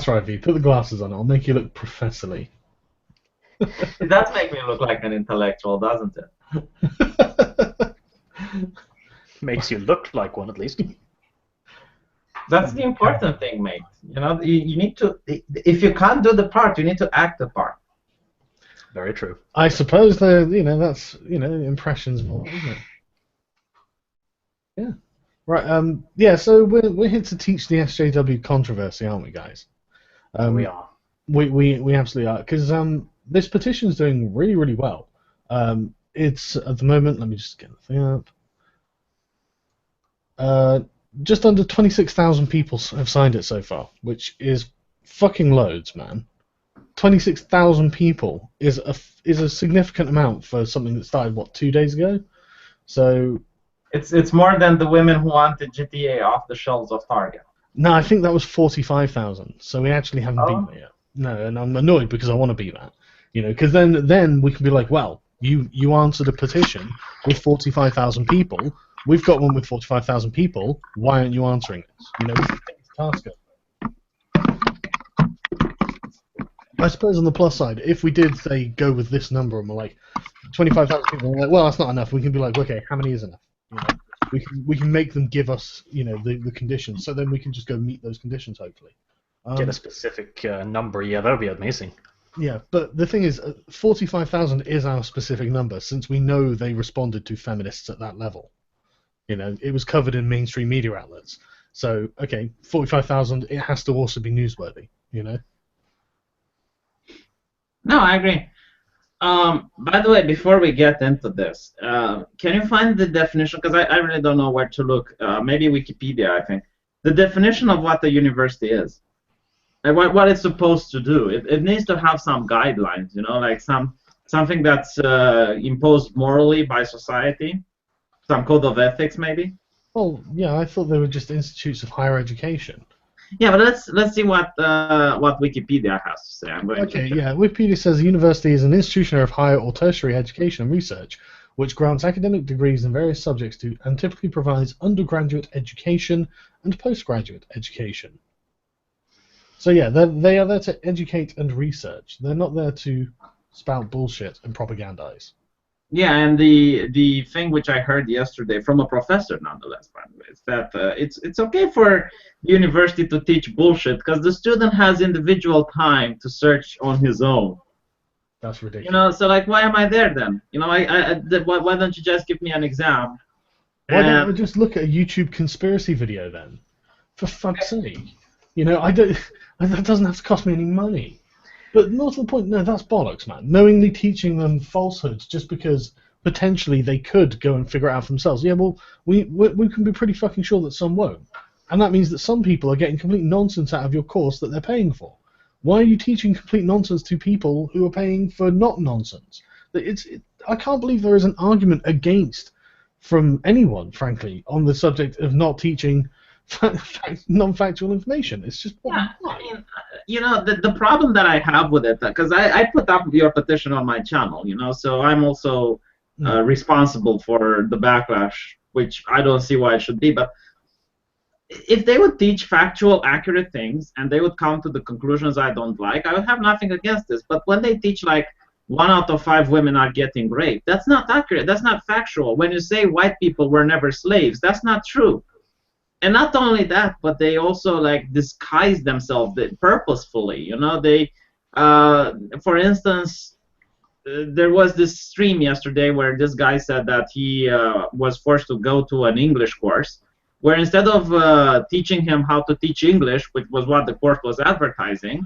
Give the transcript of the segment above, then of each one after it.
right, V. Put the glasses on. I'll make you look professorly. It does make me look like an intellectual, doesn't it? Makes you look like one, at least. That's the important thing, mate. You know, you need to. If you can't do the part, you need to act the part. Very true. I suppose that's impressions, isn't it? Yeah. Right. Yeah. So we're here to teach the SJW controversy, aren't we, guys? We are. We absolutely are, because this petition's doing really, really well. It's at the moment. Let me just get the thing up. Just under 26,000 people have signed it so far, which is fucking loads, man. 26,000 people is a significant amount for something that started 2 days ago. So it's more than the women who wanted GTA off the shelves of Target. No, I think that was 45,000. So we actually haven't beaten it yet. No, and I'm annoyed because I want to beat that. Because then we can be like, well, you answered a petition with 45,000 people. We've got one with 45,000 people. Why aren't you answering this? We can take this task up. I suppose on the plus side, if we did, say, go with this number and we're like 25,000 people, and we're like, well, that's not enough. We can be like, okay, how many is enough? We can make them give us, the conditions. So then we can just go meet those conditions, hopefully. Get a specific number. Yeah, that would be amazing. Yeah, but the thing is, 45,000 is our specific number, since we know they responded to feminists at that level. It was covered in mainstream media outlets. So, okay, 45,000, it has to also be newsworthy, No, I agree. By the way, before we get into this, can you find the definition? Because I really don't know where to look. Maybe Wikipedia, I think. The definition of what a university is. Like what it's supposed to do. It needs to have some guidelines, like something that's imposed morally by society. Some code of ethics, maybe? Well, yeah, I thought they were just institutes of higher education. Yeah, but let's see what Wikipedia has to say. Wikipedia says a university is an institution of higher or tertiary education and research which grants academic degrees in various subjects to and typically provides undergraduate education and postgraduate education. So yeah, they are there to educate and research. They're not there to spout bullshit and propagandize. Yeah, and the thing which I heard yesterday from a professor, nonetheless, by the way, is that it's okay for the university to teach bullshit because the student has individual time to search on his own. That's ridiculous. So like, why am I there then? Why don't you just give me an exam? Why don't we just look at a YouTube conspiracy video then? For fuck's sake, that doesn't have to cost me any money. But more to the point, no, that's bollocks, man. Knowingly teaching them falsehoods just because potentially they could go and figure it out for themselves. Yeah, well, we can be pretty fucking sure that some won't. And that means that some people are getting complete nonsense out of your course that they're paying for. Why are you teaching complete nonsense to people who are paying for not nonsense? I can't believe there is an argument against from anyone, frankly, on the subject of not teaching non-factual information. It's just why? The problem that I have with it, because I put up your petition on my channel, so I'm also responsible for the backlash, which I don't see why it should be. But if they would teach factual, accurate things and they would come to the conclusions I don't like, I would have nothing against this. But when they teach like 1 out of 5 women are getting raped, that's not accurate. That's not factual. When you say white people were never slaves, that's not true. And not only that, but they also disguise themselves purposefully. They, for instance, there was this stream yesterday where this guy said that he was forced to go to an English course, where instead of teaching him how to teach English, which was what the course was advertising,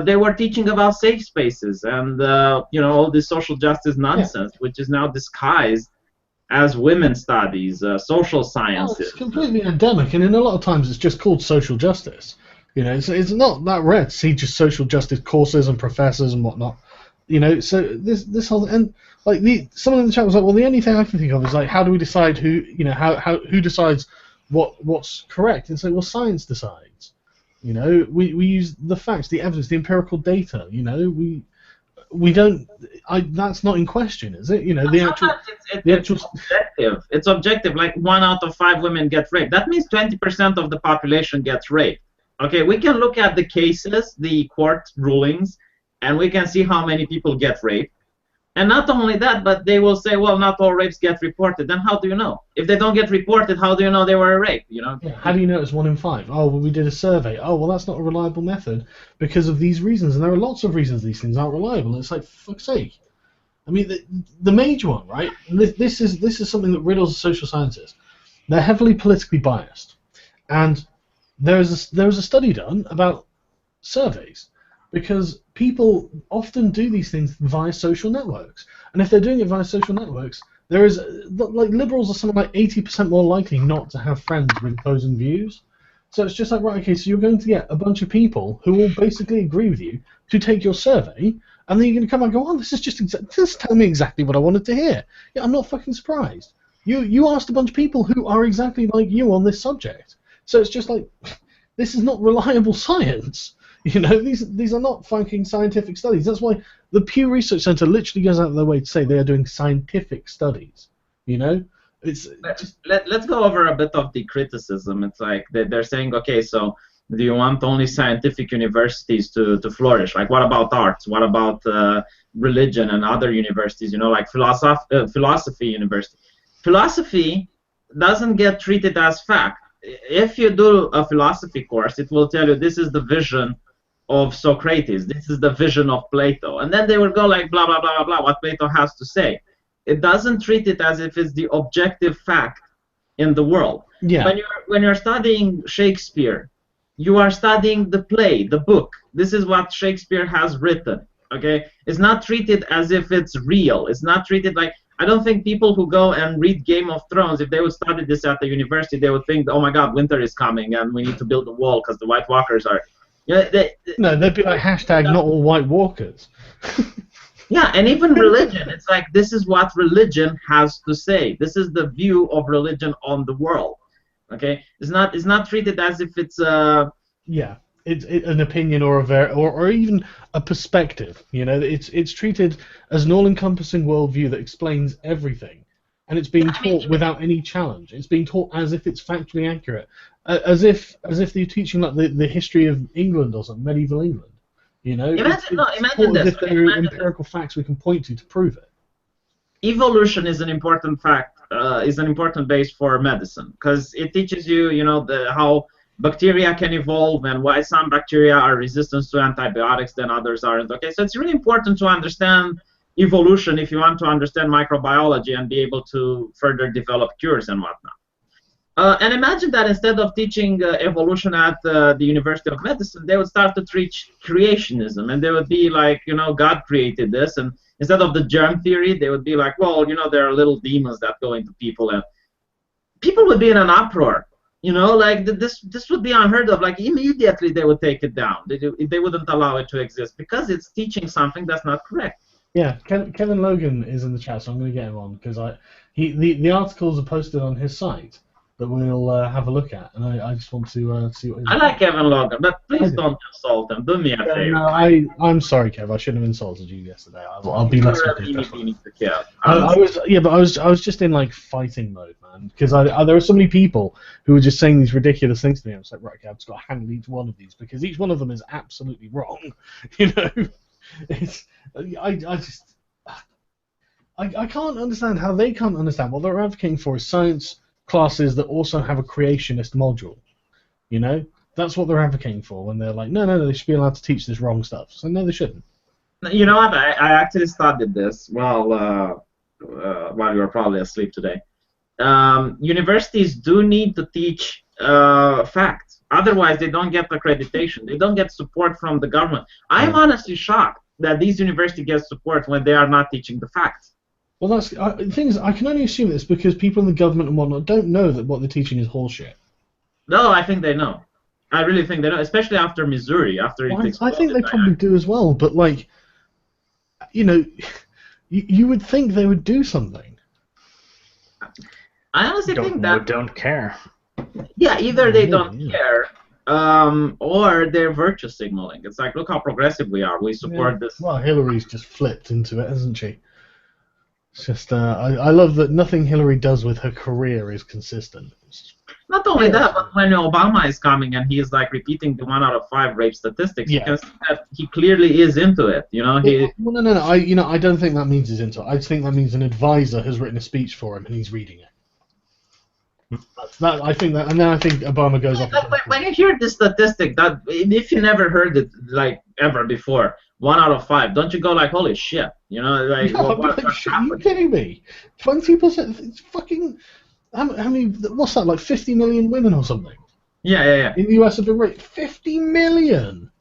they were teaching about safe spaces and all this social justice nonsense, which is now disguised as women's studies, social sciences. It's completely endemic, and in a lot of times it's just called social justice. It's not that rare to see just social justice courses and professors and whatnot. So this whole and someone in the chat was like, well, the only thing I can think of is how do we decide who who decides what's correct? And so well, science decides. We use the facts, the evidence, the empirical data. We don't. That's not in question, is it? It's objective. It's objective. Like 1 out of 5 women get raped. That means 20% of the population gets raped. Okay, we can look at the cases, the court rulings, and we can see how many people get raped. And not only that, but they will say, well, not all rapes get reported. Then how do you know? If they don't get reported, how do you know they were raped? You know? Yeah, how do you know it's 1 in 5? Oh, well, we did a survey. Oh, well, that's not a reliable method because of these reasons. And there are lots of reasons these things aren't reliable. And it's like, for fuck's sake. I mean, the major one, right? This is something that riddles the social sciences. They're heavily politically biased. And there was a study done about surveys, because people often do these things via social networks, and if they're doing it via social networks, there is like liberals are something like 80% more likely not to have friends with opposing views. So it's just like, right, okay, so you're going to get a bunch of people who will basically agree with you to take your survey, and then you're going to come and go, oh, this is telling me exactly what I wanted to hear. Yeah, I'm not fucking surprised. You asked a bunch of people who are exactly like you on this subject. So it's just like, this is not reliable science. You know, these are not fucking scientific studies. That's why the Pew Research Center literally goes out of their way to say they are doing scientific studies. You know, let's go over a bit of the criticism. It's like they're saying, okay, so do you want only scientific universities to flourish? Like, what about arts? What about religion and other universities? You know, like philosophy university. Philosophy doesn't get treated as fact. If you do a philosophy course, it will tell you this is the vision of Socrates, this is the vision of Plato, and then they will go like blah blah blah blah blah what Plato has to say. It doesn't treat it as if it's the objective fact in the world. Yeah. When you're studying Shakespeare, you are studying the play, the book. This is what Shakespeare has written. Okay, it's not treated as if it's real. It's not treated like, I don't think people who go and read Game of Thrones, if they would study this at the university, they would think, oh my God, winter is coming and we need to build a wall because the White Walkers are. You know, no, they'd be like hashtag not all White Walkers. Yeah, and even religion, it's like this is what religion has to say. This is the view of religion on the world. Okay, it's not treated as if it's yeah. It's an opinion or or even a perspective. You know, it's treated as an all-encompassing worldview that explains everything, and it's being taught without any challenge. It's being taught as if it's factually accurate, as if they're teaching like the history of England or something, medieval England. You know, imagine as if there are empirical facts we can point to prove it. Evolution is an important fact, is an important base for medicine, because it teaches you, you know, how bacteria can evolve and why some bacteria are resistant to antibiotics than others aren't. Okay, so it's really important to understand evolution if you want to understand microbiology and be able to further develop cures and whatnot. And imagine that instead of teaching evolution at the University of Medicine, they would start to teach creationism, and they would be like, you know, God created this, and instead of the germ theory, they would be like, well, you know, there are little demons that go into people, and people would be in an uproar. You know, like this would be unheard of. Like immediately they would take it down. They wouldn't allow it to exist because it's teaching something that's not correct. Yeah, Kevin Logan is in the chat, so I'm going to get him on because the articles are posted on his site that we'll have a look at, and I just want to see what. I like Kevin Logan, but please don't insult him. Do me a favor. No, I'm sorry, Kev. I shouldn't have insulted you yesterday. I'll be less. I was just in like fighting mode, man, because there were so many people who were just saying these ridiculous things to me. I was like, right, okay, I've just got to handle each one of these because each one of them is absolutely wrong. You know, I can't understand how they can't understand what they're advocating for is science classes that also have a creationist module. You know, that's what they're advocating for when they're like, no, they should be allowed to teach this wrong stuff. So no, they shouldn't. You know what? I actually studied this while you were probably asleep today. Universities do need to teach facts. Otherwise, they don't get accreditation. They don't get support from the government. I'm honestly shocked that these universities get support when they are not teaching the facts. Well, that's the thing is, I can only assume this because people in the government and whatnot don't know that what they're teaching is horseshit. No, I think they know. I really think they know, especially after Missouri. I think they probably do as well, but like, you know, you would think they would do something. I honestly think that don't care. Yeah, either they don't care, or they're virtue signaling. It's like, look how progressive we are. We support this. Well, Hillary's just flipped into it, hasn't she? It's just, I love that nothing Hillary does with her career is consistent. Not only that, but when Obama is coming and he is like repeating the 1 out of 5 rape statistics, you can see that he clearly is into it. You know, Well, no. I don't think that means he's into it. I just think that means an advisor has written a speech for him and he's reading it. I think that, and then I think Obama goes off. When you hear this statistic, that if you never heard it like ever before, 1 out of 5, don't you go like, holy shit? You know, like, are you kidding me? 20%? It's fucking. How many? What's that? Like 50 million women or something? Yeah. In the US have been raped. 50 million.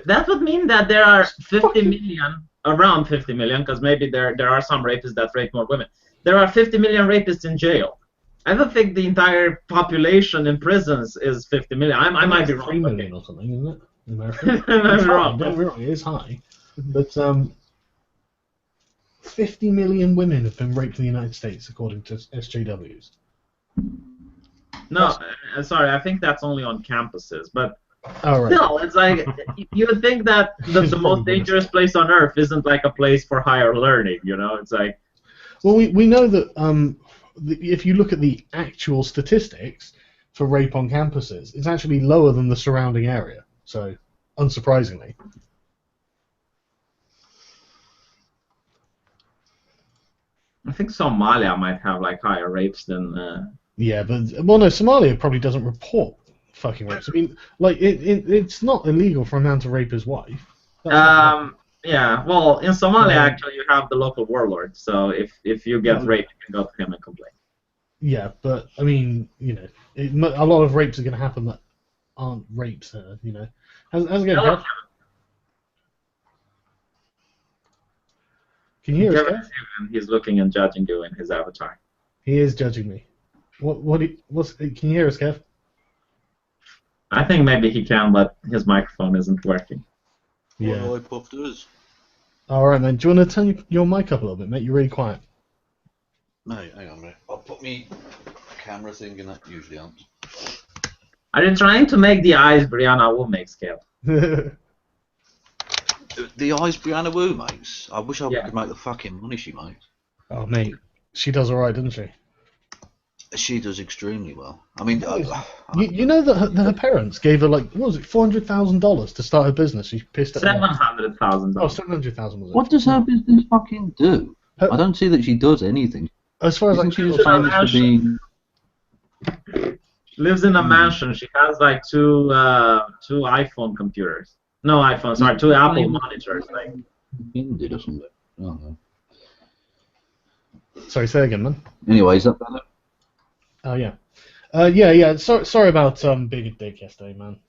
That would mean that there are 50 million, around 50 million, because maybe there are some rapists that rape more women. There are 50 million rapists in jail. I don't think the entire population in prisons is 50 million. I might be wrong. 3 million or something, isn't it? In America. I'm wrong. Don't get me wrong, it is high. But 50 million women have been raped in the United States, according to SJWs. No, sorry, I think that's only on campuses. But right. Still, it's like, you would think that the most dangerous place on earth isn't like a place for higher learning, you know? It's like... Well, we know that if you look at the actual statistics for rape on campuses, it's actually lower than the surrounding area. So, unsurprisingly. I think Somalia might have like higher rapes than... Yeah, but well, no, Somalia probably doesn't report fucking rapes. I mean, like it's not illegal for a man to rape his wife. Yeah, well, in Somalia actually you have the local warlord, so if you get raped, you can go to him and complain. Yeah, but I mean, you know, a lot of rapes are going to happen that aren't rapes. You know, how's it going, Kev? Can you hear us, Kev? He's looking and judging you in his avatar. He is judging me. Can you hear us, Kev? I think maybe he can, but his microphone isn't working. Yeah. What do I put does? All right, man. Do you want to turn your mic up a little bit, mate? You're really quiet. No, hang on a minute. I'll put me camera thing and that usually helps. Are you trying to make the eyes Brianna Wu makes, Kev? The eyes Brianna Wu makes? I wish I could make the fucking money she makes. Oh, mate. She does all right, doesn't she? She does extremely well. I mean, you know that her parents gave her, like, what was it, $400,000 to start her business? She pissed at $700,000. Oh, $700,000 was it? what does her business fucking do? I don't see that she does anything. As far as Isn't she just famous for being... She lives in a mansion. She has like two iPhone computers. No iPhone, sorry, 2 Apple monitors. Like. Ended or something. I don't know. Sorry, say again, man. Anyway, is that better? Oh yeah, yeah. Sorry about being a dick yesterday, man.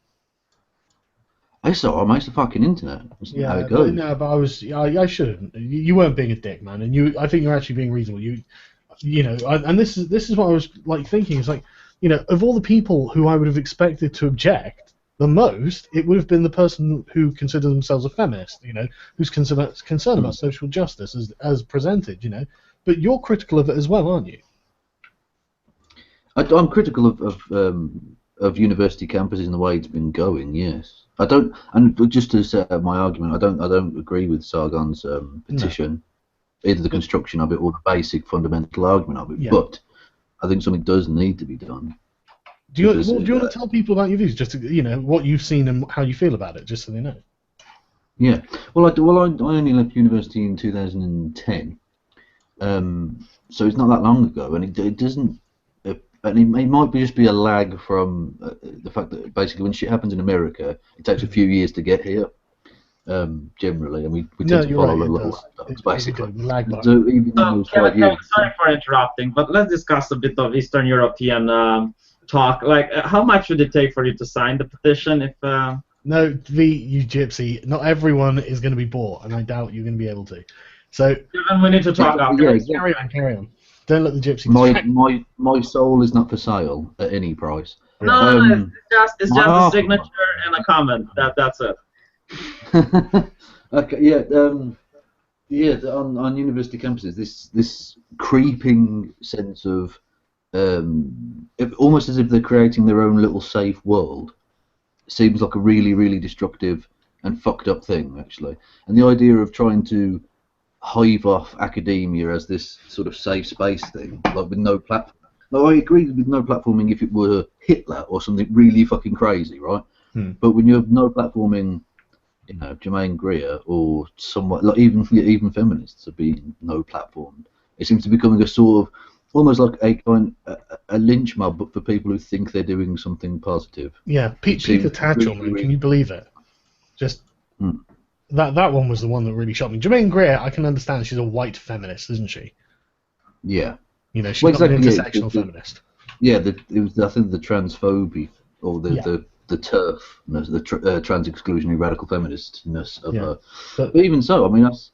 I saw I the fucking internet. Yeah, how it goes. I shouldn't. You weren't being a dick, man, and I think you're actually being reasonable. You know, and this is what I was like thinking. It's like, you know, of all the people who I would have expected to object the most, it would have been the person who considered themselves a feminist. You know, who's concerned about social justice as presented. You know, but you're critical of it as well, aren't you? I'm critical of university campuses and the way it's been going. Yes, I don't. And just to set up my argument, I don't agree with Sargon's petition, either the construction of it or the basic fundamental argument of it. Yeah. But I think something does need to be done. Do you want to tell people about your views, just to, you know, what you've seen and how you feel about it, just so they know? Yeah. Well, I only left university in 2010, so it's not that long ago, and it doesn't. And it might just be a lag from the fact that basically when shit happens in America, it takes a few years to get here, generally, and we tend to follow a little basically. So even though sorry for interrupting, but let's discuss a bit of Eastern European talk. Like, how much would it take for you to sign the petition? If No, you gypsy. Not everyone is going to be bought, and I doubt you're going to be able to. So we need to talk after. Yeah, carry on. Don't let the gypsy. My soul is not for sale at any price. No, it's just a signature and a comment. That's it. Okay, yeah, on university campuses, this creeping sense of almost as if they're creating their own little safe world seems like a really, really destructive and fucked up thing, actually. And the idea of trying to hive off academia as this sort of safe space thing, like with no platform. Like, I agree with no platforming if it were Hitler or something really fucking crazy, right? Hmm. But when you have no platforming, you know, Jermaine Greer or somewhat, like even feminists are being no platformed. It seems to be becoming a sort of almost like a lynch mob, but for people who think they're doing something positive. Yeah, Peter Tatchell, man, can you believe it? Just that one was the one that really shocked me. Jermaine Greer, I can understand. She's a white feminist, isn't she? Yeah. You know, she's not an intersectional feminist. Yeah, it was, I think, the transphobia or the TERF, the trans exclusionary radical feministness of her. But even so, I mean, that's.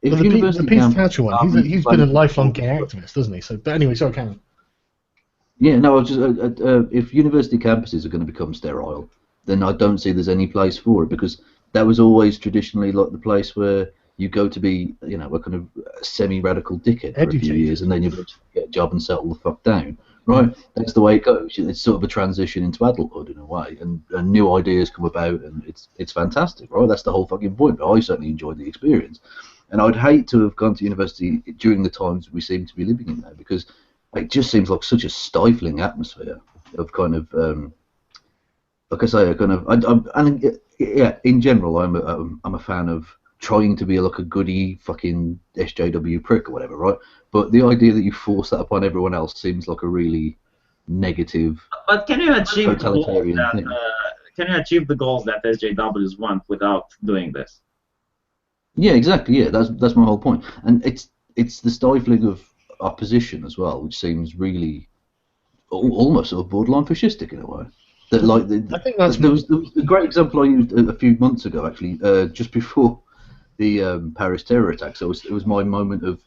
If the Peter Tatchell one, he's been a lifelong gay activist, doesn't he? So, but anyway, sorry, Cameron. Yeah, no, I was just if university campuses are going to become sterile, then I don't see there's any place for it, because that was always traditionally like the place where you go to be, you know, a kind of semi-radical dickhead for a few years, and then you get a job and settle the fuck down. Right? That's the way it goes. It's sort of a transition into adulthood in a way, and new ideas come about, and it's fantastic, right? That's the whole fucking point. But I certainly enjoyed the experience, and I'd hate to have gone to university during the times we seem to be living in now, because it just seems like such a stifling atmosphere of kind of, like I say, a kind of, yeah, in general, I'm a fan of trying to be like a goody fucking SJW prick or whatever, right? But the idea that you force that upon everyone else seems like a really negative. But can you achieve totalitarian thing? Can you achieve the goals that SJWs want without doing this? Yeah, exactly. Yeah, that's my whole point. And it's the stifling of opposition as well, which seems really almost sort of borderline fascistic in a way. That like I think that's there was a great example I used a few months ago, actually, just before the Paris terror attack. So it was my moment of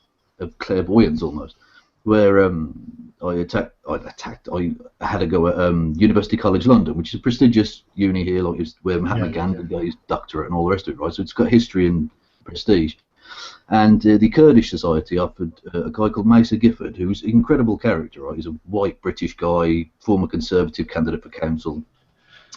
clairvoyance almost, where I had to go at University College London, which is a prestigious uni here, like it's where Mahatma Gandhi got his doctorate and all the rest of it, right? So it's got history and prestige. And the Kurdish Society offered a guy called Mesa Gifford, who's an incredible character, right? He's a white British guy, former Conservative candidate for council,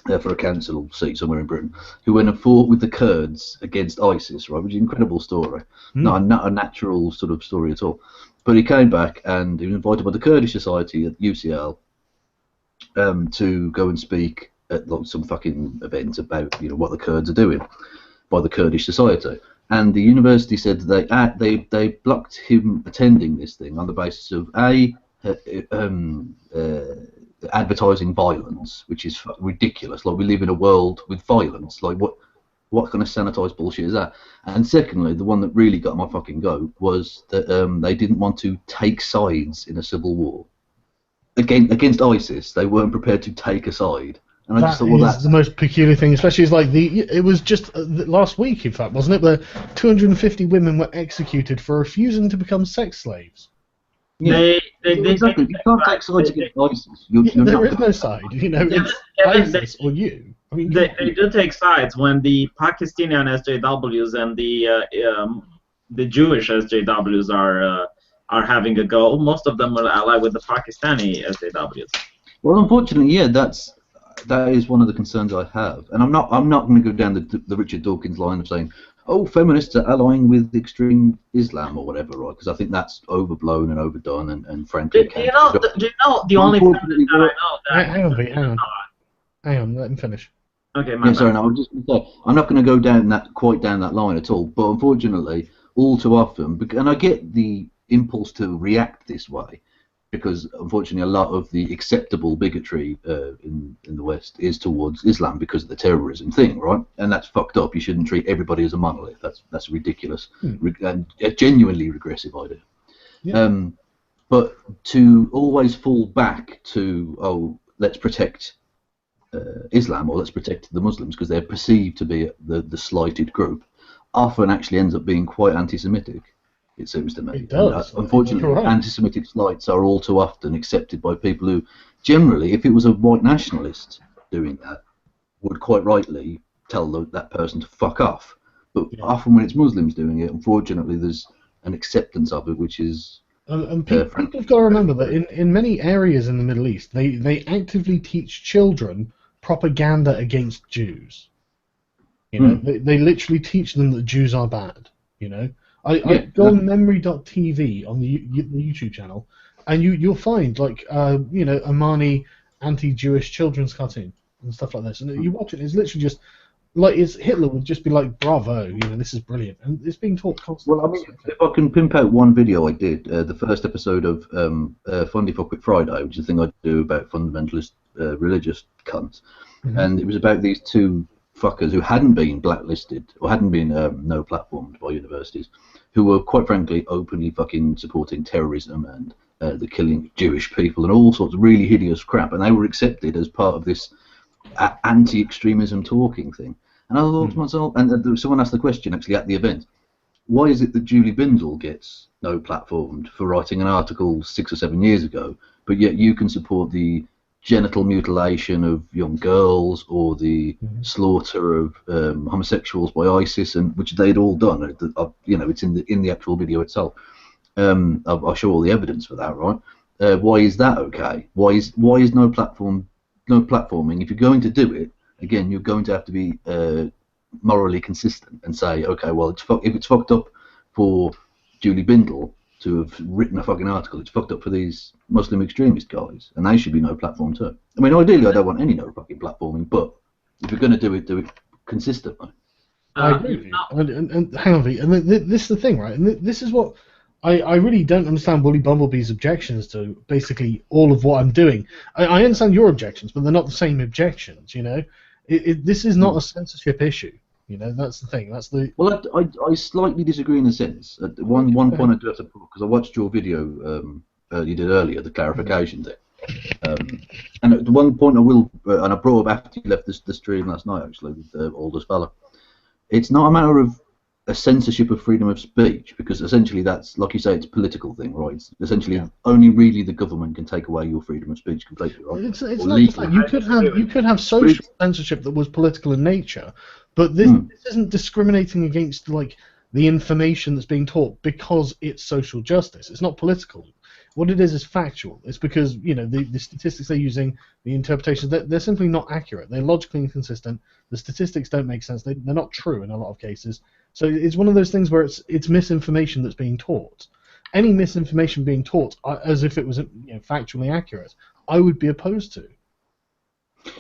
for a council seat somewhere in Britain, who went and fought with the Kurds against ISIS, right? Which is an incredible story. Not a natural sort of story at all. But he came back and he was invited by the Kurdish Society at UCL to go and speak at like, some fucking event about, you know, what the Kurds are doing by the Kurdish Society. And the university said they blocked him attending this thing on the basis of advertising violence, which is ridiculous. Like, we live in a world with violence. Like, what kind of sanitized bullshit is that? And secondly, the one that really got my fucking goat was that they didn't want to take sides in a civil war against ISIS. They weren't prepared to take a side. And I just thought, well, that's the most peculiar thing, especially is like it was just last week, in fact, wasn't it? Where 250 women were executed for refusing to become sex slaves. Yeah. Exactly. You can't take sides against ISIS. There is no side. You know, it's ISIS or you. I mean, they do take sides when the Pakistani SJWs and the Jewish SJWs are having a go. Most of them are allied with the Pakistani SJWs. Well, unfortunately, yeah, that is one of the concerns I have, and I'm not going to go down the Richard Dawkins line of saying, oh, feminists are allying with extreme Islam or whatever, right? Because I think that's overblown and overdone, and frankly, do you know the only feminist that I know that... Hang on, let him finish. Okay, sorry, no, I'm just going to say, I'm not going to go quite down that line at all, but unfortunately, all too often, and I get the impulse to react this way, because unfortunately a lot of the acceptable bigotry in the West is towards Islam because of the terrorism thing, right? And that's fucked up. You shouldn't treat everybody as a monolith. That's ridiculous and a genuinely regressive idea. Yeah. But to always fall back to, oh, let's protect Islam or let's protect the Muslims because they're perceived to be the slighted group, often actually ends up being quite anti-Semitic. It seems to me. It does. Unfortunately, anti-Semitic slights are all too often accepted by people who, generally, if it was a white nationalist doing that, would quite rightly tell that person to fuck off. But often when it's Muslims doing it, unfortunately, there's an acceptance of it, which is... And people have got to remember that in many areas in the Middle East, they actively teach children propaganda against Jews. You know, they literally teach them that Jews are bad, you know. I go on memory.tv on the YouTube channel, and you'll find like Omani anti-Jewish children's cartoon and stuff like this, and you watch it, it's literally just like Hitler would just be like, bravo, this is brilliant, and it's being taught constantly. Well, I mean, if I can pimp out one video I did, the first episode of Fundy Fuck With Friday, which is a thing I do about fundamentalist religious cunts, and it was about these two fuckers who hadn't been blacklisted or hadn't been no platformed by universities, who were quite frankly openly fucking supporting terrorism and the killing of Jewish people and all sorts of really hideous crap, and they were accepted as part of this anti-extremism talking thing. And I thought to myself, and someone asked the question actually at the event, why is it that Julie Bindel gets no platformed for writing an article 6 or 7 years ago, but yet you can support the genital mutilation of young girls or the slaughter of homosexuals by ISIS, and which they'd all done. It's in the actual video itself. I'll show all the evidence for that, right? Why is that okay? Why is no platforming? If you're going to do it, again, you're going to have to be morally consistent and say, okay, well, if it's fucked up for Julie Bindel to have written a fucking article, it's fucked up for these Muslim extremist guys, and they should be no platform too. I mean, ideally, I don't want any no fucking platforming, but if you're going to do it consistently. I agree with you. And hang on, V, and this is the thing, right? And this is what I really don't understand Woolly Bumblebee's objections to basically all of what I'm doing. I understand your objections, but they're not the same objections, This is not a censorship issue. That's the thing. That's the. Well, I slightly disagree in a sense. At one point I do have to put, because I watched your video you did earlier, the clarification thing. And at one point I will, and I brought up after you left the stream last night actually with Aldous Fella. It's not a matter of a censorship of freedom of speech, because essentially that's, like you say, it's a political thing, right? It's essentially only really the government can take away your freedom of speech completely, right? It's not just that. You could have social censorship that was political in nature, but this isn't discriminating against like the information that's being taught because it's social justice. It's not political. What it is factual. It's because the statistics they're using, the interpretations, they're simply not accurate. They're logically inconsistent. The statistics don't make sense. They're not true in a lot of cases. So it's one of those things where it's misinformation that's being taught. Any misinformation being taught as if it was factually accurate, I would be opposed to.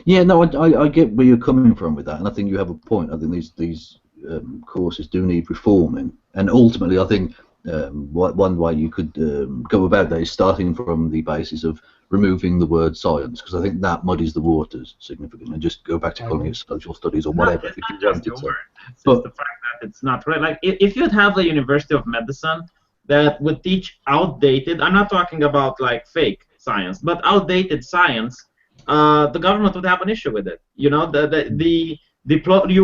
Yeah, no, I get where you're coming from with that, and I think you have a point. I think these courses do need reforming, and ultimately, I think one way you could go about that is starting from the basis of removing the word science, because I think that muddies the waters significantly, and just go back to calling it social studies or whatever. It's not just the word. It's just the fact that it's not right. Like if you'd have the University of Medicine that would teach outdated, I'm not talking about like fake science, but outdated science, the government would have an issue with it. You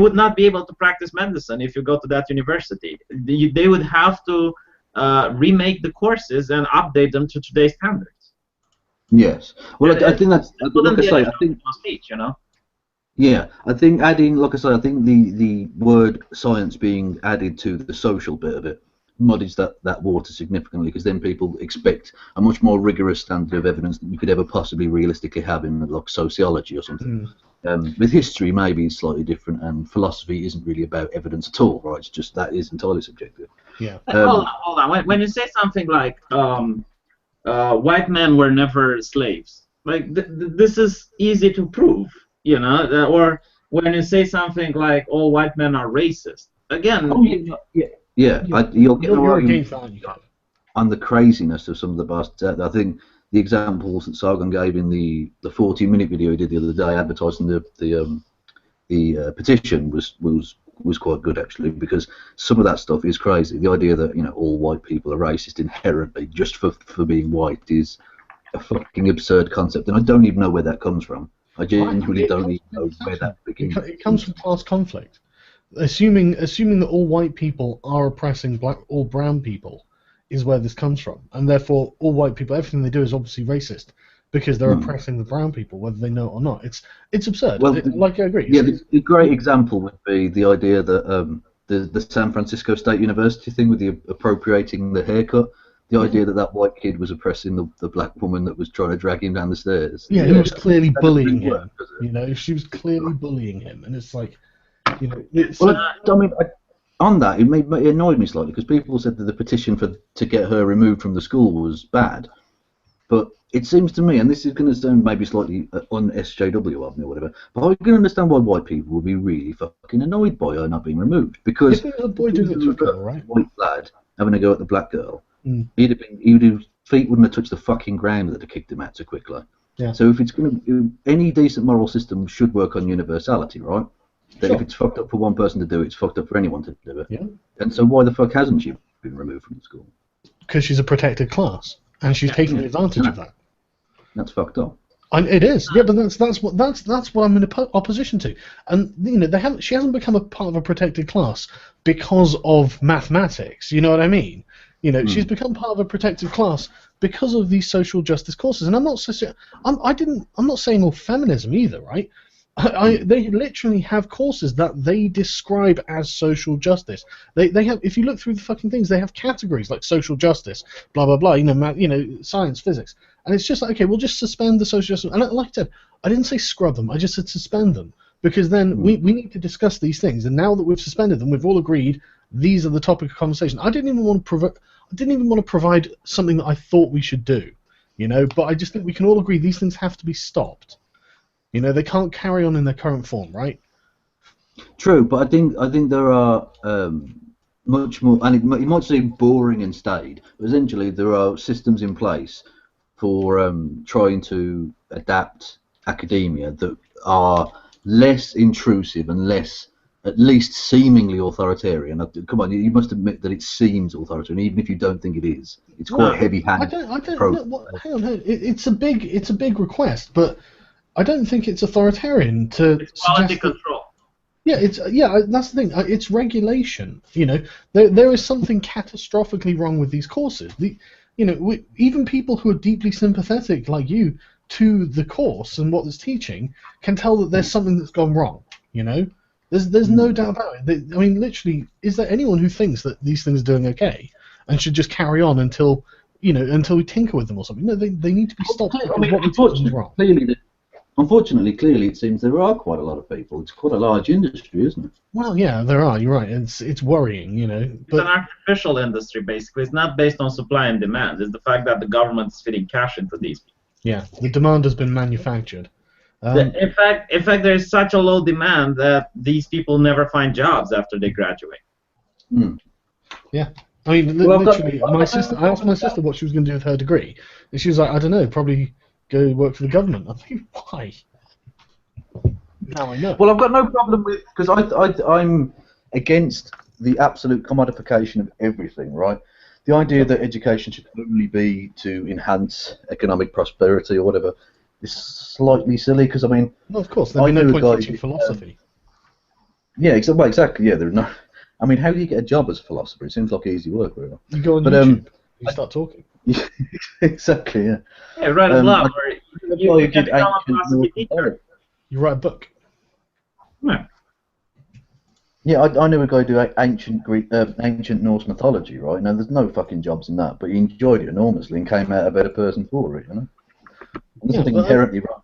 would not be able to practice medicine if you go to that university. They would have to remake the courses and update them to today's standards. Yes. Well, I think that's, like I say, I think speech, Yeah, I think adding, like I say, I think the word science being added to the social bit of it muddies that water significantly, because then people expect a much more rigorous standard of evidence than you could ever possibly realistically have in like sociology or something. With history, maybe it's slightly different, and philosophy isn't really about evidence at all, right? It's just that is entirely subjective. Yeah. Hold on. When you say something like white men were never slaves, like this is easy to prove, or when you say something like all white men are racist, again. You'll get on the craziness of some of the bastards. I think the examples that Sargon gave in the 40-minute video he did the other day advertising the petition was quite good actually, because some of that stuff is crazy. The idea that all white people are racist inherently just for being white is a fucking absurd concept, and I don't even know where that comes from. I genuinely don't even know where that begins. It comes from class conflict. Assuming that all white people are oppressing black or brown people is where this comes from, and therefore all white people, everything they do is obviously racist because they're oppressing the brown people, whether they know it or not. It's absurd. Well, I agree. Yeah, the great example would be the idea that the San Francisco State University thing with the appropriating the haircut. The idea that white kid was oppressing the black woman that was trying to drag him down the stairs. Yeah, who was clearly bullying him. She was clearly bullying him, and it's like, on that, it annoyed me slightly because people said that the petition to get her removed from the school was bad, But it seems to me, and this is going to sound maybe slightly on SJW of me or whatever, but I can understand why white people would be really fucking annoyed by her not being removed. Because if it was a boy doing it to a girl, right? White lad having a go at the black girl, Mm. his feet wouldn't have touched the fucking ground that had kicked him out so quickly. Yeah. So if it's going to, any decent moral system should work on universality, right? That Sure. if it's fucked up for one person to do it, it's fucked up for anyone to do it. Yeah. And so why the fuck hasn't she been removed from the school? Because she's a protected class, and she's taking advantage of that. That's fucked up. And it is, yeah, but that's what I'm in opposition to. And you know, she hasn't become a part of a protected class because of mathematics. You know what I mean? You know, she's become part of a protected class because of these social justice courses. And I'm not saying all feminism either, right? They literally have courses that they describe as social justice. They have, if you look through the fucking things, they have categories like social justice, blah blah blah. You know, science, physics, and it's just like, okay, we'll just suspend the social justice. And like I said, I didn't say scrub them. I just said suspend them, because then we need to discuss these things. And now that we've suspended them, we've all agreed these are the topic of conversation. I didn't even want to provide something that I thought we should do, you know. But I just think we can all agree these things have to be stopped. You know, they can't carry on in their current form, right? True, but I think there are much more, and you might say boring and staid, but essentially there are systems in place for trying to adapt academia that are less intrusive and less, at least seemingly authoritarian. Come on, you must admit that it seems authoritarian, even if you don't think it is. It's quite heavy-handed. I don't know. Hang on. It's a big request, but I don't think it's authoritarian to quality suggest control. That's the thing. It's regulation. You know, there is something catastrophically wrong with these courses. Even people who are deeply sympathetic, like you, to the course and what it's teaching, can tell that there's something that's gone wrong. You know, there's no doubt about it. I mean, literally, is there anyone who thinks that these things are doing okay and should just carry on until we tinker with them or something? No, they need to be stopped because what we're teaching is wrong. Unfortunately, clearly, it seems there are quite a lot of people. It's quite a large industry, isn't it? Well, yeah, there are. You're right. It's worrying, you know. But it's an artificial industry, basically. It's not based on supply and demand. It's the fact that the government is feeding cash into these people. Yeah, the demand has been manufactured. In fact, there is such a low demand that these people never find jobs after they graduate. Yeah. I mean, literally, I asked my sister what she was going to do with her degree, and she was like, I don't know, probably go work for the government. I think, why? Now I know. Well, I've got no problem with, because I'm against the absolute commodification of everything, right? The idea that education should only be to enhance economic prosperity or whatever is slightly silly, because I mean... No, of course, there'd be no point teaching philosophy. Yeah, exactly, yeah, there's no... I mean, how do you get a job as a philosopher? It seems like easy work, really. You go on YouTube, you start talking. Exactly, yeah. Yeah, write a blog where you can become a philosophy teacher. You write a book. Yeah. Yeah, I knew a guy do ancient Norse mythology, right? Now, there's no fucking jobs in that, but he enjoyed it enormously and came out a better person for it, you know? There's nothing inherently wrong.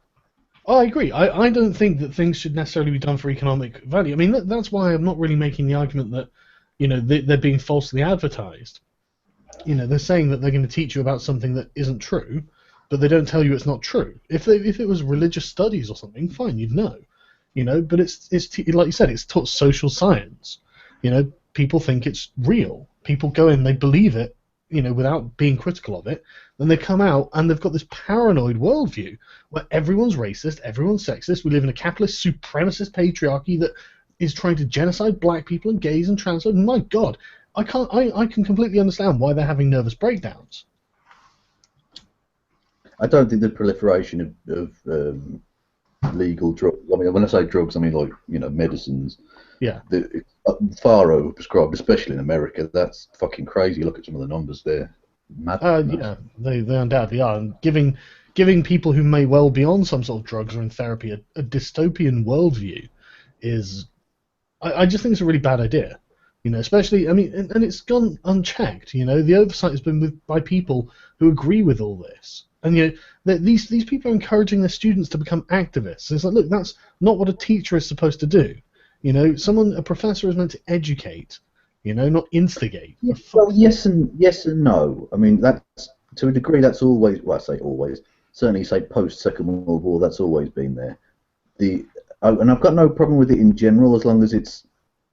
I agree. I don't think that things should necessarily be done for economic value. I mean, that's why I'm not really making the argument that, you know, they're being falsely advertised. You know, they're saying that they're going to teach you about something that isn't true, but they don't tell you it's not true. If it was religious studies or something, fine, you'd know. You know, but it's like you said, it's taught social science. You know, people think it's real. People go in, they believe it, you know, without being critical of it. Then they come out and they've got this paranoid worldview where everyone's racist, everyone's sexist. We live in a capitalist supremacist patriarchy that is trying to genocide black people and gays and trans. My God, I can completely understand why they're having nervous breakdowns. I don't think the proliferation of legal drugs. I mean, when I say drugs, I mean like, you know, medicines. Yeah. It's far overprescribed, especially in America. That's fucking crazy. Look at some of the numbers there. Mad. Yeah, they undoubtedly are. And giving people who may well be on some sort of drugs or in therapy a dystopian worldview is, I just think it's a really bad idea. You know, especially, I mean, and it's gone unchecked. You know, the oversight has been by people who agree with all this. And you know, these people are encouraging their students to become activists. And it's like, look, that's not what a teacher is supposed to do. You know, a professor is meant to educate. You know, not instigate. Well, yes and no. I mean, that's to a degree, that's always, well, I say always, certainly say post-Second World War, that's always been there. And I've got no problem with it in general as long as it's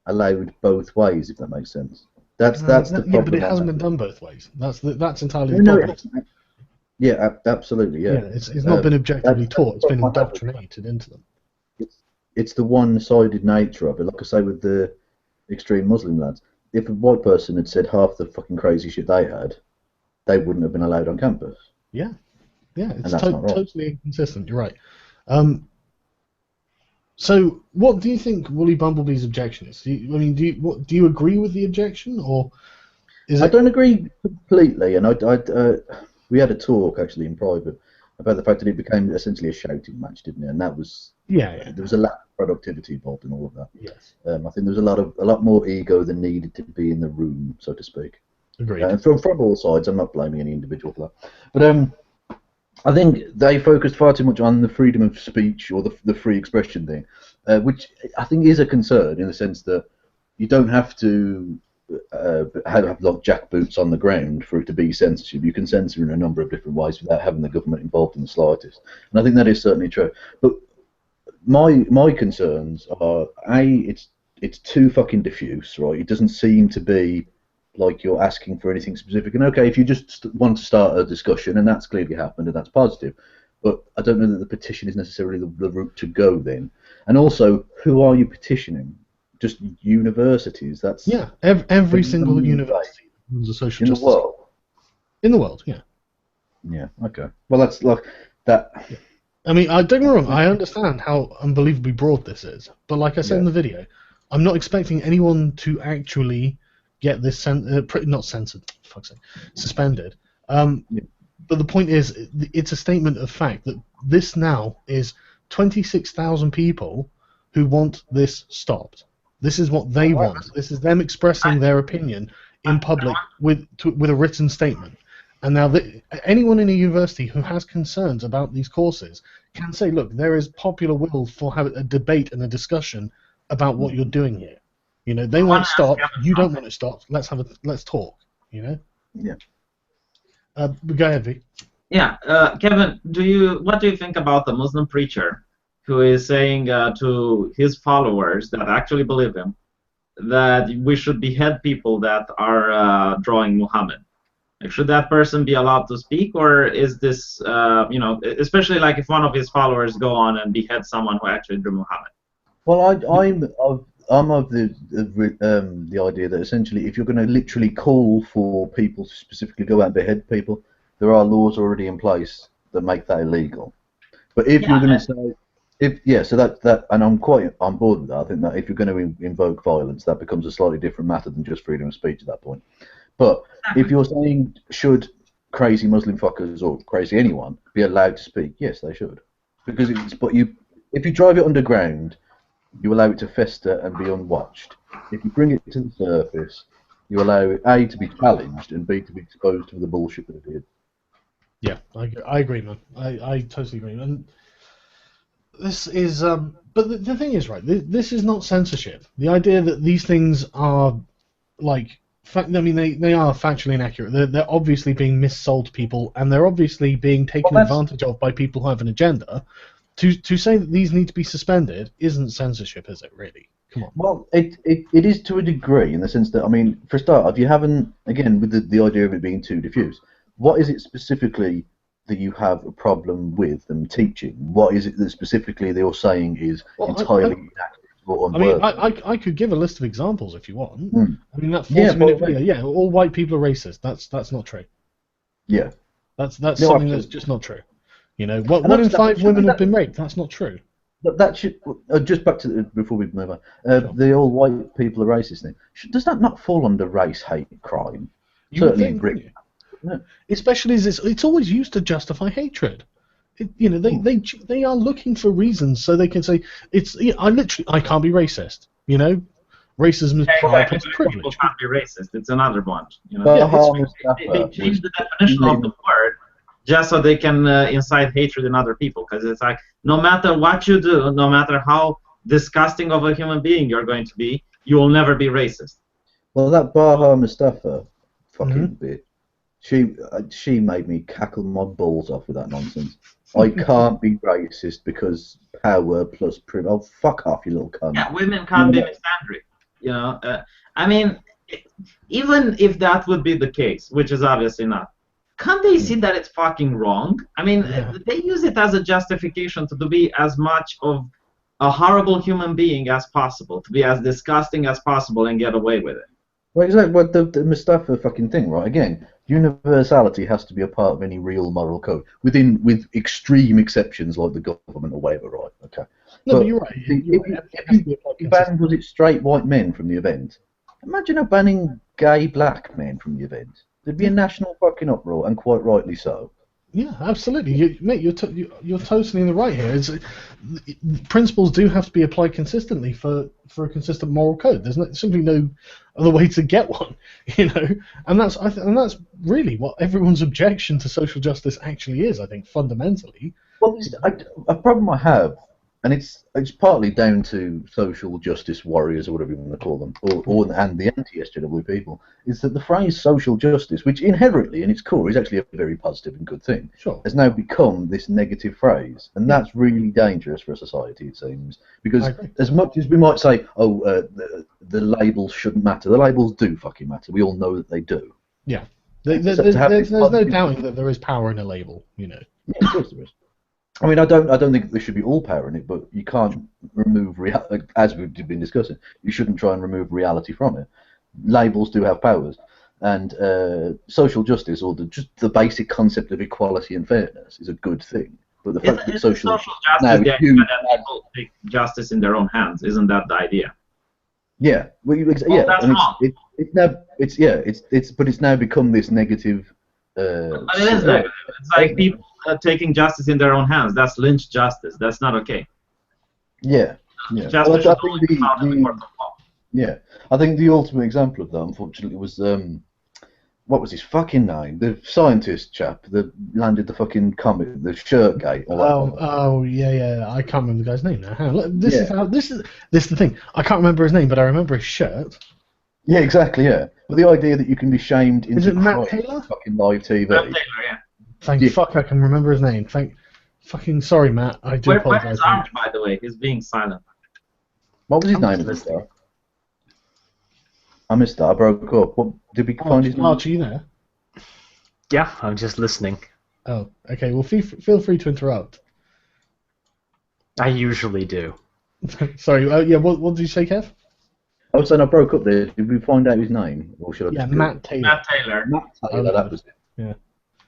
allowed both ways, if that makes sense. That's the problem. Yeah, but it hasn't been done both ways. That's entirely the No, problem. yeah, absolutely, yeah. It's not been objectively taught. It's been indoctrinated into them. It's the one-sided nature of it. Like I say with the extreme Muslim lads, if a white person had said half the fucking crazy shit they had, they wouldn't have been allowed on campus. Yeah, it's not right. totally inconsistent. You're right. So, what do you think Woolly Bumblebee's objection is? Do you agree with the objection, or is it? I don't agree completely, and we had a talk actually in private about the fact that it became essentially a shouting match, didn't it? And that was there was a lack of productivity involved in all of that. Yes. I think there was a lot more ego than needed to be in the room, so to speak. Agreed. And from all sides, I'm not blaming any individual for that, but I think they focused far too much on the freedom of speech or the free expression thing, which I think is a concern in the sense that you don't have to have like jackboots on the ground for it to be censorship. You can censor in a number of different ways without having the government involved in the slightest, and I think that is certainly true. But my concerns are it's too fucking diffuse, right? It doesn't seem to be like you're asking for anything specific. And okay, if you just want to start a discussion, and that's clearly happened, and that's positive, but I don't know that the petition is necessarily the route to go then. And also, who are you petitioning? Just universities? That's every single university runs a social in justice the world. In the world, yeah. Yeah. Okay. Well, that's like that. Yeah. I mean, don't get me wrong. I understand how unbelievably broad this is, but like I said in the video, I'm not expecting anyone to actually get this not censored, fuck's sake, suspended. But the point is, it's a statement of fact that this now is 26,000 people who want this stopped. This is what they want. This is them expressing their opinion in public with a written statement. And now anyone in a university who has concerns about these courses can say, look, there is popular will for having a debate and a discussion about what you're doing here. You know, they want it stopped. You don't want it stopped. Let's talk. You know. Yeah. Go ahead, V. Yeah, Kevin, what do you think about the Muslim preacher who is saying to his followers that actually believe him that we should behead people that are drawing Muhammad? Like, should that person be allowed to speak, or is this, especially like if one of his followers go on and behead someone who actually drew Muhammad? Well, I'm of the idea that essentially, if you're going to literally call for people to specifically go out and behead people, there are laws already in place that make that illegal. But if you're going to say, so that, and I'm quite on board with that. I think that if you're going to invoke violence, that becomes a slightly different matter than just freedom of speech at that point. But if you're saying, should crazy Muslim fuckers or crazy anyone be allowed to speak? Yes, they should, because if you drive it underground, you allow it to fester and be unwatched. If you bring it to the surface, you allow it A, to be challenged, and B, to be exposed to the bullshit that it did. Yeah, I agree, man. I totally agree. And this is, but the thing is, right, this is not censorship. The idea that these things are, like, they are factually inaccurate. They're obviously being missold to people, and they're obviously being taken advantage of by people who have an agenda. To say that these need to be suspended isn't censorship, is it, really? Come on. Well, it is to a degree, in the sense that, I mean, for a start, if you haven't, again, with the idea of it being too diffuse, what is it specifically that you have a problem with them teaching? What is it that specifically they're saying is entirely inaccurate or unworthy? I mean, I could give a list of examples if you want. I mean, that 40-minute video, all white people are racist. That's not true. Yeah. That's something that's just not true. You know, one in 5 women have been raped. That's not true. But that should just back to before we move on. The all white people are racist thing. Does that not fall under race hate crime? Certainly in Britain. No. Especially as it's always used to justify hatred. They are looking for reasons so they can say I can't be racist. You know, racism is pride plus privilege. People can't be racist. It's another one. You know, they changed the definition of the word just so they can incite hatred in other people, because it's like, no matter what you do, no matter how disgusting of a human being you're going to be, you will never be racist. Well, that Baha Mustafa fucking bitch, She made me cackle my balls off with that nonsense. I can't be racist because power plus privilege. Oh, fuck off, you little cunt. Yeah, women can't be misandry. You know, I mean, even if that would be the case, which is obviously not, can't they see that it's fucking wrong? I mean, they use it as a justification to be as much of a horrible human being as possible, to be as disgusting as possible and get away with it. Well, exactly. Well, the Mustafa fucking thing, right? Again, universality has to be a part of any real moral code, with extreme exceptions like the government or whatever, right? Okay. No, but you're right. If you banned, was it straight white men from the event? Imagine banning gay black men from the event. There'd be a national fucking uproar, and quite rightly so. Yeah, absolutely, mate. You're totally in the right here. Principles do have to be applied consistently for a consistent moral code. There's simply no other way to get one, you know. And that's really what everyone's objection to social justice actually is. I think fundamentally. Well, a problem I have, and it's partly down to social justice warriors or whatever you want to call them, and the anti-SJW people, is that the phrase social justice, which inherently in its core is actually a very positive and good thing, has now become this negative phrase, and that's really dangerous for a society, it seems, because as much as we might say, the labels shouldn't matter, the labels do fucking matter. We all know that they do. Yeah, there's no doubting that there is power in a label, you know. Yeah, of course there is. I mean, I don't think there should be all power in it, but you can't remove as we've been discussing. You shouldn't try and remove reality from it. Labels do have powers, and social justice, or just the basic concept of equality and fairness, is a good thing. But the fact that social justice, that people take justice in their own hands, isn't that the idea? Yeah, that's wrong. But it's now become this negative. But it is negative. It's like people taking justice in their own hands. That's lynch justice. That's not okay. Yeah. Justice should only be found in the court of law. Yeah, I think the ultimate example of that, unfortunately, was what was his fucking name? The scientist chap that landed the fucking comet, the shirt gate. Yeah. I can't remember the guy's name now. This is the thing. I can't remember his name, but I remember his shirt. Yeah, exactly. Yeah, but the idea that you can be shamed into Matt Taylor? Fucking live TV. Matt Taylor, yeah. Thank fuck, I can remember his name. Fucking sorry, Matt. I do apologize. Where's Arch, by the way? He's being silent. What was his name? I missed that. I broke up. What did we find his name? Arch, are you there? Yeah, I'm just listening. Oh, okay. Well, feel free to interrupt. I usually do. Sorry. What did you say, Kev? I was saying I broke up there. Did we find out his name, or should I? Matt Taylor. Matt Taylor. That was it. Yeah.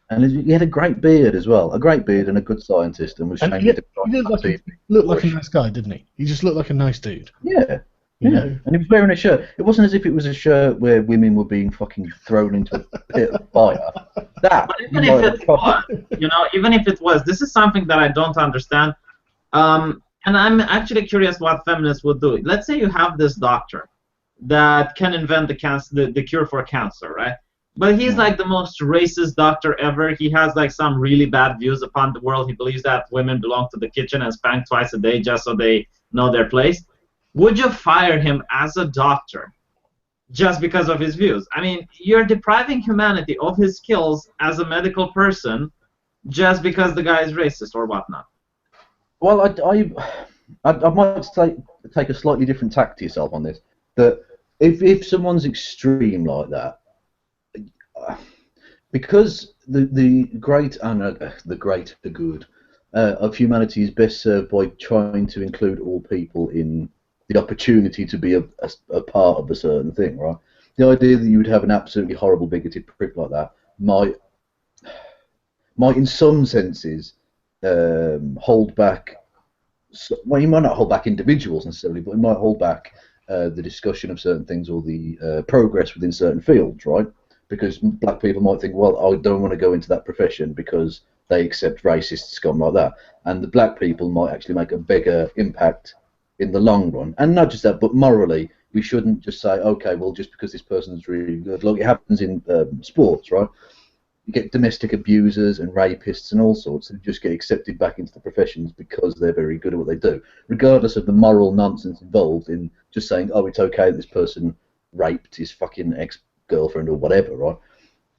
And he had a great beard as well. A great beard and a good scientist, and was shamed. He looked like a nice guy, didn't he? He just looked like a nice dude. Yeah. Yeah, and he was wearing a shirt. It wasn't as if it was a shirt where women were being fucking thrown into a pit of fire. But even if it was, this is something that I don't understand. And I'm actually curious what feminists would do. Let's say you have this doctor that can invent the cure for cancer, right? But he's like the most racist doctor ever. He has like some really bad views upon the world. He believes that women belong to the kitchen and spank twice a day just so they know their place. Would you fire him as a doctor just because of his views? I mean, you're depriving humanity of his skills as a medical person just because the guy is racist or whatnot. Well, I might take a slightly different tack to yourself on this. That if someone's extreme like that, because the good of humanity is best served by trying to include all people in the opportunity to be a part of a certain thing, right? The idea that you would have an absolutely horrible bigoted prick like that might in some senses hold back. Well, you might not hold back individuals necessarily, but it might hold back the discussion of certain things or the progress within certain fields, right? Because black people might think, well, I don't want to go into that profession because they accept racist scum like that, and the black people might actually make a bigger impact in the long run. And not just that, but morally, we shouldn't just say, okay, well, just because this person's really good, like it happens in sports, right? You get domestic abusers and rapists and all sorts who just get accepted back into the professions because they're very good at what they do, regardless of the moral nonsense involved in just saying, oh, it's okay that this person raped his fucking ex-girlfriend or whatever, right?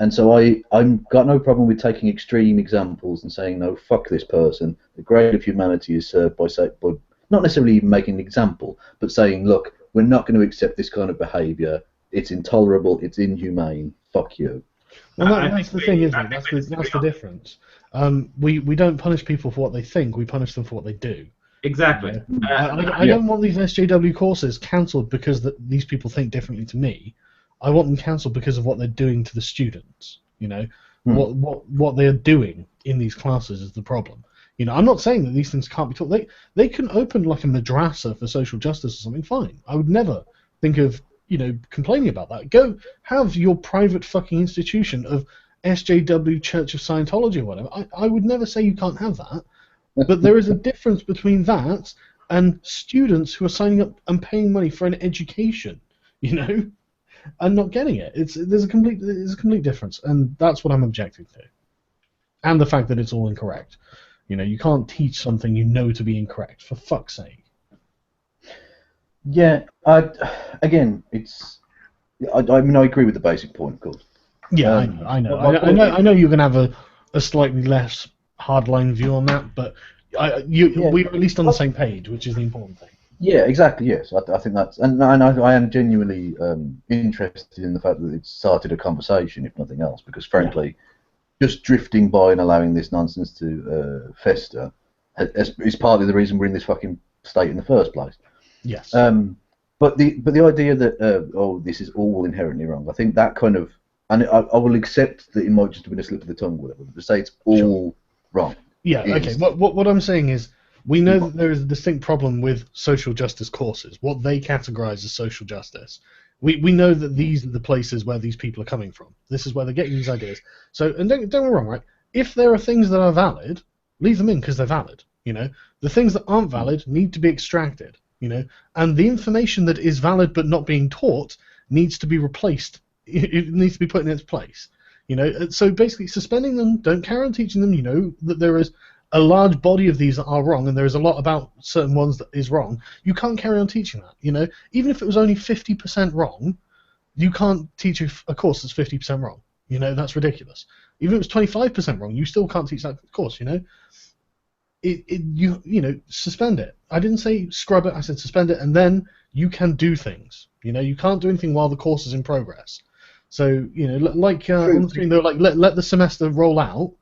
And so I'm got no problem with taking extreme examples and saying, no, fuck this person. The grade of humanity is served by not necessarily even making an example, but saying, look, we're not going to accept this kind of behaviour. It's intolerable. It's inhumane. Fuck you. Well, that's the thing, isn't it? That's the difference. We don't punish people for what they think. We punish them for what they do. Exactly. I don't want these SJW courses cancelled because these people think differently to me. I want them cancelled because of what they're doing to the students. What they are doing in these classes is the problem. I'm not saying that these things can't be taught. They can open like a madrasa for social justice or something. Fine. I would never think of complaining about that. Go have your private fucking institution of SJW Church of Scientology or whatever. I would never say you can't have that. But there is a difference between that and students who are signing up and paying money for an education, and not getting it. There's a complete difference, and that's what I'm objecting to. And the fact that it's all incorrect. You can't teach something you know to be incorrect, for fuck's sake. Yeah, again, I mean, I agree with the basic point, of course. Yeah, I know you're going to have a slightly less hardline view on that, but we're at least on the same page, which is the important thing. Yeah, exactly. Yes, I think that's, and I am genuinely interested in the fact that it started a conversation, if nothing else, because frankly, just drifting by and allowing this nonsense to fester is partly the reason we're in this fucking state in the first place. Yes. But the idea that this is all inherently wrong, I think that kind of, and I will accept that it might just have been a slip of the tongue, or whatever, but to say it's all wrong. Yeah. Okay. What I'm saying is, we know that there is a distinct problem with social justice courses, what they categorize as social justice. We know that these are the places where these people are coming from. This is where they're getting these ideas. So, and don't get me wrong, right? If there are things that are valid, leave them in because they're valid. The things that aren't valid need to be extracted. And the information that is valid but not being taught needs to be replaced. It needs to be put in its place. So basically, suspending them, don't carry on teaching them. That there is a large body of these that are wrong, and there is a lot about certain ones that is wrong. You can't carry on teaching that. Even if it was only 50% wrong, you can't teach a course that's 50% wrong. That's ridiculous. Even if it was 25% wrong, you still can't teach that course. Suspend it. I didn't say scrub it. I said suspend it, and then you can do things. You can't do anything while the course is in progress. So like on the screen, they're like let the semester roll out.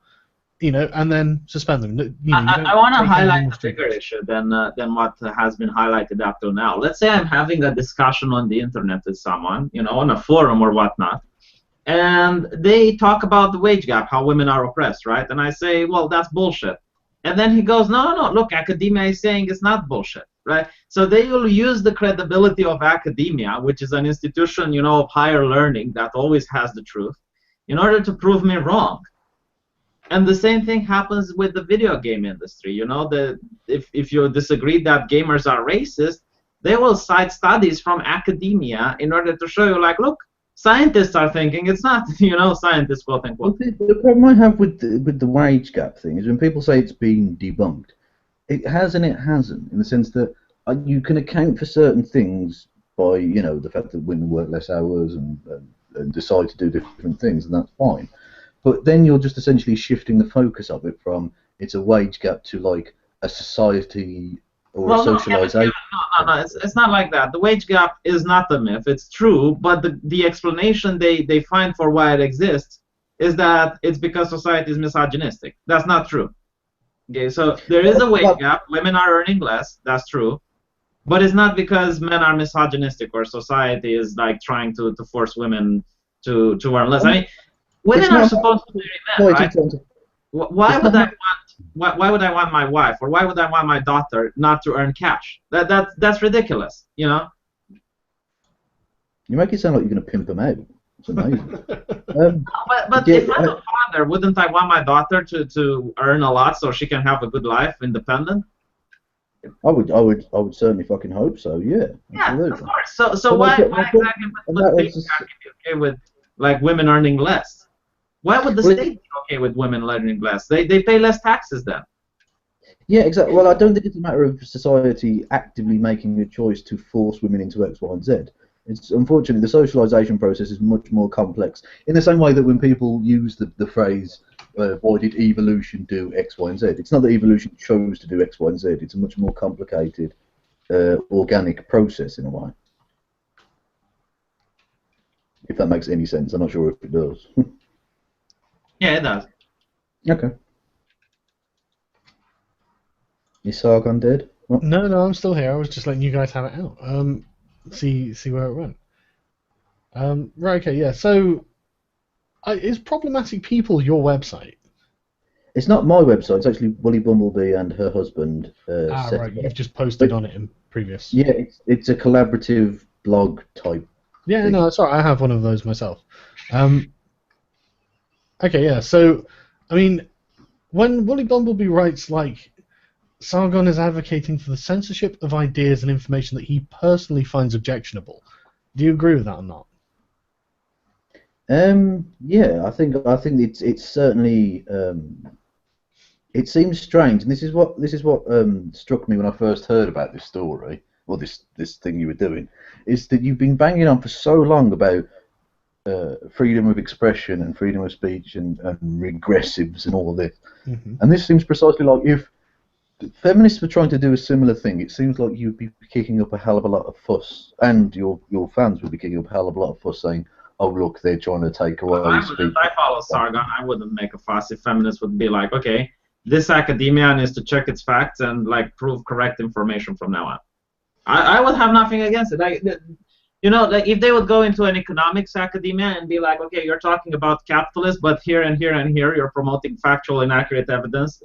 And then suspend them. I want to highlight a bigger issue than what has been highlighted up till now. Let's say I'm having a discussion on the internet with someone, on a forum or whatnot, and they talk about the wage gap, how women are oppressed, right? And I say, well, that's bullshit. And then he goes, no, look, academia is saying it's not bullshit, right? So they will use the credibility of academia, which is an institution, of higher learning that always has the truth, in order to prove me wrong. And the same thing happens with the video game industry. If you disagree that gamers are racist, they will cite studies from academia in order to show you, like, look, scientists are thinking it's not, scientists, quote unquote. The problem I have with the wage gap thing is when people say it's been debunked, it has and it hasn't, in the sense that you can account for certain things by, the fact that women work less hours and decide to do different things, and that's fine. But then you're just essentially shifting the focus of it from it's a wage gap to like a society or a socialization. No, it's not like that. The wage gap is not a myth. It's true, but the explanation they find for why it exists is that it's because society is misogynistic. That's not true. Okay, so there is a wage gap. Women are earning less. That's true. But it's not because men are misogynistic or society is like trying to force women to earn less. I mean, women are supposed to marry men, right? Why would I want my wife, or why would I want my daughter not to earn cash? That's ridiculous, You make it sound like you're going to pimp them out. It's amazing. But if I'm a father, wouldn't I want my daughter to earn a lot so she can have a good life, independent? I would certainly fucking hope so. Yeah. Yeah, absolutely. of course. So why exactly would they be okay with like women earning less? Why would the state be okay with women earning less? They pay less taxes then. Yeah, exactly. Well, I don't think it's a matter of society actively making a choice to force women into X, Y, and Z. It's unfortunately the socialization process is much more complex. In the same way that when people use the phrase, "Why did evolution do X, Y, and Z?" It's not that evolution chose to do X, Y, and Z. It's a much more complicated organic process in a way. If that makes any sense, I'm not sure if it does. Yeah, it does. Okay. Is Sargon dead? What? No, I'm still here. I was just letting you guys have it out. See where it went. Right. Okay. Yeah. So, is Problematic People your website? It's not my website. It's actually Woolly Bumblebee and her husband. Set Right. it up. You've just posted on it in previous. Yeah, it's a collaborative blog type. Yeah. thing. No, that's all right. I have one of those myself. Okay. Yeah. So, I mean, when Woolly Bumblebee writes like, Sargon is advocating for the censorship of ideas and information that he personally finds objectionable. Do you agree with that or not? Yeah, I think it's certainly it seems strange, and this is what struck me when I first heard about this story, or this thing you were doing, is that you've been banging on for so long about freedom of expression and freedom of speech and regressives and all of this, and this seems precisely like if feminists were trying to do a similar thing. It seems like you'd be kicking up a hell of a lot of fuss, and your fans would be kicking up a hell of a lot of fuss, saying, "Oh, look, they're trying to take away speech." If I follow Sargon, I wouldn't make a fuss if feminists would be like, okay, this academia needs to check its facts and like prove correct information from now on. I would have nothing against it. Like, like if they would go into an economics academia and be like, okay, you're talking about capitalists, but here and here and here you're promoting factual inaccurate evidence,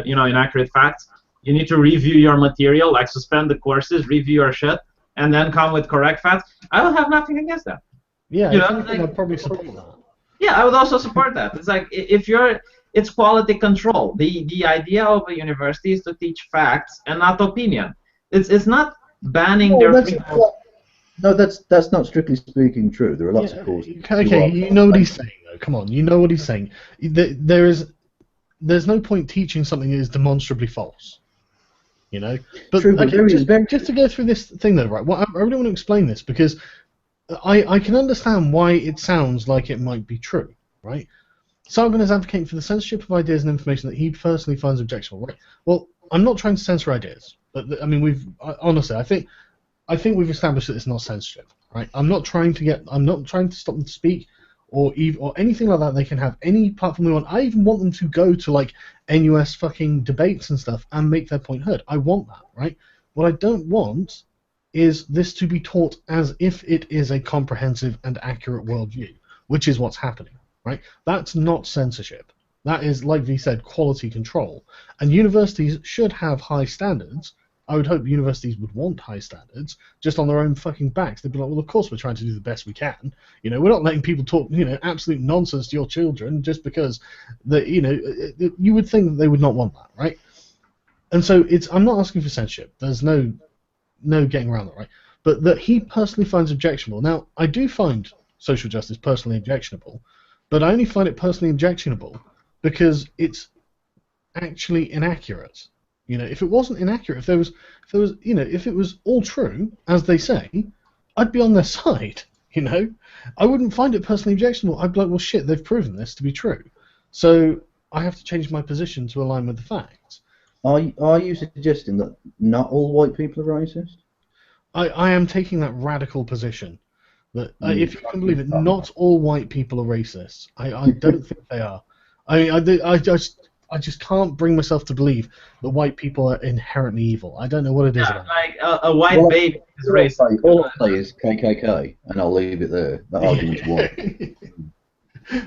inaccurate facts. You need to review your material, like suspend the courses, review your shit, and then come with correct facts. I would have nothing against that. Yeah, I'd probably support that. Yeah, I would also support that. It's like it's quality control. The idea of a university is to teach facts and not opinion. It's not banning their freedom. No, that's not strictly speaking true. There are lots of courses. Okay, you know what he's saying though. Come on, you know what he's saying. There's no point teaching something that is demonstrably false. But True, but just to go through this thing though, right? Well, I really want to explain this because I can understand why it sounds like it might be true, right? Sargon is advocating for the censorship of ideas and information that he personally finds objectionable, right? Well, I'm not trying to censor ideas, but I mean, honestly, I think we've established that it's not censorship, right? I'm not trying to stop them to speak, or anything like that. They can have any platform they want. I even want them to go to like NUS fucking debates and stuff and make their point heard. I want that, right? What I don't want is this to be taught as if it is a comprehensive and accurate worldview, which is what's happening, right? That's not censorship. That is, like V said, quality control. And universities should have high standards. I would hope universities would want high standards just on their own fucking backs. They'd be like, well, of course we're trying to do the best we can. We're not letting people talk, absolute nonsense to your children just because you would think that they would not want that, right? And so I'm not asking for censorship. There's no getting around that, right? But that he personally finds objectionable. Now, I do find social justice personally objectionable, but I only find it personally objectionable because it's actually inaccurate. If it wasn't inaccurate, if it was all true, as they say, I'd be on their side. I wouldn't find it personally objectionable. I'd be like, well, shit, they've proven this to be true, so I have to change my position to align with the facts. Are you suggesting that not all white people are racist? I am taking that radical position that if you can believe it, not all white people are racists. I don't think they are. I just can't bring myself to believe that white people are inherently evil. I don't know what it is about. Like a white baby is racist. All I'll say is KKK, and I'll leave it there. That argument's won.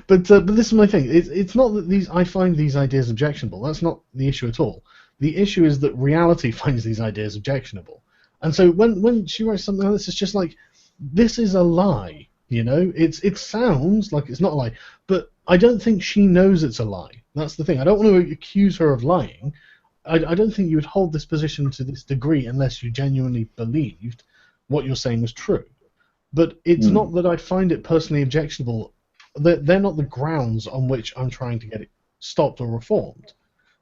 But this is my thing. It's not that I find these ideas objectionable. That's not the issue at all. The issue is that reality finds these ideas objectionable. And so when she writes something like this, it's just like, this is a lie. It sounds like it's not a lie, but I don't think she knows it's a lie. That's the thing. I don't want to accuse her of lying. I don't think you would hold this position to this degree unless you genuinely believed what you're saying was true. But it's not that I find it personally objectionable. They're not the grounds on which I'm trying to get it stopped or reformed.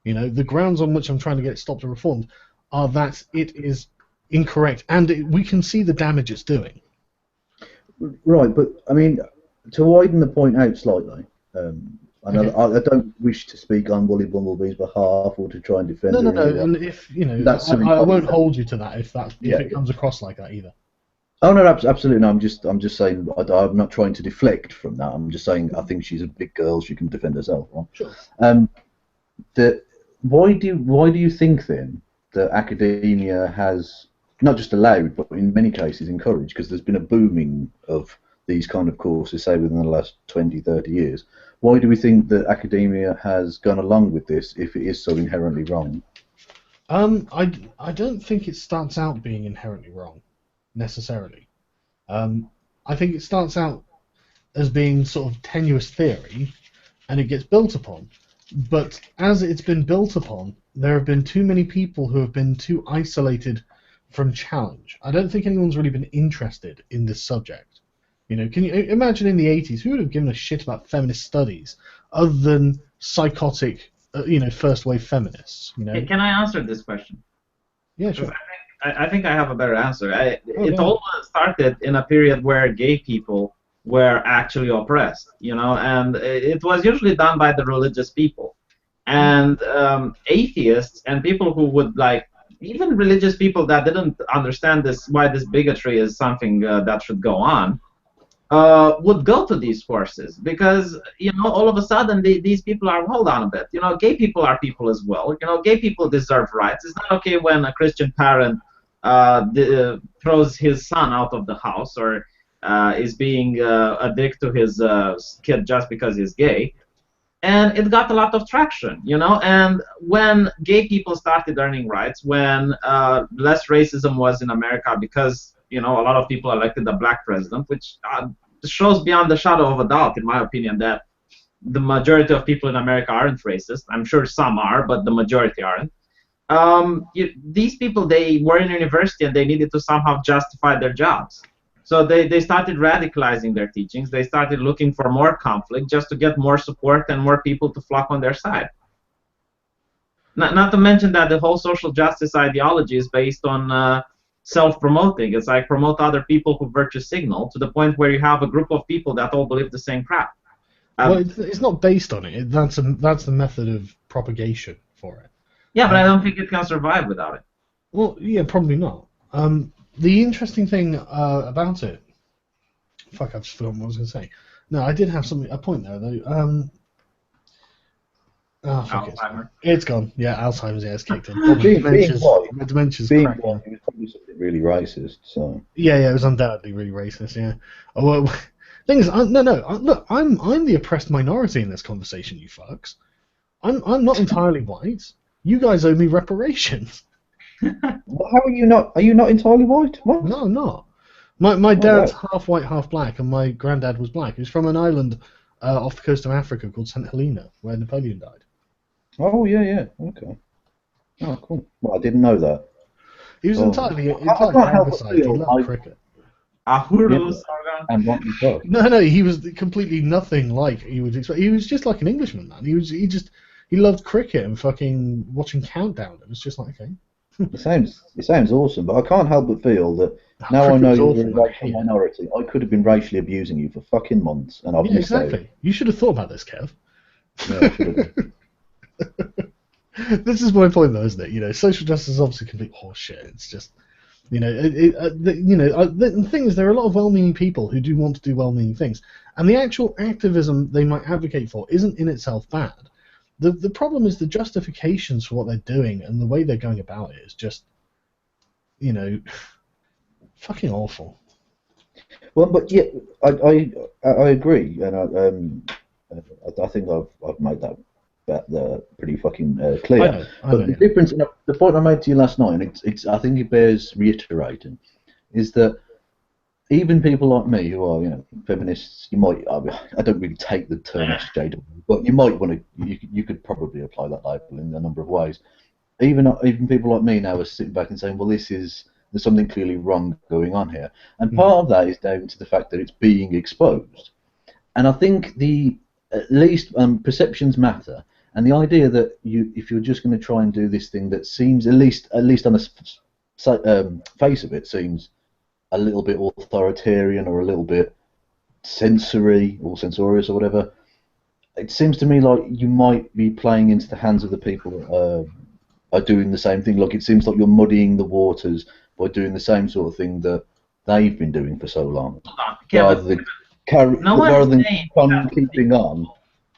The grounds on which I'm trying to get it stopped or reformed are that it is incorrect, and we can see the damage it's doing. Right, but I mean, to widen the point out slightly, I don't wish to speak on Wooly Bumblebee's behalf or to try and defend No, her. no, no. And if That's something I won't hold you to that if Yeah, it comes across like that either. Oh no, absolutely no. I'm just saying. I'm not trying to deflect from that. I'm just saying I think she's a big girl. She can defend herself. Right? Sure. Why do you think then that academia has not just allowed, but in many cases encouraged? Because there's been a booming of these kind of courses, say within the last 20, 30 years. Why do we think that academia has gone along with this if it is so inherently wrong? I don't think it starts out being inherently wrong, necessarily. I think it starts out as being sort of tenuous theory, and it gets built upon. But as it's been built upon, there have been too many people who have been too isolated from challenge. I don't think anyone's really been interested in this subject. Can you imagine in the 80s, who would have given a shit about feminist studies other than psychotic, first wave feminists? Can I answer this question? Yeah, sure. I think I have a better answer. It all started in a period where gay people were actually oppressed, and it was usually done by the religious people. And atheists and people who would even religious people that didn't understand why this bigotry is something that should go on, would go to these courses because all of a sudden these people are, hold on a bit, gay people are people as well, gay people deserve rights. It's not okay when a Christian parent throws his son out of the house or is being a dick to his kid just because he's gay. And it got a lot of traction, and when gay people started earning rights, when less racism was in America because a lot of people elected a black president, which shows beyond the shadow of a doubt, in my opinion, that the majority of people in America aren't racist. I'm sure some are, but the majority aren't. These people, they were in university and they needed to somehow justify their jobs. So they started radicalizing their teachings. They started looking for more conflict just to get more support and more people to flock on their side. Not to mention that the whole social justice ideology is based on self-promoting. It's like promote other people who virtue signal to the point where you have a group of people that all believe the same crap. Well, it's not based on it. That's the method of propagation for it. Yeah, but I don't think it can survive without it. Well, yeah, probably not. The interesting thing about it... Fuck, I've just forgotten what I was going to say. No, I did have a point there, though. Alzheimer's. It's gone. Yeah, Alzheimer's, it's kicked in. Dementia's being cracking. white, it was probably something really racist, so... Yeah, it was undoubtedly really racist, yeah. Oh, well, thing is, look, I'm the oppressed minority in this conversation, you fucks. I'm not entirely white. You guys owe me reparations. Well, how are you not? Are you not entirely white? What? No, I'm not. My dad's half white, half black, and my granddad was black. He was from an island off the coast of Africa called St. Helena, where Napoleon died. Oh, yeah, okay. Oh, cool. Well, I didn't know that. He was entirely oversized. He loved cricket. And what you thought. No, he was completely nothing like you would expect. He was just like an Englishman, man. He loved cricket and fucking watching Countdown. It was just like, okay. It sounds awesome, but I can't help but feel that now I know you're a racial minority, I could have been racially abusing you for fucking months, and I've missed exactly. out. You should have thought about this, Kev. Yeah, I should have. This is my point, though, isn't it? Social justice is obviously complete horseshit. It's just, the thing is, there are a lot of well-meaning people who do want to do well-meaning things, and the actual activism they might advocate for isn't in itself bad. The problem is the justifications for what they're doing and the way they're going about it is just, fucking awful. Well, but yeah, I agree, and I think I've made that pretty fucking clear. I know, but the difference, the point I made to you last night, and I think it bears reiterating, is that even people like me who are, feminists, I don't really take the term SJW, but you might want to, you could probably apply that label in a number of ways. Even people like me now are sitting back and saying, well, there's something clearly wrong going on here. And part of that is down to the fact that it's being exposed. And I think at least perceptions matter. And the idea that if you're just going to try and do this thing that seems, at least on the face of it, seems a little bit authoritarian or a little bit sensory or censorious or whatever, it seems to me like you might be playing into the hands of the people that are doing the same thing. Like, it seems like you're muddying the waters by doing the same sort of thing that they've been doing for so long, Okay, rather than no one is saying keeping on.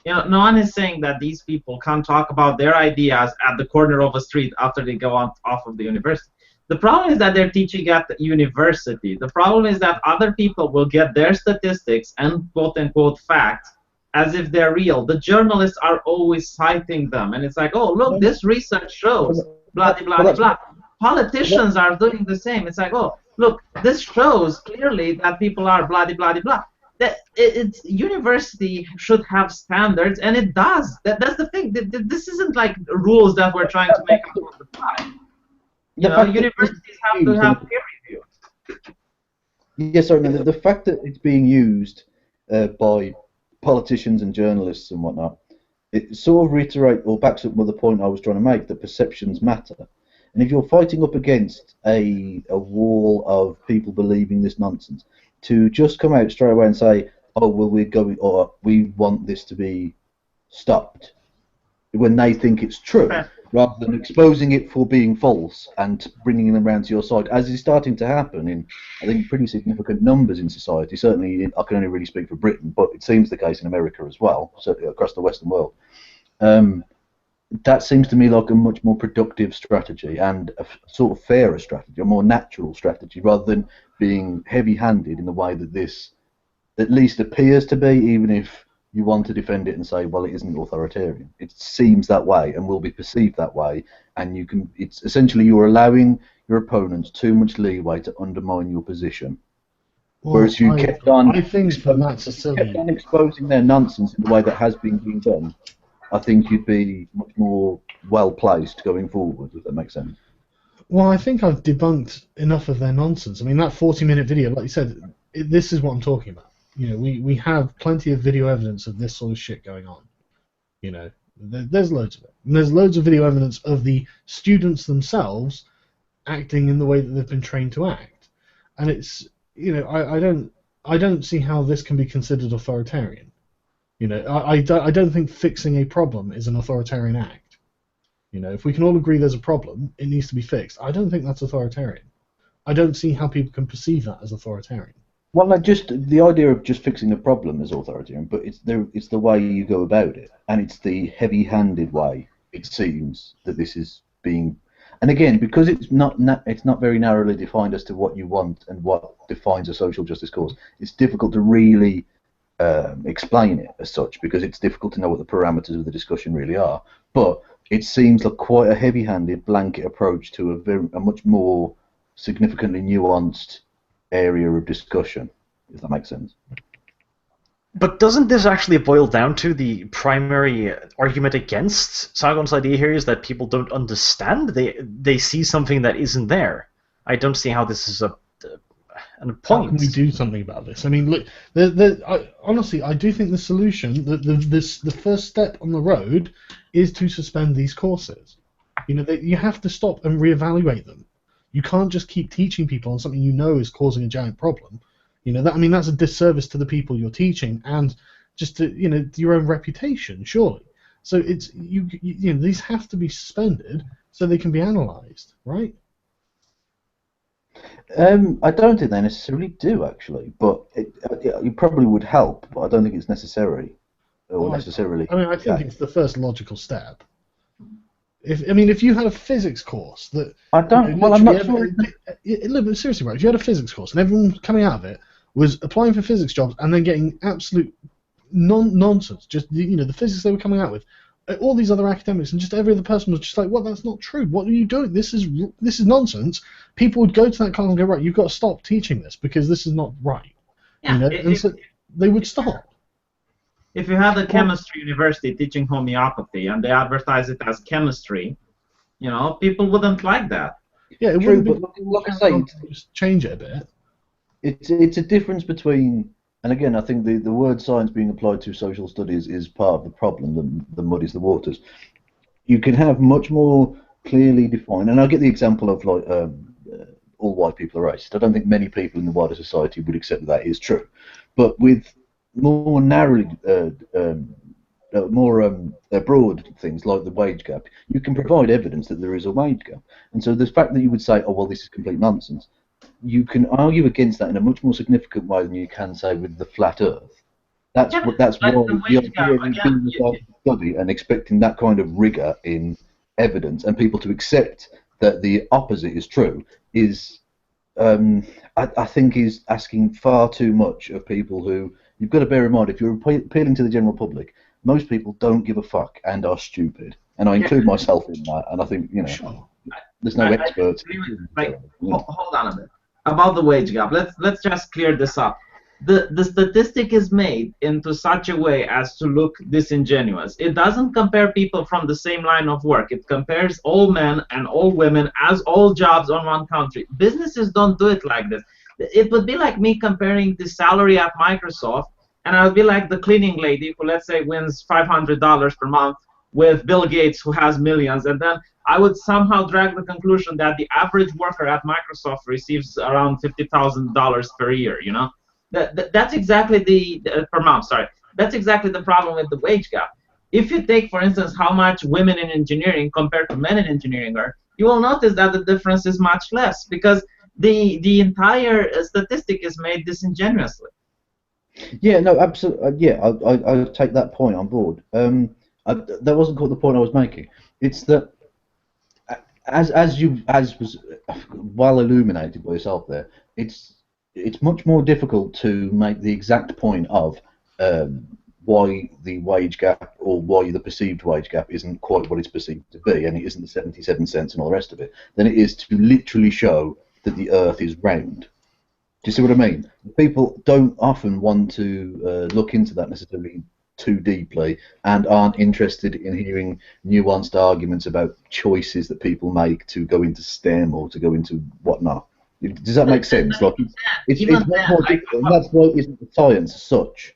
You know, no one is saying that these people can't talk about their ideas at the corner of a street after they go off of the university. The problem is that they're teaching at the university. The problem is that other people will get their statistics and quote-unquote facts as if they're real. The journalists are always citing them, and it's like, oh, look, this research shows, blah, blah, blah, blah. Politicians are doing the same. It's like, oh, look, this shows clearly that people are blah, blah, blah, blah. It's university should have standards, and it does. That's the thing. This isn't like rules that we're trying to make up on the fly. You know, universities have to have peer review. Yes, sorry, no, the fact that it's being used by politicians and journalists and whatnot, it sort of reiterates or backs up the point I was trying to make, that perceptions matter. And if you're fighting up against a wall of people believing this nonsense, to just come out straight away and say, oh, well, we're going, or we want this to be stopped, when they think it's true, rather than exposing it for being false and bringing them around to your side, as is starting to happen in, I think, pretty significant numbers in society. Certainly, I can only really speak for Britain, but it seems the case in America as well, certainly across the Western world. That seems to me like a much more productive strategy and a sort of fairer strategy, a more natural strategy, rather than being heavy-handed in the way that this at least appears to be, even if you want to defend it and say, well, it isn't authoritarian. It seems that way and will be perceived that way, and you can. It's essentially you're allowing your opponents too much leeway to undermine your position. Well, whereas you kept on, I think that's a silly. kept on exposing their nonsense in the way that has been being done, I think you'd be much more well placed going forward, if that makes sense. Well, I think I've debunked enough of their nonsense. I mean, that 40-minute video, like you said, this is what I'm talking about. You know, we have plenty of video evidence of this sort of shit going on. You know, there's loads of it. And there's loads of video evidence of the students themselves acting in the way that they've been trained to act. And it's, you know, I don't see how this can be considered authoritarian. You know, I don't think fixing a problem is an authoritarian act. You know, if we can all agree there's a problem, it needs to be fixed. I don't think that's authoritarian. I don't see how people can perceive that as authoritarian. Well, no, just the idea of just fixing a problem is authoritarian, but it's the way you go about it, and it's the heavy-handed way, it seems, that this is being. And again, because it's not very narrowly defined as to what you want and what defines a social justice cause, it's difficult to really explain it as such, because it's difficult to know what the parameters of the discussion really are. But it seems like quite a heavy-handed blanket approach to a much more significantly nuanced area of discussion, if that makes sense. But doesn't this actually boil down to the primary argument against Sargon's idea here, is that people don't understand? They see something that isn't there. I don't see how this is a point. How can we do something about this? I mean, look, honestly, I do think the solution, the first step on the road, is to suspend these courses. You know, you have to stop and reevaluate them. You can't just keep teaching people on something you know is causing a giant problem. You know, that's a disservice to the people you're teaching and just to, you know, your own reputation, surely. So it's you know, these have to be suspended so they can be analysed, right? I don't think they necessarily do, actually, but it probably would help, but I don't think it's necessary or necessarily. I mean, I think it's the first logical step. If you had a physics course that I don't. You know, well, I'm not sure. Look, seriously, right? If you had a physics course and everyone coming out of it was applying for physics jobs and then getting absolute nonsense, just, you know, the physics they were coming out with, all these other academics and just every other person was just like, well, that's not true. What are you doing? This is nonsense. People would go to that class and go, right, you've got to stop teaching this because this is not right. Yeah, you know, and so they would stop. If you had a chemistry university teaching homeopathy and they advertise it as chemistry, you know, people wouldn't like that. Yeah, it True, wouldn't but be. like I say, Just change it a bit. it's a difference between, and again, I think the word science being applied to social studies is part of the problem that muddies the waters. You can have much more clearly defined, and I'll get the example of like all white people are racist. I don't think many people in the wider society would accept that is true. But with more narrowly, broad things like the wage gap, you can provide evidence that there is a wage gap. And so the fact that you would say, oh, well, this is complete nonsense, you can argue against that in a much more significant way than you can say with the flat Earth. That's why the idea of being a study and expecting that kind of rigour in evidence and people to accept that the opposite is true is, I think, is asking far too much of people who, you've got to bear in mind, if you're appealing to the general public, most people don't give a fuck and are stupid. And I include myself in that, and I think, there's no experts. Hold on a bit. About the wage gap, let's just clear this up. The statistic is made into such a way as to look disingenuous. It doesn't compare people from the same line of work. It compares all men and all women as all jobs on one country. Businesses don't do it like this. It would be like me comparing the salary at Microsoft, and I would be like the cleaning lady who, let's say, wins $500 per month with Bill Gates, who has millions, and then I would somehow drag the conclusion that the average worker at Microsoft receives around $50,000 per year, That's exactly per month, sorry. That's exactly the problem with the wage gap. If you take, for instance, how much women in engineering compared to men in engineering are, you will notice that the difference is much less because the entire statistic is made disingenuously. Yeah, no, absolutely. Yeah, I take that point on board. That wasn't quite the point I was making. It's that, as was well illuminated by yourself there, it's much more difficult to make the exact point of why the wage gap or why the perceived wage gap isn't quite what it's perceived to be, and it isn't the 77 cents and all the rest of it, than it is to literally show that the Earth is round. Do you see what I mean? People don't often want to look into that necessarily too deeply and aren't interested in hearing nuanced arguments about choices that people make to go into STEM or to go into whatnot. Does that make sense? Like, it's much more difficult, and that's why it isn't science as such.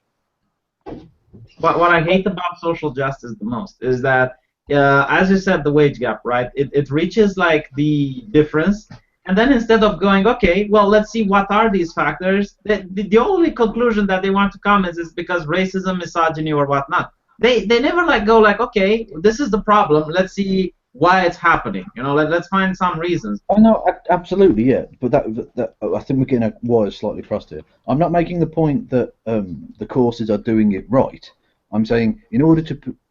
What I hate about social justice the most is that, as you said, the wage gap, right? It reaches like the difference, and then instead of going, okay, well, let's see what are these factors, the only conclusion that they want to come is because racism, misogyny, or whatnot. They never go like, okay, this is the problem. Let's see why it's happening. Let's find some reasons. Oh no, absolutely, yeah. But that I think we're getting our wires slightly crossed here. I'm not making the point that the courses are doing it right. I'm saying in order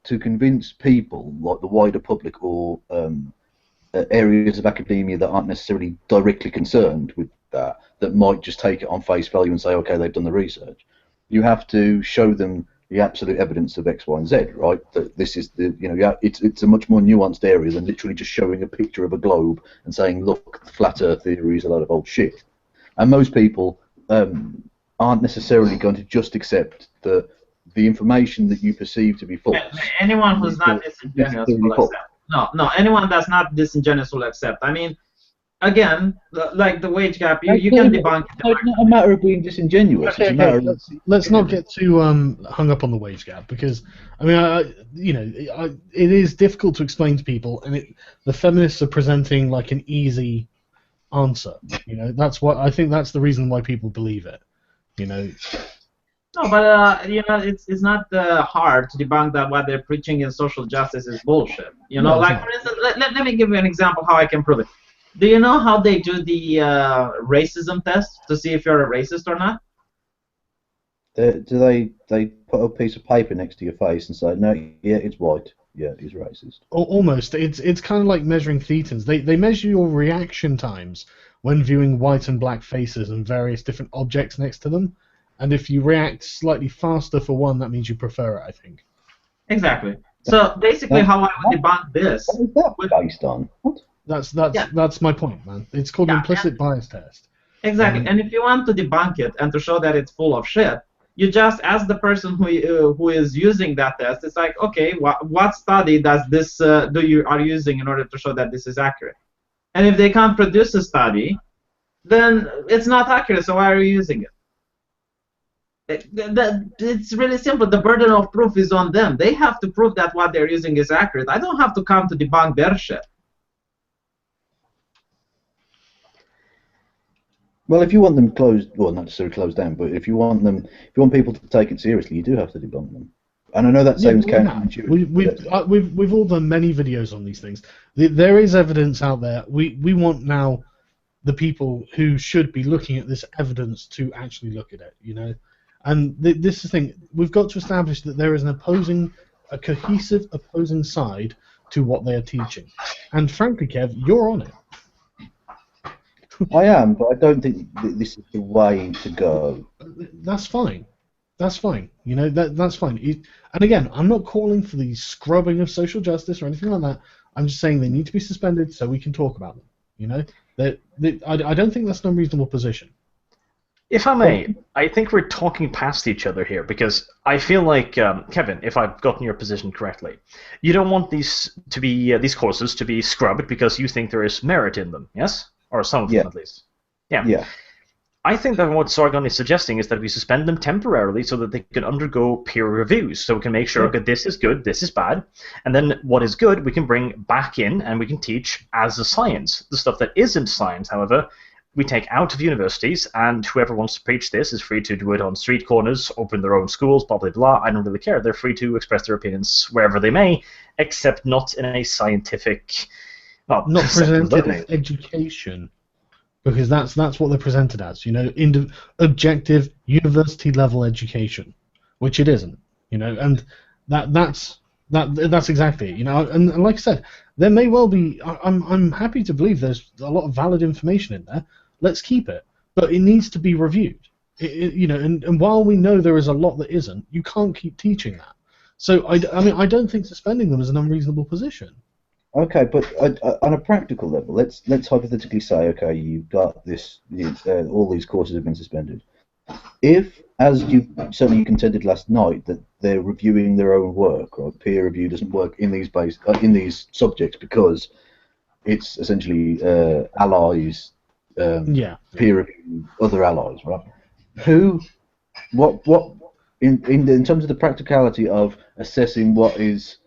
to convince people, like the wider public or areas of academia that aren't necessarily directly concerned with that might just take it on face value and say, okay, they've done the research. You have to show them the absolute evidence of X, Y, and Z, right? That this is it's a much more nuanced area than literally just showing a picture of a globe and saying, look, the flat Earth theory is a load of old shit. And most people aren't necessarily going to just accept the information that you perceive to be false. Anyone who's not disingenuous will accept. No, anyone that's not disingenuous will accept. I mean, again, like the wage gap, you can debunk it. It's not a matter of being disingenuous. Okay, let's not get too hung up on the wage gap, because I mean, it is difficult to explain to people, and the feminists are presenting like an easy answer. That's what I think. That's the reason why people believe it. No, but it's not hard to debunk that what they're preaching in social justice is bullshit. For instance, let me give you an example how I can prove it. Do you know how they do the racism test to see if you're a racist or not? Do they put a piece of paper next to your face and say, no, yeah, it's white, yeah, he's racist? Almost. It's kind of like measuring thetans. They measure your reaction times when viewing white and black faces and various different objects next to them. And if you react slightly faster for one, that means you prefer it, I think. Exactly. So basically, how I would debunk this. What is that based on? What? That's my point, man. It's called implicit bias test. Exactly. And if you want to debunk it and to show that it's full of shit, you just ask the person who is using that test. It's like, okay, what study does this are you using in order to show that this is accurate? And if they can't produce a study, then it's not accurate. So why are you using it? It's really simple. The burden of proof is on them. They have to prove that what they're using is accurate. I don't have to come to debunk their shit. Well, if you want them closed, well, not necessarily closed down, but if you want people to take it seriously, you do have to debunk them. And I know that sounds counterintuitive. We've all done many videos on these things. There is evidence out there. We want now the people who should be looking at this evidence to actually look at it, you know. And this is the thing. We've got to establish that there is a cohesive opposing side to what they are teaching. And frankly, Kev, you're on it. I am, but I don't think this is the way to go. That's fine. That's fine. You know, that's fine. And again, I'm not calling for the scrubbing of social justice or anything like that. I'm just saying they need to be suspended so we can talk about them. You know, I don't think that's an unreasonable position. If I may, I think we're talking past each other here because I feel like, Kevin, if I've gotten your position correctly, you don't want these courses to be scrubbed because you think there is merit in them, yes? Or some of them, at least. Yeah. I think that what Sargon is suggesting is that we suspend them temporarily so that they can undergo peer reviews, so we can make sure, okay, this is good, this is bad, and then what is good we can bring back in and we can teach as a science. The stuff that isn't science, however, we take out of universities, and whoever wants to preach this is free to do it on street corners, open their own schools, blah, blah, blah. I don't really care. They're free to express their opinions wherever they may, except not in a scientific... Well, not presented as education, because that's what they're presented as, you know, objective university-level education, which it isn't, you know, and that's exactly it, you know, and like I said, there may well be. I'm happy to believe there's a lot of valid information in there. Let's keep it, but it needs to be reviewed. You know, and while we know there is a lot that isn't, you can't keep teaching that. So I mean, I don't think suspending them is an unreasonable position. Okay, but on a practical level, let's hypothetically say, okay, you've got this, all these courses have been suspended. If, as you certainly contended last night, that they're reviewing their own work, or peer review doesn't work in these subjects because it's essentially allies peer review other allies, right? What in terms of the practicality of assessing what is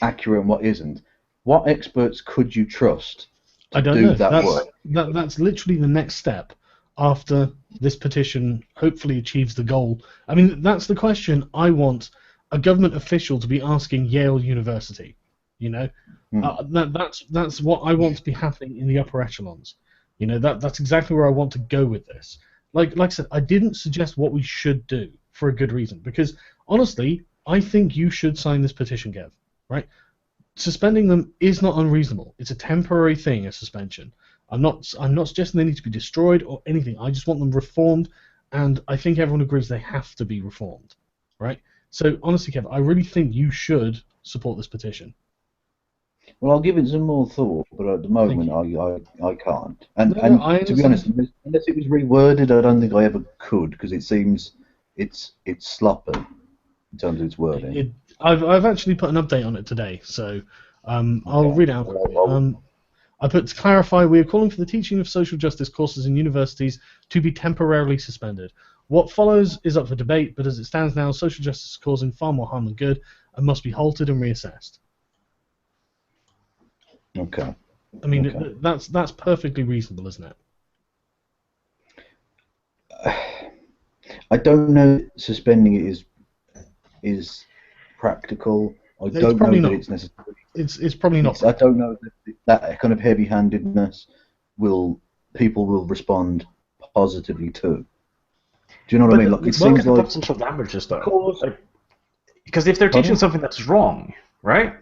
accurate and what isn't, what experts could you trust to do that work? That's literally the next step after this petition hopefully achieves the goal. I mean, that's the question I want a government official to be asking Yale University. You know, that's what I want to be happening in the upper echelons. You know, that's exactly where I want to go with this. Like I said, I didn't suggest what we should do for a good reason, because honestly, I think you should sign this petition, Kev. Right? Suspending them is not unreasonable. It's a temporary thing, a suspension. I'm not suggesting they need to be destroyed or anything. I just want them reformed, and I think everyone agrees they have to be reformed, right? So honestly, Kev, I really think you should support this petition. Well, I'll give it some more thought, but at the moment I can't. And to be honest, unless it was reworded, I don't think I ever could, because it seems it's sloppy in terms of its wording. I've actually put an update on it today, so I'll read it out quickly. I put, to clarify, we are calling for the teaching of social justice courses in universities to be temporarily suspended. What follows is up for debate, but as it stands now, social justice is causing far more harm than good and must be halted and reassessed. Okay. I mean, that's perfectly reasonable, isn't it? I don't know if suspending it is practical. I don't know that it's necessary. It's probably not. I don't know that kind of heavy-handedness people will respond positively to. Do you know what I mean? Look, it seems like potential damages, though. Because if they're teaching something that's wrong, right,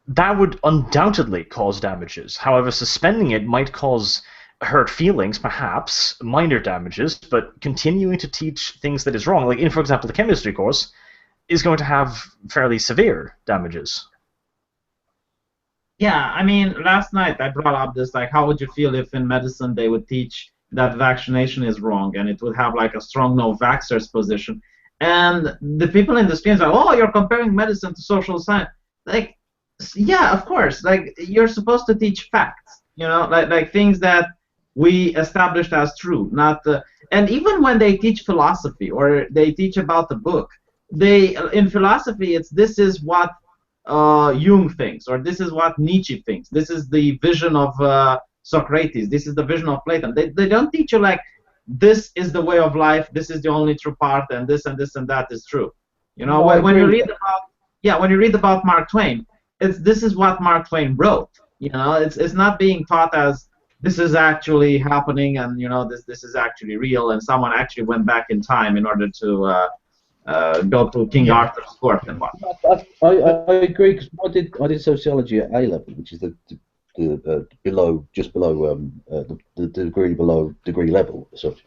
that would undoubtedly cause damages. However, suspending it might cause hurt feelings, perhaps minor damages, but continuing to teach things that is wrong, like in, for example, the chemistry course, is going to have fairly severe damages. Yeah, I mean, last night I brought up this, like, how would you feel if in medicine they would teach that vaccination is wrong, and it would have like a strong no-vaxxers position, and the people in the streams are, oh, you're comparing medicine to social science. Like, yeah, of course, like, you're supposed to teach facts, you know, like things that we established as true, not and even when they teach philosophy or they teach about the book, in philosophy, this is what Jung thinks, or this is what Nietzsche thinks. This is the vision of Socrates. This is the vision of Plato. They don't teach you, like, this is the way of life, this is the only true path, and this and this and that is true. You know, No, I when you agree. read about when you read about Mark Twain, this is what Mark Twain wrote. You know, it's not being taught as this is actually happening, and you know this is actually real, and someone actually went back in time in order to go to King Arthur's court and whatnot. I agree because I did sociology at A level, which is the below just below the degree below degree level as such.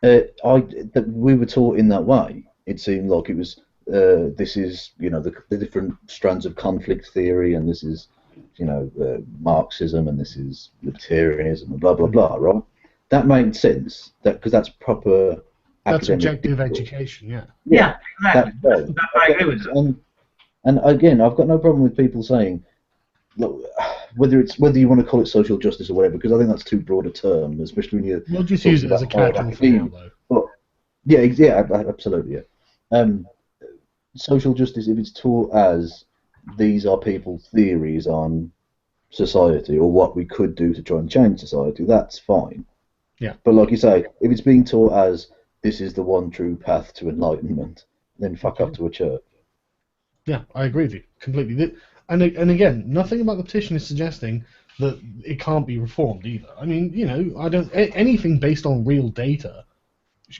We were taught in that way. It seemed like it was this is the different strands of conflict theory, and this is Marxism, and this is libertarianism, and blah blah blah. Right? That made sense. Because that's proper. That's objective education, yeah. Yeah, exactly. That's I agree with you. And again, I've got no problem with people saying, look, whether you want to call it social justice or whatever, because I think that's too broad a term, especially when you. We'll just use it as a catch-all for now, though. But, yeah, absolutely, yeah. Social justice, if it's taught as these are people's theories on society or what we could do to try and change society, that's fine. Yeah. But like you say, if it's being taught as this is the one true path to enlightenment, then fuck off to a church. Yeah, I agree with you completely. And again, nothing about the petition is suggesting that it can't be reformed either. I mean, anything based on real data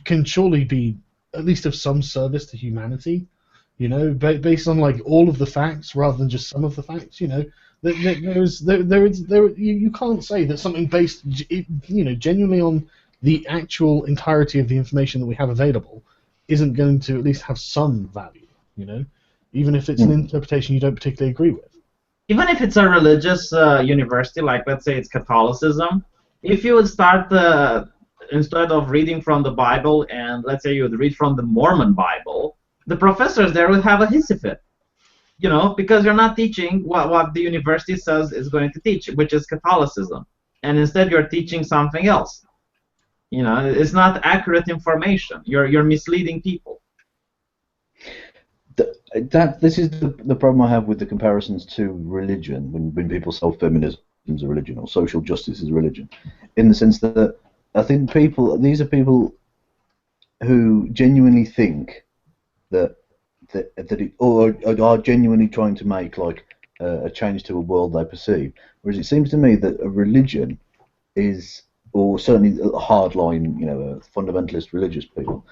can surely be at least of some service to humanity. Based on like all of the facts rather than just some of the facts. You can't say that something based, genuinely on the actual entirety of the information that we have available isn't going to at least have some value. Even if it's an interpretation you don't particularly agree with. Even if it's a religious university, like let's say it's Catholicism, if you would start instead of reading from the Bible, and let's say you would read from the Mormon Bible, the professors there would have a hissy fit, because you're not teaching what the university says is going to teach, which is Catholicism, and instead you're teaching something else. It's not accurate information. You're misleading people. This is the problem I have with the comparisons to religion when people say feminism is a religion or social justice is a religion, in the sense that I think these are people who genuinely think that or are genuinely trying to make like a change to a world they perceive. Whereas it seems to me that a religion is, or certainly hardline, fundamentalist religious people,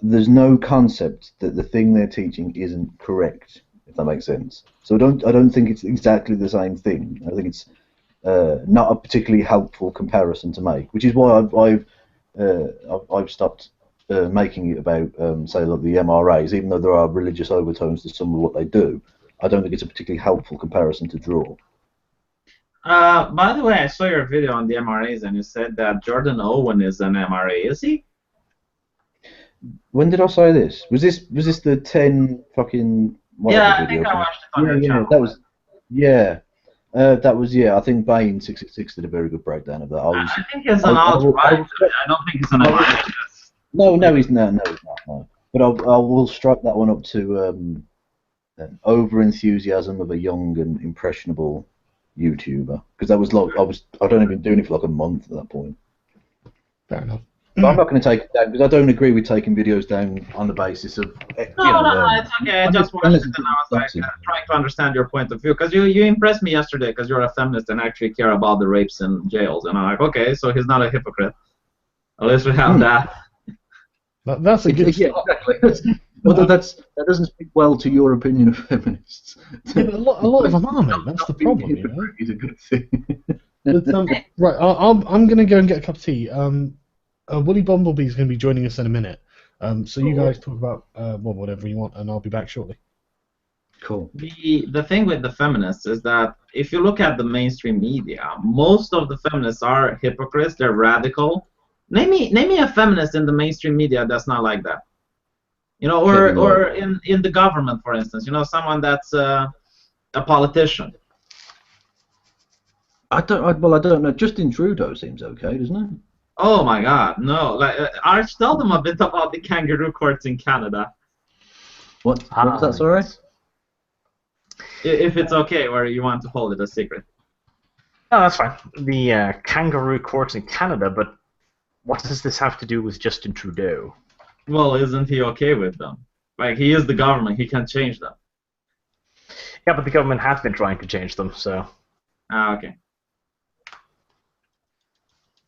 there's no concept that the thing they're teaching isn't correct, if that makes sense. So I don't think it's exactly the same thing. I think it's not a particularly helpful comparison to make, which is why I've stopped making it about say like the MRAs, even though there are religious overtones to some of what they do. I don't think it's a particularly helpful comparison to draw. By the way, I saw your video on the MRAs, and you said that Jordan Owen is an MRA. Is he? When did I say this? Was this the 10 fucking I video? think I watched it on your channel. That was I think Bane 666 did a very good breakdown of that. I think he's an alt-right. I don't think he's an MRA. No, he's not. No. But I will strike that one up to an over-enthusiasm of a young and impressionable YouTuber, because that was like I'd only been doing it for like a month at that point. Fair enough. But I'm not going to take it down because I don't agree with taking videos down on the basis of. No, it's okay. I just watched it and I was like trying to understand your point of view, because you impressed me yesterday because you're a feminist and actually care about the rapes in jails, and I'm like, okay, so he's not a hypocrite. At least we have that. That's a good. Yeah, exactly. Although that doesn't speak well to your opinion of feminists. Yeah, but a lot of them are, mate. That's the problem, It's a good thing. But, right, I'm going to go and get a cup of tea. Woolly Bumblebee is going to be joining us in a minute. So you guys talk about whatever you want, and I'll be back shortly. Cool. The thing with the feminists is that if you look at the mainstream media, most of the feminists are hypocrites. They're radical. Name me a feminist in the mainstream media that's not like that. Or in the government, for instance. Someone that's a politician. I don't know. Justin Trudeau seems okay, doesn't it? Oh my God, no! Arch, tell them a bit about the kangaroo courts in Canada. What was that? Sorry. If it's okay, or you want to hold it a secret. No, that's fine. The kangaroo courts in Canada, but what does this have to do with Justin Trudeau? Well, isn't he okay with them? Like, he is the government. He can change them. Yeah, but the government has been trying to change them, so... Ah, okay.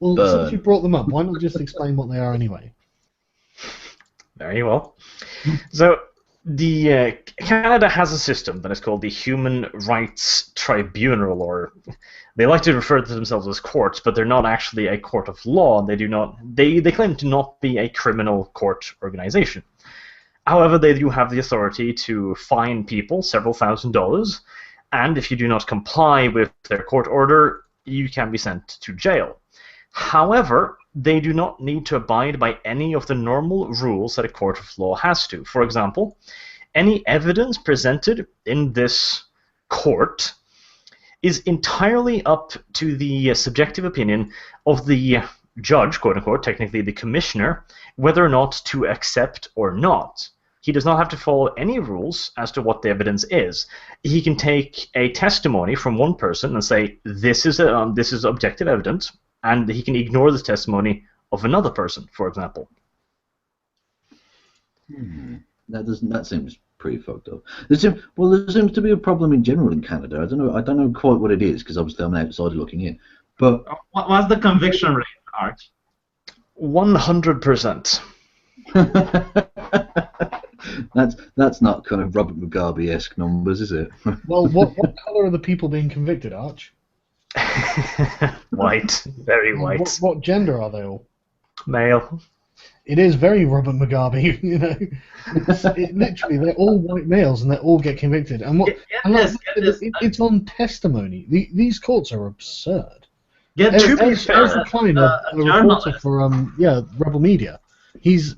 Well, since you brought them up, why not just explain what they are anyway? Very well. So, the Canada has a system that is called the Human Rights Tribunal, or they like to refer to themselves as courts, but they're not actually a court of law. They claim to not be a criminal court organization. However, they do have the authority to fine people several $1,000s, and if you do not comply with their court order, you can be sent to jail. However, they do not need to abide by any of the normal rules that a court of law has to. For example, any evidence presented in this court is entirely up to the subjective opinion of the judge, quote-unquote, technically the commissioner, whether or not to accept or not. He does not have to follow any rules as to what the evidence is. He can take a testimony from one person and say, this is objective evidence, and he can ignore the testimony of another person, for example. That seems pretty fucked up. There seems to be a problem in general in Canada. I don't know quite what it is, because obviously I'm an outsider looking in. But what's the conviction rate, Arch? 100%. That's not kind of Robert Mugabe-esque numbers, is it? Well, what colour are the people being convicted, Arch? White, very white. What gender are they all? Male. It is very Robert Mugabe, you know. Literally, they're all white males and they all get convicted. And it's on testimony. These courts are absurd. Ezra Klein, a reporter for Rebel Media, he's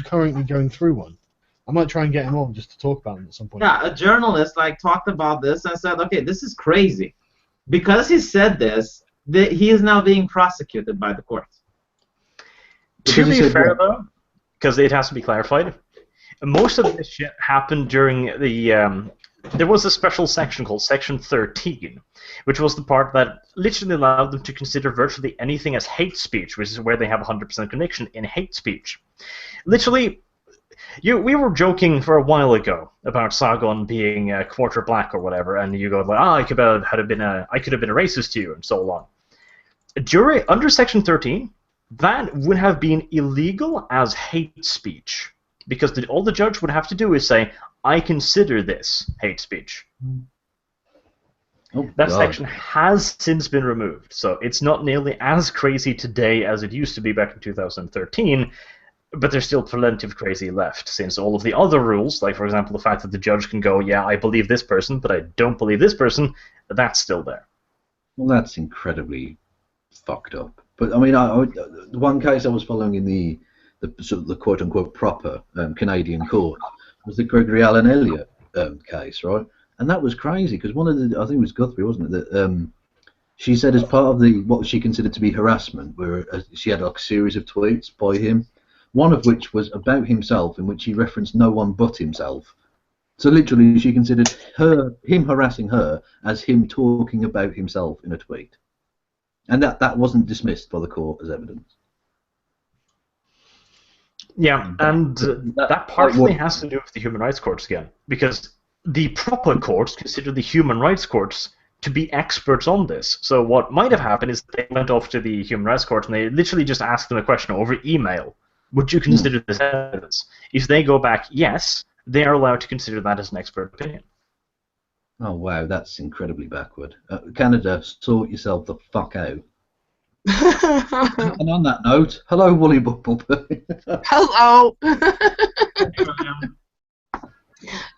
currently going through one. I might try and get him on just to talk about it at some point. Yeah, a journalist talked about this and said, okay, this is crazy. Because he said this, he is now being prosecuted by the courts. To be fair, though, because it has to be clarified, most of this shit happened during the... there was a special section called Section 13, which was the part that literally allowed them to consider virtually anything as hate speech, which is where they have 100% conviction in hate speech. Literally, we were joking for a while ago about Sargon being a quarter black or whatever, and you go like, I could have been a racist to you, and so on. Under Section 13, that would have been illegal as hate speech, because all the judge would have to do is say, I consider this hate speech. That section has since been removed, so it's not nearly as crazy today as it used to be back in 2013, but there's still plenty of crazy left, since all of the other rules, like for example the fact that the judge can go, yeah, I believe this person, but I don't believe this person, that's still there. Well, that's incredibly fucked up. But I mean, the one case I was following in the sort of the quote-unquote proper Canadian court was the Gregory Allen Elliott case, right? And that was crazy because one of the, I think it was Guthrie, wasn't it, that she said as part of what she considered to be harassment, where she had like a series of tweets by him, one of which was about himself, in which he referenced no one but himself. So literally, she considered him harassing her as him talking about himself in a tweet. And that wasn't dismissed by the court as evidence. Yeah, and that partly has to do with the human rights courts again, because the proper courts consider the human rights courts to be experts on this. So what might have happened is they went off to the human rights court and they literally just asked them a question over email. Would you consider this evidence? If they go back, yes, they are allowed to consider that as an expert opinion. Oh, wow, that's incredibly backward. Canada, sort yourself the fuck out. And on that note, hello, Woolly Bumblebee. Hello.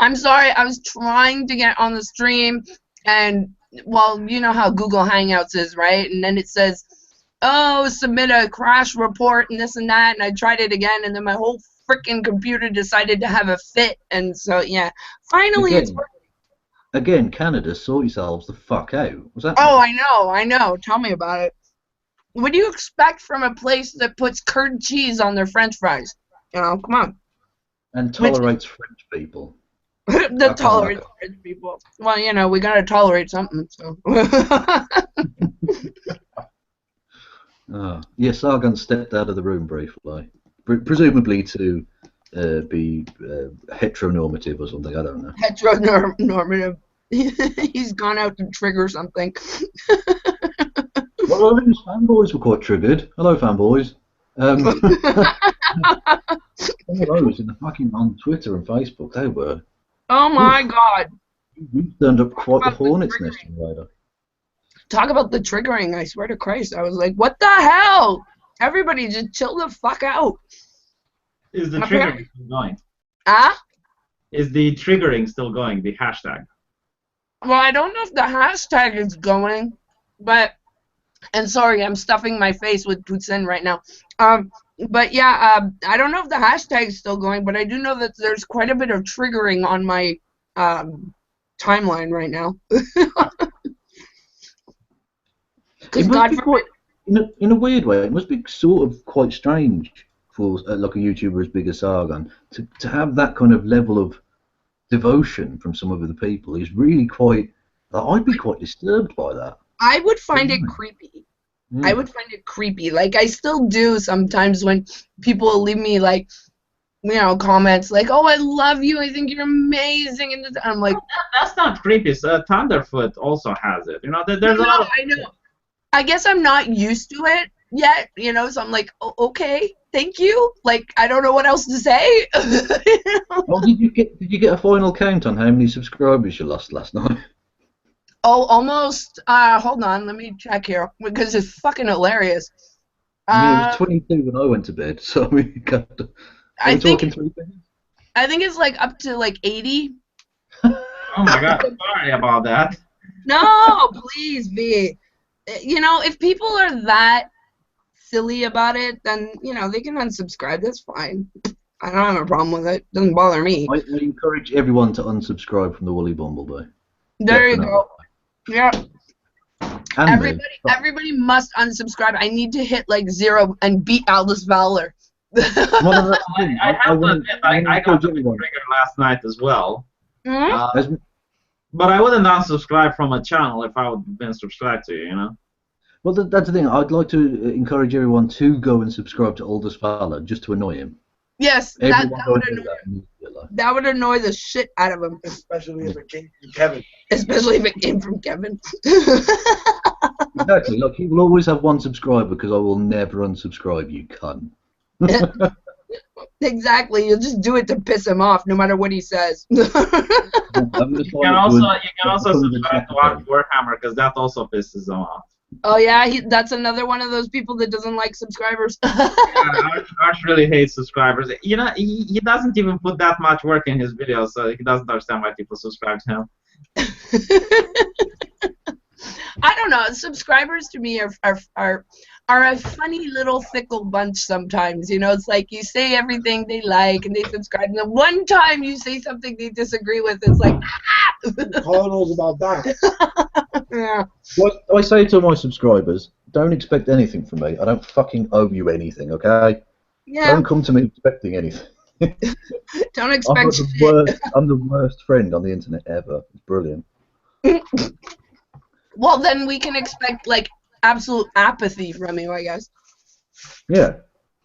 I'm sorry, I was trying to get on the stream, and, well, you know how Google Hangouts is, right? And then it says, oh, submit a crash report and this and that, and I tried it again, and then my whole freaking computer decided to have a fit, and so, yeah. Finally, it's working. Again, Canada, sort yourselves the fuck out. What's that? Oh, I know. Tell me about it. What do you expect from a place that puts curd cheese on their French fries? You know, come on. And tolerates French people. That tolerates French people. Well, you know, we gotta tolerate something. So. Yes, Sargon stepped out of the room briefly, presumably to be heteronormative or something. I don't know. Heteronormative. He's gone out to trigger something. Well, I think his fanboys were quite triggered. Hello, fanboys. Some of those in the fucking on Twitter and Facebook, they were. Oh my god. You turned up quite the hornet's nest later. Talk about the triggering, I swear to Christ. I was like, what the hell? Everybody just chill the fuck out. Is the triggering still going? Is the triggering still going, the hashtag? Well, I don't know if the hashtag is going, but, and sorry, I'm stuffing my face with poutine right now. But yeah, I don't know if the hashtag is still going, but I do know that there's quite a bit of triggering on my timeline right now. It must be quite, in a weird way, it must be sort of quite strange for like a YouTuber as big as Sargon to have that kind of level of devotion from some of the people. Is really quite. I'd be quite disturbed by that. I would find it creepy. Yeah. I would find it creepy. Like, I still do sometimes when people leave me, like, you know, comments like, oh, I love you, I think you're amazing, and I'm like... That's not creepy. Thunderfoot also has it. You know, there's a lot of... I know. I guess I'm not used to it yet, you know, so I'm like, oh, okay, thank you. Like, I don't know what else to say. You know? Well, did you get a final count on how many subscribers you lost last night? Oh, almost. Hold on, let me check here because it's fucking hilarious. I mean, it was 22 when I went to bed, so I mean, I think it's like up to like 80. Oh my god, sorry about that. No, please, V. You know, if people are that silly about it, then, you know, they can unsubscribe. That's fine. I don't have a problem with it. Doesn't bother me. I encourage everyone to unsubscribe from the Woolly Bumblebee. There you go. Yeah. And everybody must unsubscribe. I need to hit like 0 and beat Aldous Valor. I have to admit, I got the trigger last night as well. Mm-hmm. But I wouldn't unsubscribe from a channel if I would have been subscribed to you, you know? Well, that's the thing. I'd like to encourage everyone to go and subscribe to Aldous Valor just to annoy him. Yes, that would annoy the shit out of him. Especially if it came from Kevin. Especially if it came from Kevin. Exactly. Look, he will always have one subscriber because I will never unsubscribe, you cunt. Exactly. You'll just do it to piss him off, no matter what he says. You can also subscribe to Warhammer because that also pisses him off. Oh yeah, that's another one of those people that doesn't like subscribers. Arch really hates subscribers. You know, he doesn't even put that much work in his videos, so he doesn't understand why people subscribe to him. I don't know. Subscribers to me are a funny little fickle bunch sometimes. You know, it's like you say everything they like and they subscribe, and then one time you say something they disagree with, it's like, Paul knows about that. Yeah. What I say to my subscribers, don't expect anything from me. I don't fucking owe you anything, okay? Yeah. Don't come to me expecting anything. Don't expect I'm the worst friend on the internet ever. It's brilliant. Well, then we can expect, like, absolute apathy from you, I guess. Yeah.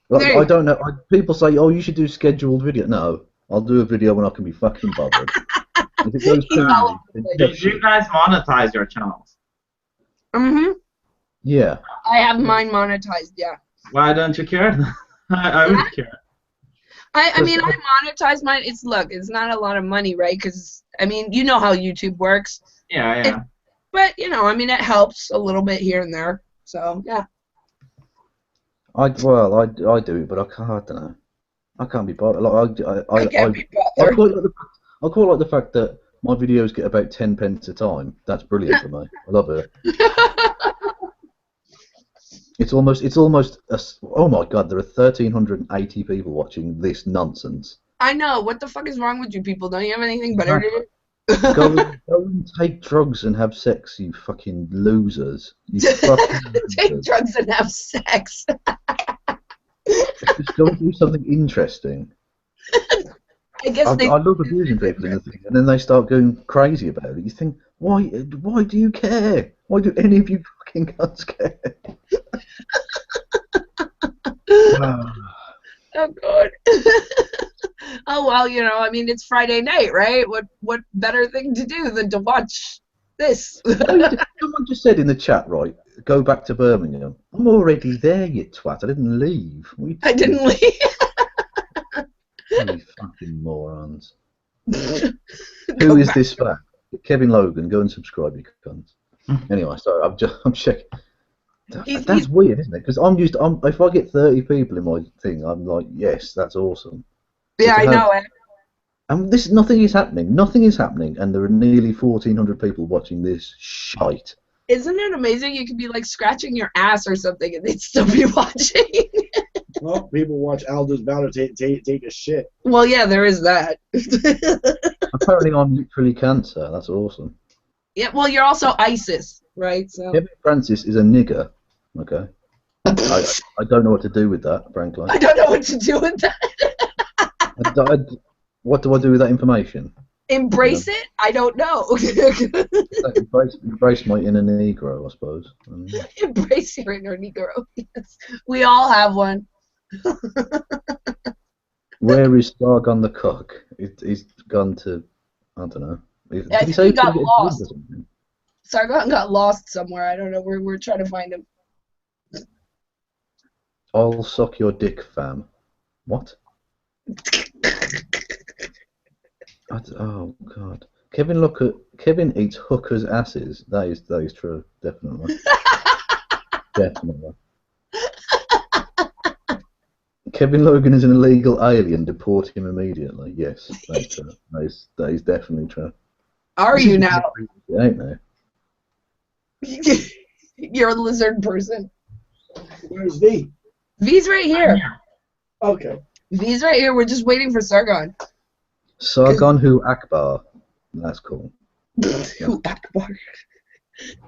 Like, I don't know. People say, oh, you should do scheduled video. No, I'll do a video when I can be fucking bothered. If it goes too Do you guys monetize your channels? Mm-hmm. Yeah. I have mine monetized, yeah. Why don't you care? I would care. I mean, I monetize mine. It's not a lot of money, right? Because, I mean, you know how YouTube works. Yeah. But, you know, I mean, it helps a little bit here and there. So, yeah. I do it, but I don't know. I can't be bothered. I can't be bothered. I quite like the fact that my videos get about 10 pence a time. That's brilliant for me. I love it. It's almost oh my god, there are 1,380 people watching this nonsense. I know. What the fuck is wrong with you people? Don't you have anything better to do? Go and take drugs and have sex, you fucking losers. You fucking Take losers. drugs and have sex. Just go and do something interesting. I guess I love abusing people in the thing, and then they start going crazy about it. You think, why do you care? Why do any of you fucking cunts care? Oh God. Oh well, you know, I mean, it's Friday night, right? What better thing to do than to watch this? Someone just said in the chat, right? Go back to Birmingham. I'm already there, you twat. I didn't leave. I didn't leave. You fucking morons. Who is this fan? Kevin Logan. Go and subscribe, you cunts. Anyway, sorry, I'm checking. That's weird, isn't it? Because if I get 30 people in my thing, I'm like, yes, that's awesome. Yeah, I know it. And nothing is happening. Nothing is happening, and there are nearly 1,400 people watching this shite. Isn't it amazing? You could be like scratching your ass or something, and they'd still be watching. Well, people watch Aldous Valor take a shit. Well, yeah, there is that. Apparently, I'm literally cancer. That's awesome. Yeah, well, you're also ISIS, right? So. Kevin Francis is a nigger. Okay. I don't know what to do with that, frankly. I don't know what to do with that. What do I do with that information? Embrace it? I don't know. Embrace my inner Negro, I suppose. Embrace your inner Negro. Yes. We all have one. Where is Sargon the cock? He's gone to, I don't know. I think he got lost. Sargon got lost somewhere. I don't know. We're trying to find him. I'll suck your dick, fam. What? Oh God. Kevin eats hookers' asses. That is true. Definitely. Definitely. Kevin Logan is an illegal alien. Deport him immediately. Yes, that's true. That is definitely true. Are you now? Ain't there? You're a lizard person. Where's V? V's right here. Okay. V's right here. We're just waiting for Sargon. Sargon Hu Akbar. That's cool. Hu Akbar.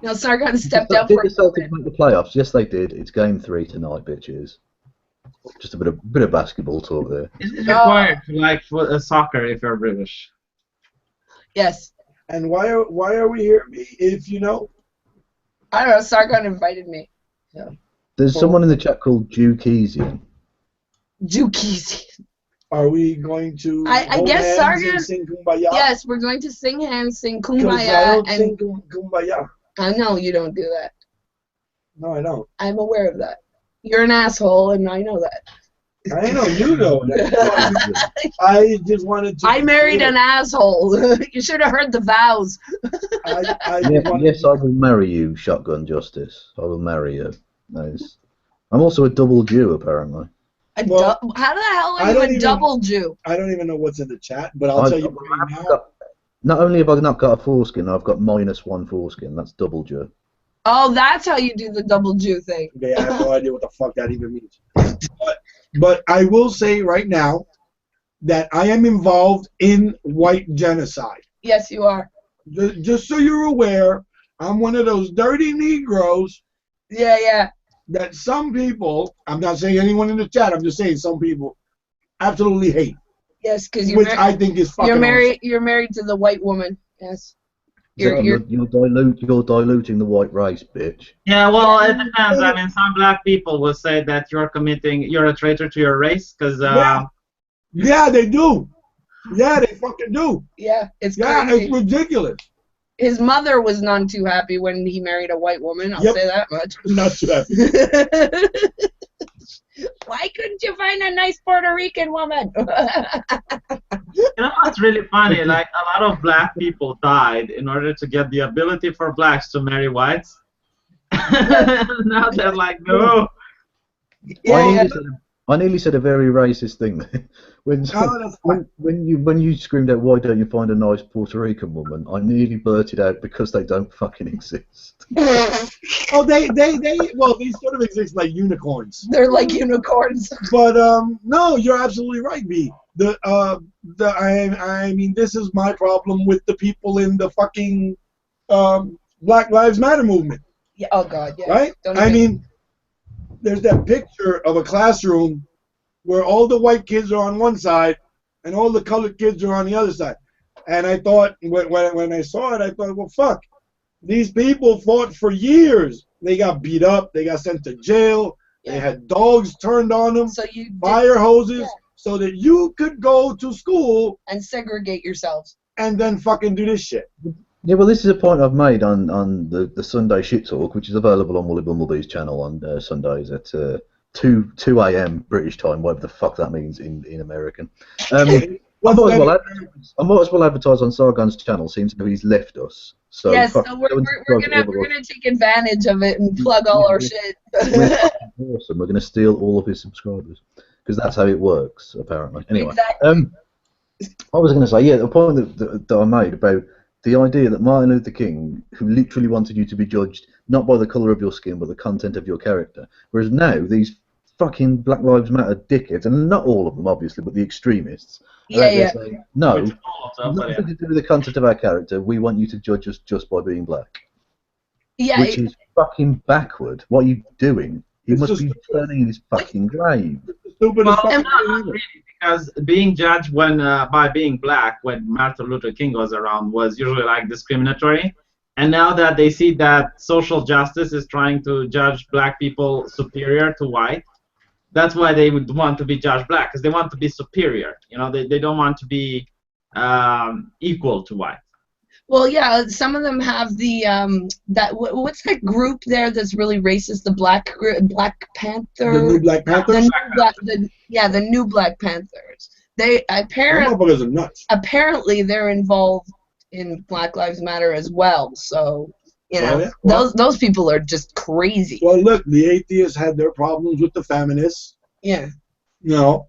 Now Sargon stepped out Did for the Celtics make the playoffs? Yes, they did. It's game 3 tonight, bitches. Just a bit of basketball talk there. Is it required for soccer if you're British? Yes. And why are we here, if you know? I don't know. Sargon invited me. Yeah. There's someone in the chat called Jukeesian. Jukeesian. Are we going to? I guess Sargon. And sing Kumbaya? Yes, we're going to sing hands, sing Because I Kumbaya, don't and sing Kumbaya. I know you don't do that. No, I don't. I'm aware of that. You're an asshole, and I know that. I know you know that. I just wanted to. I married an asshole. You should have heard the vows. Yes, I will marry you, Shotgun Justice. I will marry you. Nice. I'm also a double Jew, apparently. How the hell are you a double Jew? I don't even know what's in the chat, but I'll tell you right now. Not only have I not got a foreskin, I've got -1 foreskin. That's double Jew. Oh, that's how you do the double Jew thing. Yeah, I have no idea what the fuck that even means. But I will say right now that I am involved in white genocide. Yes, you are. Just so you're aware, I'm one of those dirty Negroes. Yeah. That some people, I'm not saying anyone in the chat, I'm just saying some people absolutely hate. Yes, because I think is fucking you're awesome. married to the white woman. Yes. You're diluting the white race, bitch. Yeah, well, it depends. I mean, some black people will say that you're a traitor to your race, because yeah, they do. Yeah, they fucking do. Yeah, it's crazy. It's ridiculous. His mother was none too happy when he married a white woman. I'll say that much. Not too happy. Why couldn't you find a nice Puerto Rican woman? You know what's really funny? Like, a lot of black people died in order to get the ability for blacks to marry whites. Now they're like, no. Yeah. I nearly said a very racist thing when you screamed out, "Why don't you find a nice Puerto Rican woman?" I nearly blurted out, "Because they don't fucking exist." Oh, they sort of exist like unicorns. They're like unicorns. But no, you're absolutely right, B. I mean, this is my problem with the people in the fucking Black Lives Matter movement. Yeah. Oh God. Yeah. Right. I mean, there's that picture of a classroom where all the white kids are on one side and all the colored kids are on the other side. And I thought, when I saw it, I thought, well, fuck. These people fought for years. They got beat up. They got sent to jail. They had dogs turned on them, So you fire hoses, yeah. so that you could go to school and segregate yourselves. and then fucking do this shit. Yeah, well, this is a point I've made on the Sunday Shit Talk, which is available on Wooly Bumblebee's channel on Sundays at 2 a.m. British time, whatever the fuck that means in American. I might as well advertise on Sargon's channel, seems to he's left us. So Yes, fuck, so we're go and subscribe to all of gonna take advantage of it and plug all our shit. We're fucking awesome. We're going to steal all of his subscribers because that's how it works, apparently. Anyway, Exactly. I was going to say, yeah, the point that I made about the idea that Martin Luther King, who literally wanted you to be judged not by the colour of your skin but the content of your character, whereas now these fucking Black Lives Matter dickheads, and not all of them obviously, but the extremists, are out there saying, no, nothing to do with the content of our character, we want you to judge us just by being black. Yeah, Which is fucking backward. What are you doing? He It's must just be turning in his fucking grave. Stupid as Well, fucking not thing. really, because being judged when by being black when Martin Luther King was around was usually like discriminatory, and now that they see that social justice is trying to judge black people superior to white, that's why they would want to be judged black, because they want to be superior. You know, they don't want to be equal to white. well, yeah, some of them have the what's that group there that's really racist? The Black Panther. The new Black Panthers? The new Black Panthers. They Them motherfuckers are nuts. apparently they're involved in Black Lives Matter as well. So you know, Oh, yeah. Well, those people are just crazy. well, look, the atheists had their problems with the feminists. Yeah. No.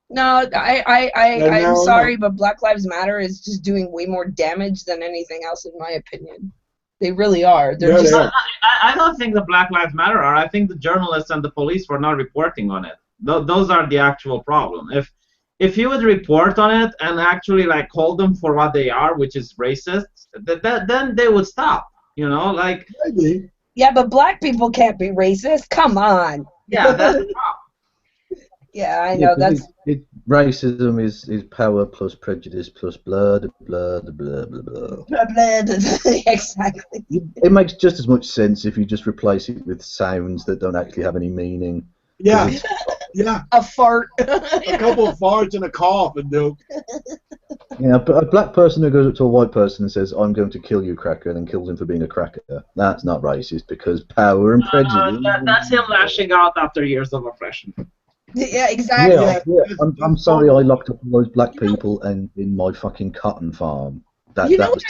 No, I'm now- sorry, but Black Lives Matter is just doing way more damage than anything else, in my opinion. They really are. They're Yeah, just they are. I don't think the Black Lives Matter are. I think the journalists and the police were not reporting on it. Those are the actual problem. If you would report on it and actually like hold them for what they are, which is racist, then they would stop. You know, like Maybe. yeah, but black people can't be racist. Come on. yeah, that's the problem. Yeah, I know that's Racism is power plus prejudice plus blah blah blah blah blah blah. exactly. It makes just as much sense if you just replace it with sounds that don't actually have any meaning. Yeah. Yeah. A fart. A couple of farts and a cough and do. Yeah, but a black person who goes up to a white person and says, "I'm going to kill you, cracker," and then kills him for being a cracker, that's not racist because power and prejudice. That's him lashing out after years of oppression. Yeah, exactly. Yeah. I'm sorry I locked up all those black people and in my fucking cotton farm. You know that was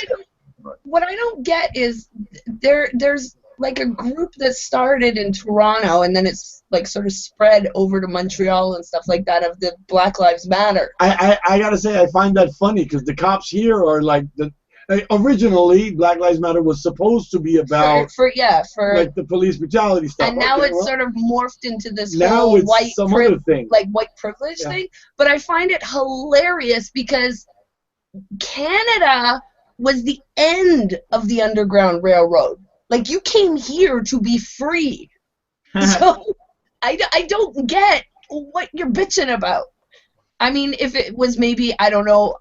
what I don't get is there's like a group that started in Toronto and then it's like sort of spread over to Montreal and stuff like that of the Black Lives Matter. I gotta say, I find that funny because the cops here are like originally Black Lives Matter was supposed to be about for like the police brutality stuff. and now Okay, it's well, sort of morphed into this now whole it's white some other thing. like white privilege thing. But I find it hilarious because Canada was the end of the Underground Railroad. Like you came here to be free. So I don't get what you're bitching about. I mean, if it was maybe, I don't know,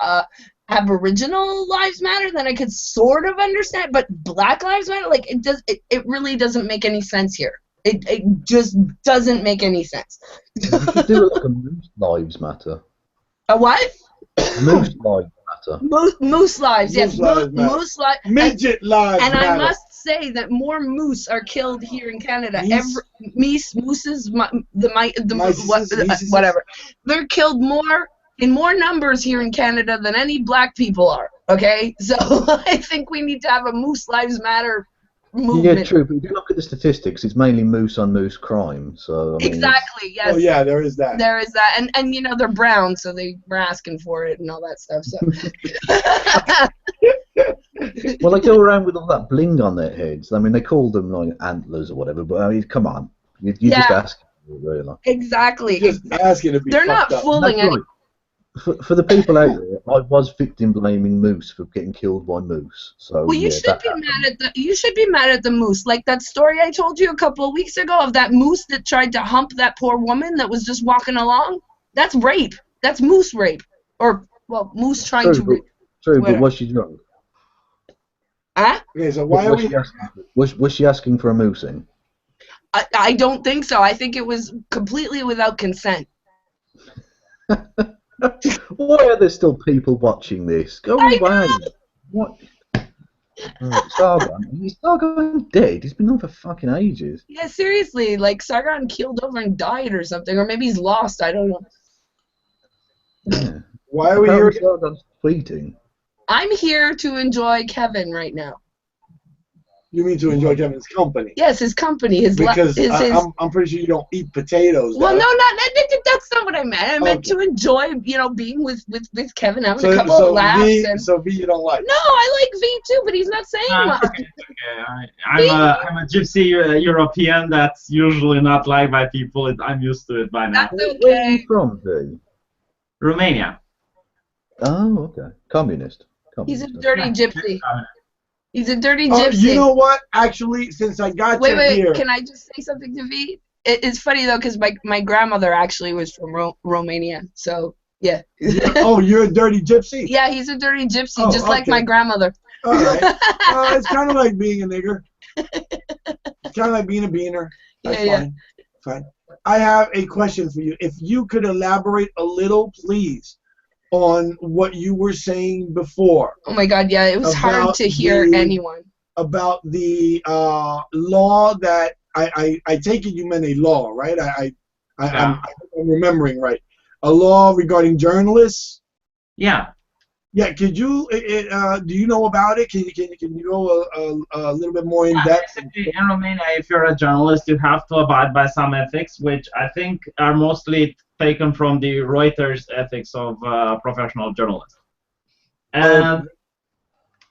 Aboriginal Lives Matter, then I could sort of understand. But Black Lives Matter, like it really doesn't make any sense here. It just doesn't make any sense. You should do it like a Moose Lives Matter. A what? Moose Lives Matter. Moose lives, yes. Lives matter. Moose lives. Midget lives And matter. I must say that more moose are killed here in Canada. Meese? Mooses, Mices? whatever. They're killed in more numbers here in Canada than any black people are. Okay, so I think we need to have a Moose Lives Matter movement. Yeah, true. But if you look at the statistics, it's mainly moose on moose crime. So I mean, Exactly. Yes. Oh yeah, there is that. There is that, and you know they're brown, so they were asking for it and all that stuff. So. Well, they go around with all that bling on their heads. I mean, they call them like antlers or whatever. But I mean, come on, you're just asking, really. Exactly. Just asking to be They're not fucked up. fooling That's any. right. For the people out there, I was victim blaming moose for getting killed by moose. So Well, you yeah, should that be happened. mad at the moose. Like that story I told you a couple of weeks ago of that moose that tried to hump that poor woman that was just walking along. That's rape. That's moose rape. Or well, moose trying to rape. True, whatever. but was she drunk? Huh? Okay, so why are Was we? she asking, was she asking for a moosing? I don't think so. I think it was completely without consent. Why are there still people watching this? Go I away. know. What? Oh, Sargon. Is Sargon dead? He's been on for fucking ages. Yeah, seriously, like Sargon keeled over and died or something, or maybe he's lost. I don't know. Yeah. Why are we here? Apparently Sargon's tweeting. I'm here to enjoy Kevin right now. You mean to enjoy Kevin's company? Yes, his company, his Because his. I'm pretty sure you don't eat potatoes. Well, now. that's not what I meant. I meant Okay. to enjoy, being with Kevin, having a couple of laughs. V you don't like. No, I like V too, but he's not saying much. Okay. I'm a gypsy European that's usually not liked by people. I'm used to it by now. That's Where are you okay. from, V? Romania. Oh, okay. Communist. He's a Communist. dirty gypsy. He's a dirty gypsy. You know what? Actually, since I got you Wait, here. can I just say something to V? It's funny though, because my grandmother actually was from Romania, so yeah. Oh, you're a dirty gypsy? Yeah, he's a dirty gypsy, Oh, just like okay. my grandmother. All right. It's kind of like being a nigger. It's kind of like being a beaner. That's Yeah. fine. Fine. I have a question for you. If you could elaborate a little, please, on what you were saying before Oh my God, yeah, it was hard About to hear the- anyone. about the law that I take it you meant a law, right? I'm remembering right. A law regarding journalists. Yeah. Yeah, could you? Do you know about it? Can you go a little bit more in depth? Basically, in Romania, if you're a journalist, you have to abide by some ethics, which I think are mostly taken from the Reuters ethics of professional journalists. And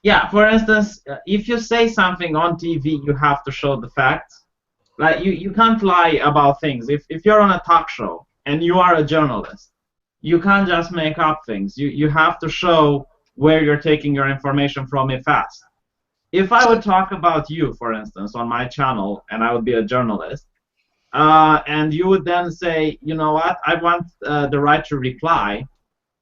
yeah, for instance, if you say something on TV, you have to show the facts. Like you can't lie about things. If you're on a talk show and you are a journalist, you can't just make up things. You have to show where you're taking your information from fast. If I would talk about you, for instance, on my channel, and I would be a journalist, and you would then say, you know what, I want the right to reply,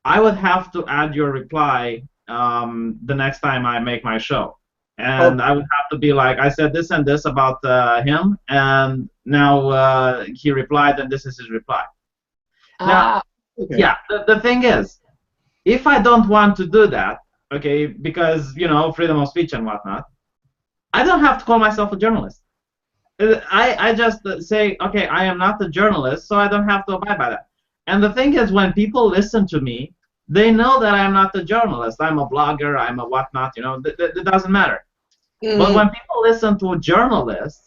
I would have to add your reply the next time I make my show. And I would have to be like, I said this and this about him, and now he replied, and this is his reply. Now, Okay. yeah, the thing is, if I don't want to do that, okay, because, freedom of speech and whatnot, I don't have to call myself a journalist. I just say, okay, I am not a journalist, so I don't have to abide by that. And the thing is, when people listen to me, they know that I'm not a journalist. I'm a blogger, I'm a whatnot, it doesn't matter. But when people listen to journalists,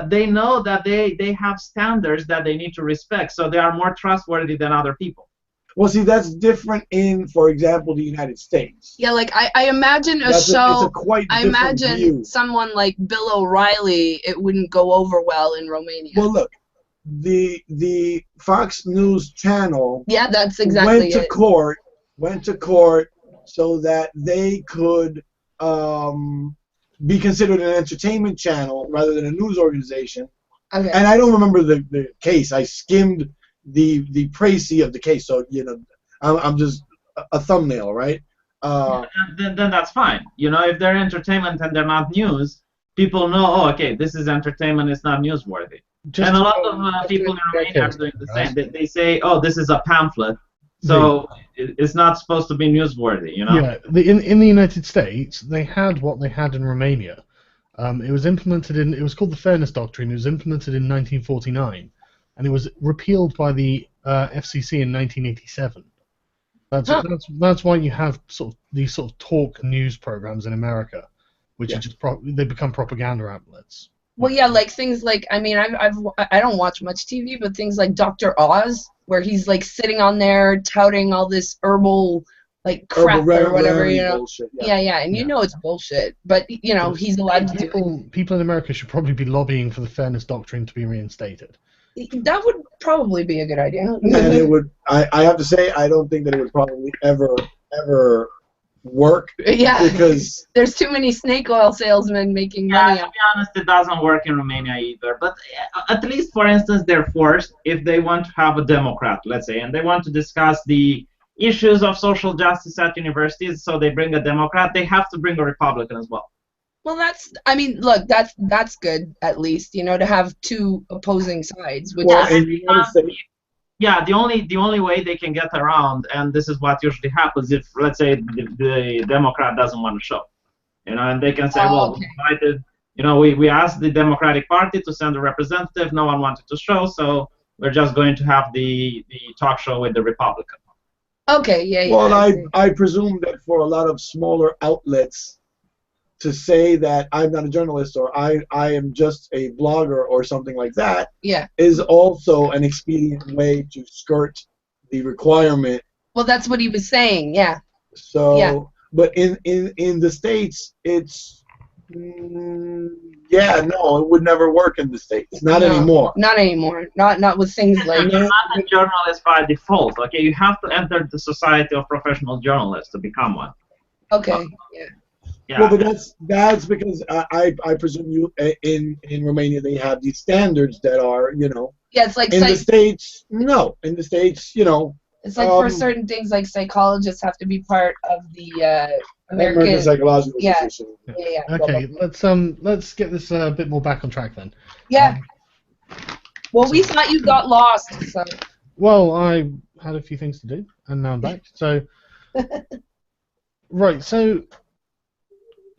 they know that they have standards that they need to respect, so they are more trustworthy than other people. Well, see, that's different in, for example, the United States. Yeah, like I imagine It's show. a quite I different imagine view. someone like Bill O'Reilly, it wouldn't go over well in Romania. Well, look, the Fox News channel Yeah, that's exactly went to court so that they could be considered an entertainment channel rather than a news organization. Okay. And I don't remember the case. I skimmed the précis of the case, so I'm just a thumbnail, right? Then that's fine. If they're entertainment and they're not news, people know, oh, okay, this is entertainment, it's not newsworthy. And a lot of people in Romania are doing the same. They say, oh, this is a pamphlet, so it's not supposed to be newsworthy, Yeah, in the United States, they had what they had in Romania. It was implemented it was called the Fairness Doctrine. It was implemented in 1949, and it was repealed by the FCC in 1987. That's why you have these sort of talk news programs in America, which are just they become propaganda outlets. Well, yeah, like things like, I mean, I don't watch much TV, but things like Dr. Oz, where he's like sitting on there touting all this herbal crap or whatever, bullshit, Yeah, and it's bullshit, but he's allowed to do it. People in America should probably be lobbying for the Fairness Doctrine to be reinstated. That would probably be a good idea. And it would. I have to say, I don't think that it would probably ever work. Yeah, Because there's too many snake oil salesmen making Yeah, money. to be honest, it doesn't work in Romania either. But at least, for instance, they're forced, if they want to have a Democrat, let's say, and they want to discuss the issues of social justice at universities, so they bring a Democrat, they have to bring a Republican as well. Well, I mean, look, that's good at least, to have two opposing sides, which Well, is, in the United States, Yeah, the only way they can get around, and this is what usually happens if, let's say, the Democrat doesn't want to show, and they can say, well, okay. we invited, we asked the Democratic Party to send a representative, no one wanted to show, so we're just going to have the talk show with the Republican. Okay, yeah. well, I see. I presume that for a lot of smaller outlets to say that I'm not a journalist or I am just a blogger or something like that Yeah. is also an expedient way to skirt the requirement. Well, that's what he was saying. Yeah. So, Yeah. but in the States, it's yeah, no, it would never work in the States. Not No, anymore. Not anymore. Not with things like. You're not a journalist by default. Okay, you have to enter the Society of Professional Journalists to become one. Okay. Yeah. Yeah. Well, but that's because I presume you in Romania they have these standards that are Yeah, it's like in the States no in the States it's like for certain things, like psychologists have to be part of the American Psychological Yeah. Association. Yeah. Okay, let's get this a bit more back on track then. Yeah. Well, we thought you got lost. So. Well, I had a few things to do, and now I'm back. So, right, so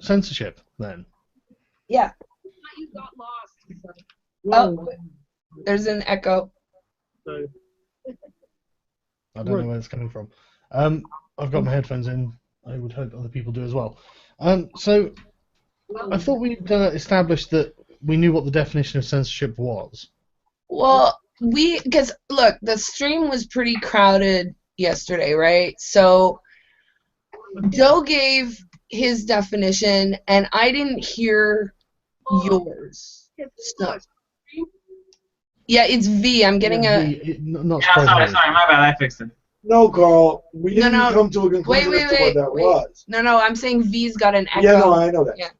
censorship then. Yeah. You got lost. So. Oh, there's an echo. I don't know where it's coming from. I've got my headphones in. I would hope other people do as well. So I thought we'd established that we knew what the definition of censorship was. Well, because look, the stream was pretty crowded yesterday, right? So Joe gave his definition, and I didn't hear yours. So, yeah, it's V. I'm getting Not Yeah, sorry, my bad, I fixed it. No, Carl, we didn't No. come to a conclusion as to what that was. No, I'm saying V's got an echo. Yeah, no, I know that. Yeah.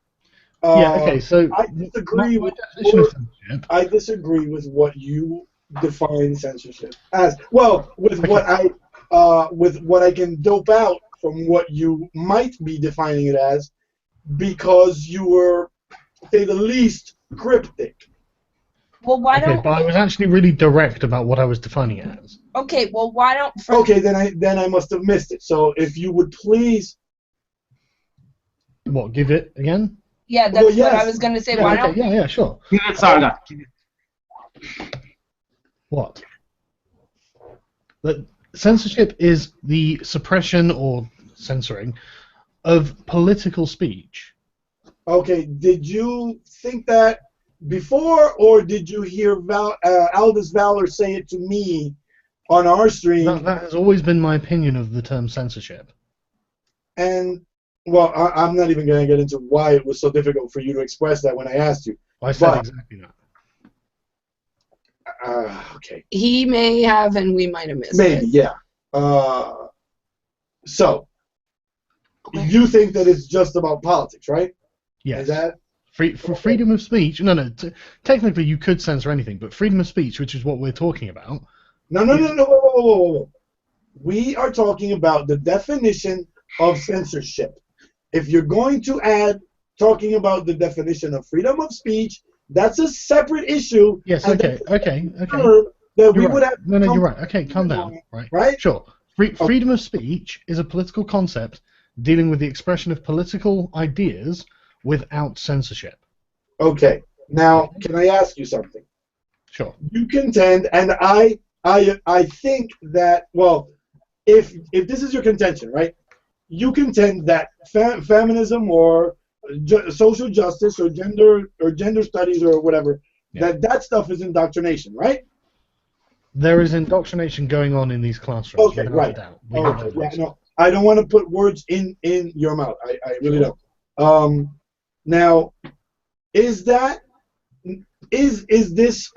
Okay, so I disagree with definition of censorship. I disagree with what you define censorship as. Well, with what I can dope out from what you might be defining it as, because you were, to say the least, cryptic. Well, why don't? But I was actually really direct about what I was defining it as. Okay, well, why don't? Okay, then I must have missed it. So if you would please. What? Give it again? Yeah, that's what I was going to say. Yeah, Why okay, don't? yeah, sure. Give it, Saga. What? Censorship is the suppression or censoring of political speech. Okay, did you think that before, or did you hear Aldous Valor say it to me on our stream? That has always been my opinion of the term censorship. And, well, I'm not even going to get into why it was so difficult for you to express that when I asked you. I said exactly that. Okay. He may have, and we might have missed Maybe, it. yeah. So, you think that it's just about politics, right? Yes. Is that? For freedom of speech, no. Technically, you could censor anything, but freedom of speech, which is what we're talking about. No. Whoa. We are talking about the definition of censorship. If you're going to add talking about the definition of freedom of speech, that's a separate issue. Yes. Okay. That we would have. No, you're right. Okay, calm down. Right? Sure. Freedom of speech is a political concept dealing with the expression of political ideas without censorship. Okay. Now, can I ask you something? Sure. You contend, and I think that, well, if this is your contention, right? You contend that feminism or social justice or gender studies or whatever, that stuff is indoctrination, right? There is indoctrination going on in these classrooms. Okay, right. Okay, yeah, no, I don't want to put words in your mouth. I really don't. Now, is this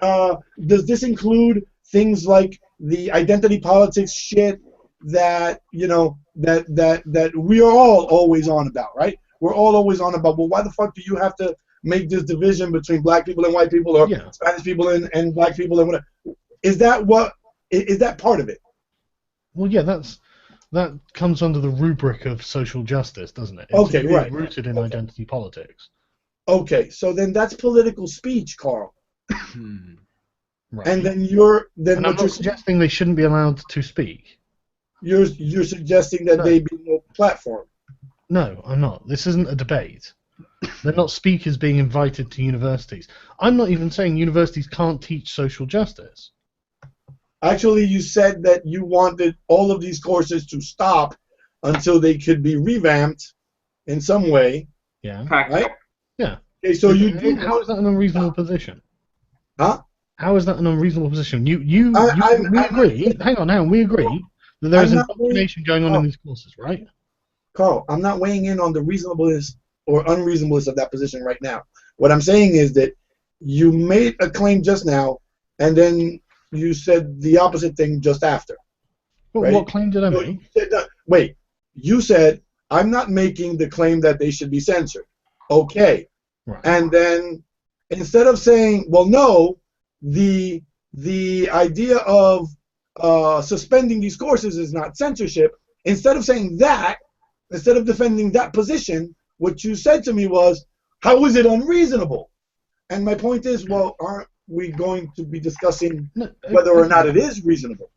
does this include things like the identity politics shit that that we are all always on about, right? We're all always on about. Well, why the fuck do you have to make this division between black people and white people, or Spanish people and black people and whatever? Is that part of it? Well, yeah, that comes under the rubric of social justice, doesn't it? Okay, right. Rooted in identity politics. Okay, so then that's political speech, Carl. Right. And then And I'm not suggesting they shouldn't be allowed to speak. you're suggesting that No. they be no platform. No, I'm not. This isn't a debate. They're not speakers being invited to universities. I'm not even saying universities can't teach social justice. Actually, you said that you wanted all of these courses to stop until they could be revamped in some way. Yeah. Right? Yeah. Okay, so you do. How is that an unreasonable position? Huh? How is that an unreasonable position? We I'm agree. Hang on. We agree that there is I'm not indoctrination going on in these courses, right? Carl, I'm not weighing in on the reasonableness or unreasonableness of that position right now. What I'm saying is that you made a claim just now, and then you said the opposite thing just after. Well, Right? what claim did I So make? wait, you said, I'm not making the claim that they should be censored. Okay. Right. And then instead of saying, well, no, the idea of suspending these courses is not censorship, instead of saying that, instead of defending that position, what you said to me was, how is it unreasonable? And my point is, well, aren't we going to be discussing whether or not it is reasonable?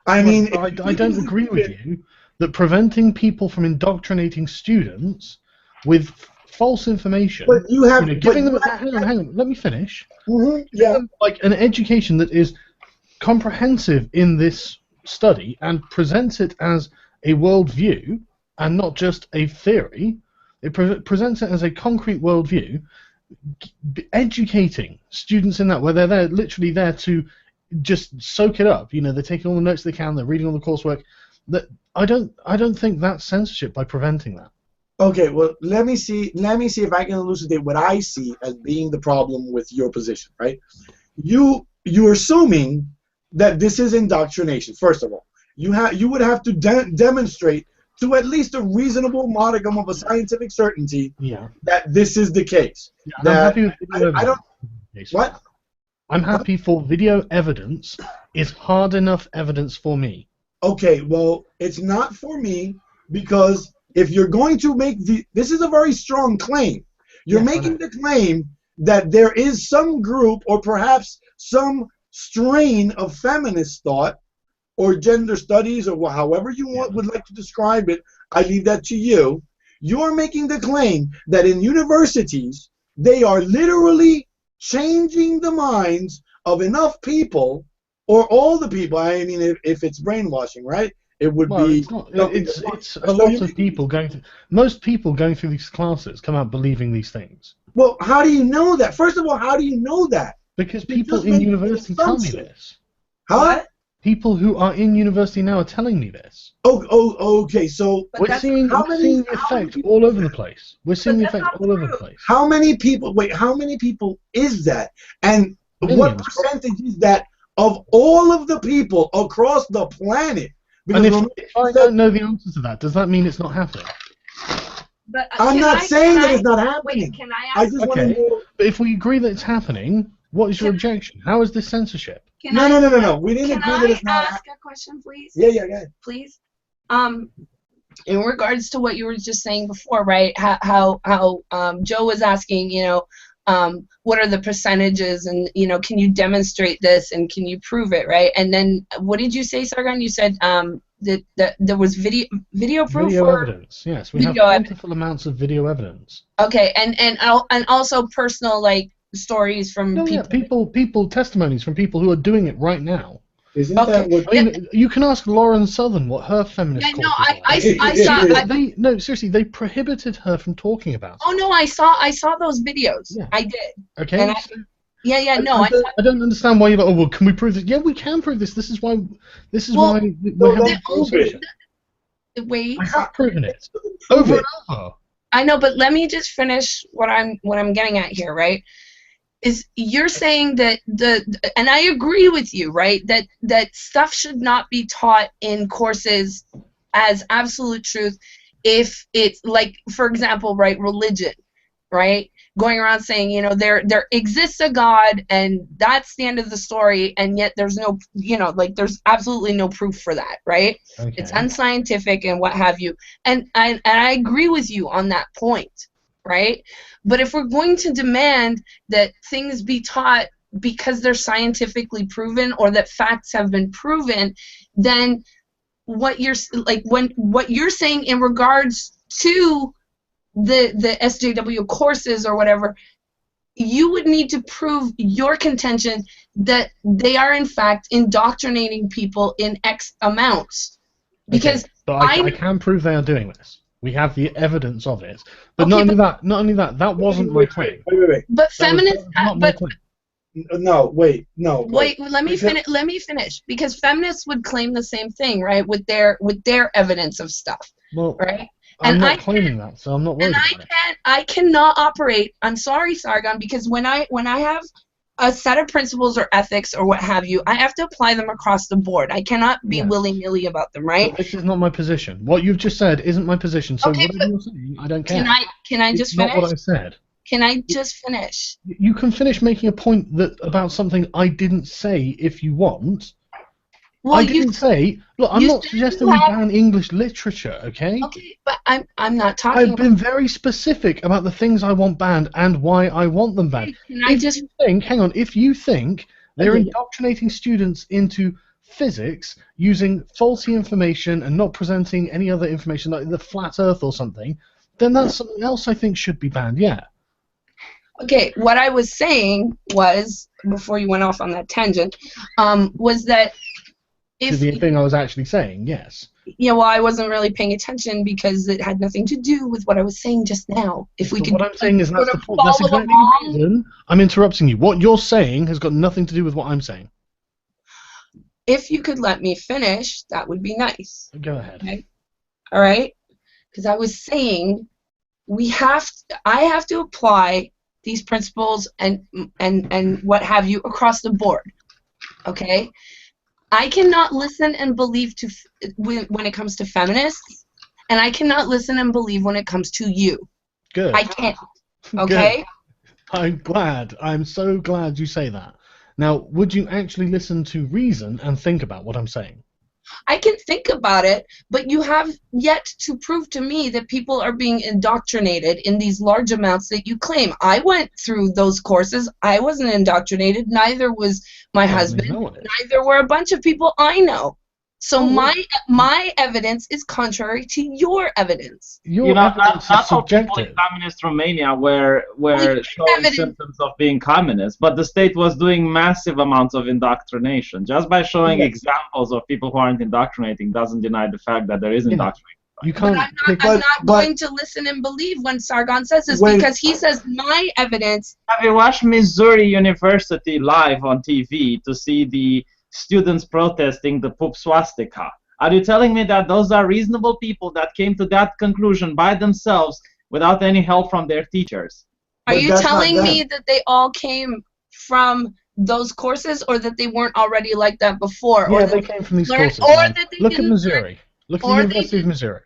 I mean, I don't agree with you that preventing people from indoctrinating students with false information, but you have giving them. Hang on. Let me finish. Yeah. Like an education that is comprehensive in this study and presents it as a worldview and not just a theory. It presents it as a concrete worldview, educating students in that, where they're literally there to just soak it up. They're taking all the notes they can, they're reading all the coursework. That I don't think that's censorship by preventing that. Okay, well, let me see if I can elucidate what I see as being the problem with your position, right? You're assuming that this is indoctrination. First of all, you would have to demonstrate to at least a reasonable modicum of a scientific certainty that this is the case. Yeah, I'm happy with video I don't. evidence. What? I'm happy for video evidence is hard enough evidence for me. Okay, well, it's not for me because if you're going to make this is a very strong claim. You're making the claim that there is some group or perhaps some strain of feminist thought or gender studies or however you would like to describe it. I leave that to you. You're making the claim that in universities they are literally changing the minds of enough people or all the people. I mean, if it's brainwashing, right? It would be. It's not. It's a lot of people going through. Most people going through these classes come out believing these things. Well, how do you know that? First of all, how do you know that? Because people in university tell me this. Huh? People who are in university now are telling me this. Okay. So we're seeing the effect all over the place. We're seeing the effect all over the place. How many people? Wait, how many people is that? And what percentage is that of all of the people across the planet? And if I don't know the answer to that, does that mean it's not happening? But, I'm not saying that it's not happening. Wait, can I ask? But if we agree that it's happening, what is your objection? How is this censorship? No. We didn't agree that it's not. Can I ask a question, please? Yeah, go ahead. Please. In regards to what you were just saying before, right? How Joe was asking, what are the percentages, and can you demonstrate this, and can you prove it, right? And then what did you say, Sargon? You said that there was video proof. Video evidence. Yes, we have plentiful amounts of video evidence. Okay, and also personal stories from people testimonies from people who are doing it right now. Isn't that what? You can ask Lauren Southern what her feminist course is like. No, seriously, they prohibited her from talking about it. Oh no, I saw those videos. Yeah. I did. Okay. And I don't understand why you're like, oh well, can we prove this? Yeah, we can prove this. This is why we're having a conversation. Wait. I have proven it over and over. I know, but let me just finish what I'm getting at here, right? Is you're saying that and I agree with you, right? That stuff should not be taught in courses as absolute truth if it's like, for example, right, religion, right? Going around saying, there exists a God and that's the end of the story, and yet there's no, there's absolutely no proof for that, right? Okay. It's unscientific and what have you. And I agree with you on that point. right? But if we're going to demand that things be taught because they're scientifically proven or that facts have been proven, then what you're saying in regards to the SJW courses or whatever, you would need to prove your contention that they are in fact indoctrinating people in X amounts. Because but I can prove they are doing this. We have the evidence of it. But Okay, not only that, that wasn't my claim. Wait. But That feminists, was not my claim. No, wait. wait, let me finish, because feminists would claim the same thing, right, with their evidence of stuff, Well, right? I'm And not claiming that, so I'm not worried about it. I cannot operate. I'm sorry, Sargon, because when I have a set of principles or ethics or what have you, I have to apply them across the board. I cannot be willy-nilly about them, right? But this is not my position. What you've just said isn't my position, so Okay, whatever you're saying, I don't care. Can I just finish? It's not what I said. Can I just finish? You can finish making a point about something I didn't say if you want. Well, I didn't say. Look, I'm not suggesting we ban English literature, okay? Okay, but I'm not talking. I've been very specific about the things I want banned and why I want them banned. If you think they're indoctrinating students into physics using faulty information and not presenting any other information like the flat Earth or something, then that's something else I think should be banned. Yeah. Okay, what I was saying was, before you went off on that tangent, was that if the thing I was actually saying, yes. Yeah, well, I wasn't really paying attention because it had nothing to do with what I was saying just now. What I'm saying is that's exactly the reason I'm interrupting you. What you're saying has got nothing to do with what I'm saying. If you could let me finish, that would be nice. Go ahead. Okay? All right? Because I was saying I have to apply these principles and what have you across the board. Okay? I cannot listen and believe when it comes to feminists, and I cannot listen and believe when it comes to you. Good. I can't. Okay? Good. I'm so glad you say that. Now, would you actually listen to reason and think about what I'm saying? I can think about it, but you have yet to prove to me that people are being indoctrinated in these large amounts that you claim. I went through those courses. I wasn't indoctrinated. Neither was my husband. Neither were a bunch of people I know. So my evidence is contrary to your evidence. Not all people in communist Romania were showing symptoms of being communist, but the state was doing massive amounts of indoctrination. Just by showing examples of people who aren't indoctrinating doesn't deny the fact that there is indoctrination. You can't. I'm not going to listen and believe when Sargon says this because he says my evidence. Have you watched Missouri University live on TV to see the students protesting the poop swastika? Are you telling me that those are reasonable people that came to that conclusion by themselves without any help from their teachers? Are you telling me that they all came from those courses or that they weren't already like that before? Yeah, they came from these courses. Look at Missouri. Look at the University of Missouri.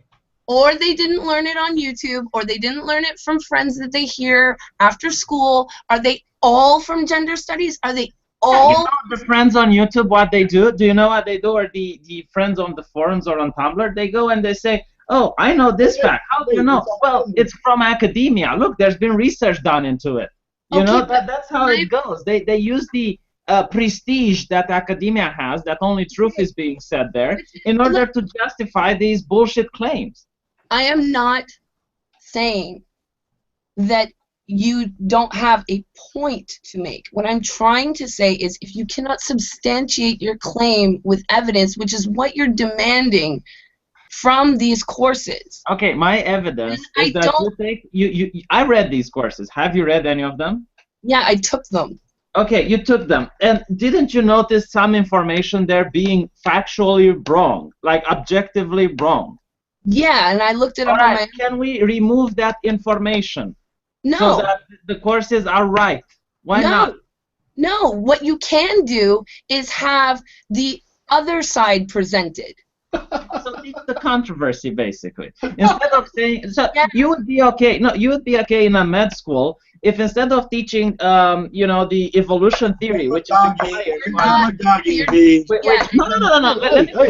Or they didn't learn it on YouTube, or they didn't learn it from friends that they hear after school. Are they all from gender studies? Are they all? You know the friends on YouTube, what they do? Do you know what they do? Or the friends on the forums or on Tumblr, they go and they say, oh, I know this fact. How do you know? Well, it's from academia. Look, there's been research done into it. You know, that's how it goes. They use the prestige that academia has, that only truth is being said there, in order to justify these bullshit claims. I am not saying that you don't have a point to make. What I'm trying to say is if you cannot substantiate your claim with evidence, which is what you're demanding from these courses. Okay, my evidence is that I read these courses. Have you read any of them? Yeah, I took them. Okay, you took them. And didn't you notice some information there being factually wrong, like objectively wrong? Yeah, and I looked it up on my... Can we remove that information? No. So that the courses are right. Why not? No, what you can do is have the other side presented. So teach the controversy, basically. Instead of saying, so you would be okay. No, you would be okay in a med school if instead of teaching, the evolution theory, which is required,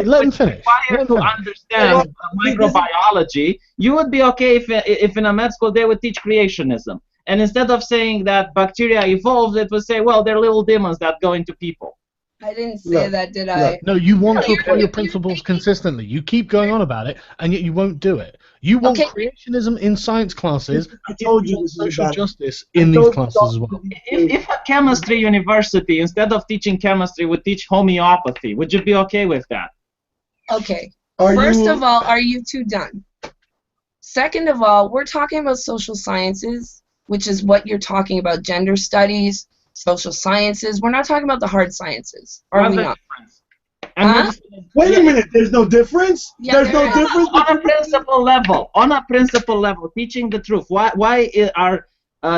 Let him finish. to understand microbiology, you would be okay if in a med school they would teach creationism. And instead of saying that bacteria evolved, it would say, well, they're little demons that go into people. I didn't say that, did I? No, you want to apply your principles consistently. You keep going on about it, and yet you won't do it. You want creationism in science classes. I told you this is social justice in these classes as well. If a chemistry university, instead of teaching chemistry, would teach homeopathy, would you be okay with that? Okay. First of all, are you two done? Second of all, we're talking about social sciences, which is what you're talking about, gender studies, social sciences. We're not talking about the hard sciences, are we not? Wait a minute. There's no difference. Yeah, there's no difference on a principle level. On a principle level, teaching the truth. Why are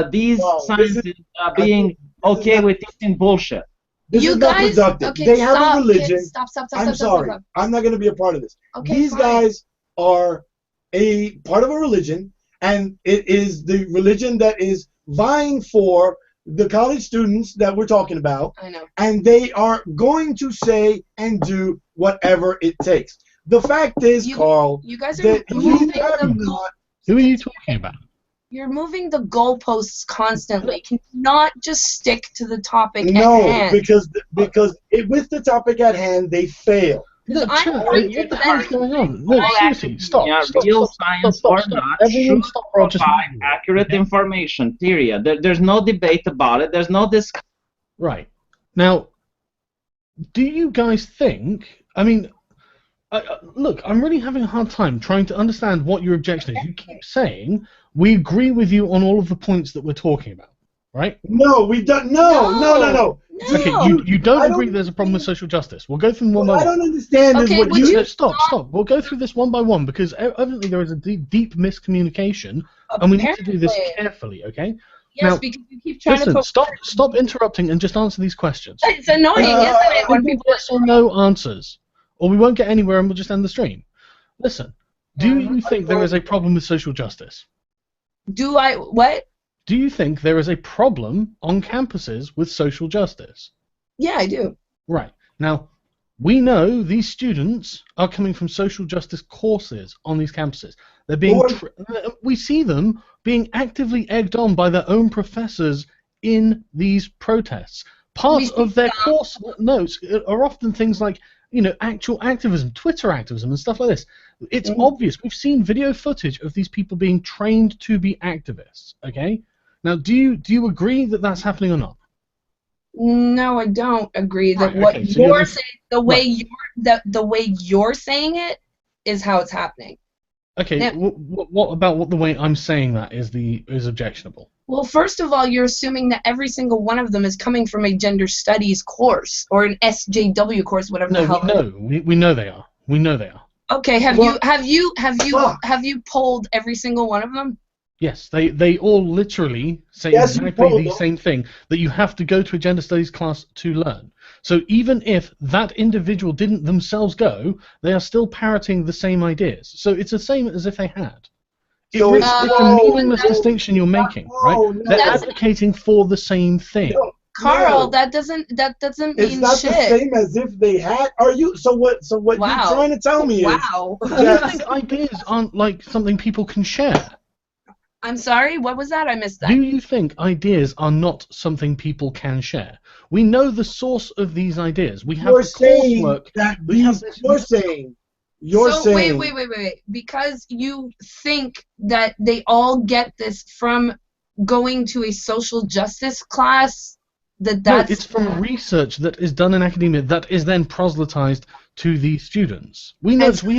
these sciences being okay with teaching bullshit? This is not productive. Okay, they have a religion. Stop. I'm sorry. I'm not going to be a part of this. Okay, These guys are a part of a religion, and it is the religion that is vying for the college students that we're talking about. I know. And they are going to say and do whatever it takes. The fact is, Carl, you guys are that moving you have not. Who are you talking about? You're moving the goalposts constantly. Can you not just stick to the topic at hand? No, because with the topic at hand, they fail. Look, what the hell's going on? No, seriously, stop. Real science or not should provide accurate information, period. There's no debate about it. There's no Right. Now, do you guys think, I mean, look, I'm really having a hard time trying to understand what your objection is. You keep saying, we agree with you on all of the points that we're talking about, right? No, we don't. No. Okay, you don't agree there's a problem with social justice. We'll go through them one by one. I don't understand what you... Stop. We'll go through this one by one because evidently there is a deep miscommunication and we need to do this carefully, okay? Yes, now, because you keep trying listen, to... Stop interrupting and just answer these questions. It's annoying, isn't it, when people... Yes or no answers, or we won't get anywhere and we'll just end the stream. Listen, do you think there is a problem with social justice? Do I... What? Do you think there is a problem on campuses with social justice? Yeah, I do. Right. Now, we know these students are coming from social justice courses on these campuses. They're being we see them being actively egged on by their own professors in these protests. Parts of their course notes are often things like, actual activism, Twitter activism, and stuff like this. It's obvious. We've seen video footage of these people being trained to be activists. Okay. Now, do you agree that that's happening or not? No, I don't agree that what you're saying, the way you're saying it, is how it's happening. Okay. Now, what about the way I'm saying that is objectionable? Well, first of all, you're assuming that every single one of them is coming from a gender studies course or an SJW course, whatever the hell. No, we know they are. We know they are. Okay. Have you polled every single one of them? Yes, they all literally say exactly the same thing, that you have to go to a gender studies class to learn. So even if that individual didn't themselves go, they are still parroting the same ideas. So it's the same as if they had. It's a meaningless distinction you're making, right? They're advocating for the same thing. Carl, that doesn't mean it's not shit. The same as if they had. Are you? So what you're trying to tell me is? Do you think ideas aren't like something people can share? I'm sorry, what was that? I missed that. Do you think ideas are not something people can share? We know the source of these ideas. We have coursework. You're saying. Wait. Because you think that they all get this from going to a social justice class? No, it's from research that is done in academia that is then proselytized to the students. We know we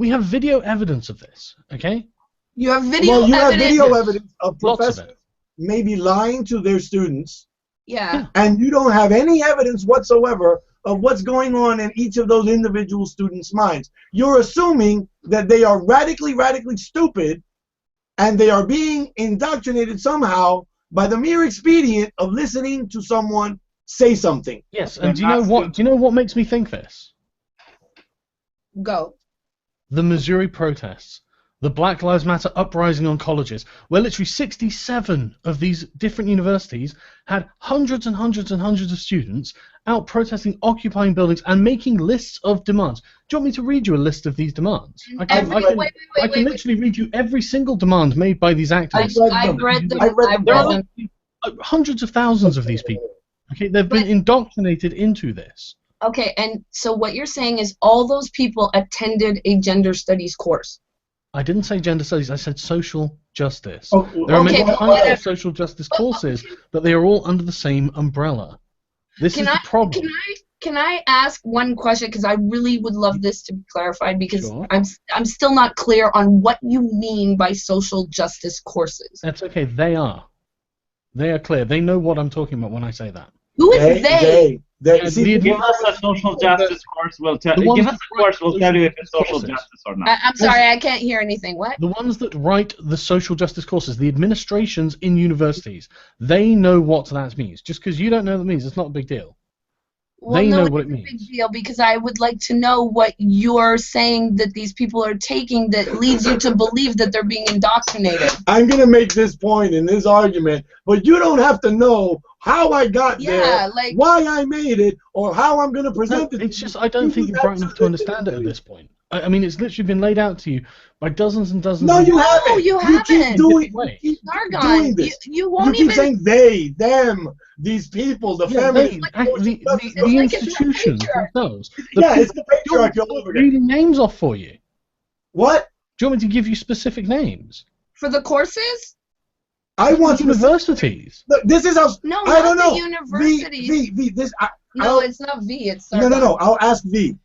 have video evidence of this, okay? You have video evidence of professors maybe lying to their students. Yeah. And you don't have any evidence whatsoever of what's going on in each of those individual students' minds. You're assuming that they are radically stupid and they are being indoctrinated somehow by the mere expedient of listening to someone say something. Yes, and do you know what makes me think this? Go. the Missouri protests, the Black Lives Matter uprising on colleges, where literally 67 of these different universities had hundreds and hundreds and hundreds of students out protesting, occupying buildings, and making lists of demands. Do you want me to read you a list of these demands? I can literally read you every single demand made by these activists. I've read them. There are hundreds of thousands of these people. Okay, they've been indoctrinated into this. Okay, and so what you're saying is all those people attended a gender studies course. I didn't say gender studies, I said social justice. Oh, there are many okay, kinds of social justice courses, but they are all under the same umbrella. This is the problem. Can I ask one question, because I really would love this to be clarified, because Sure. I'm still not clear on what you mean by social justice courses. That's okay, they are. They are clear. They know what I'm talking about when I say that. Who is they? See, Give us a social justice course. We'll tell. Give us a course. We'll tell you if it's social justice or not. I'm sorry, I can't hear anything. What? The ones that write the social justice courses, the administrations in universities, they know what that means. Just because you don't know what it means, it's not a big deal. Well, they no, know it's what it a means. big deal, because I would like to know what you're saying that these people are taking that leads you to believe that they're being indoctrinated. I'm going to make this point in this argument, but you don't have to know how I got there, like, why I made it, or how I'm going to present it. It's just I don't think you're bright enough to understand it at this point. I mean, it's literally been laid out to you by dozens and dozens. No, of you haven't. No, you haven't. Keep doing, Sargon, doing this. you won't keep even saying they, them, these people, the feminists. The institutions themselves. It's the patriarchy all over again. Reading names off for you. What? Do you want me to give you specific names? for the courses. I want universities. Look, this is how. No, I don't not know. the universities. V. This. No, it's not V. It's Sargon. No. I'll ask V.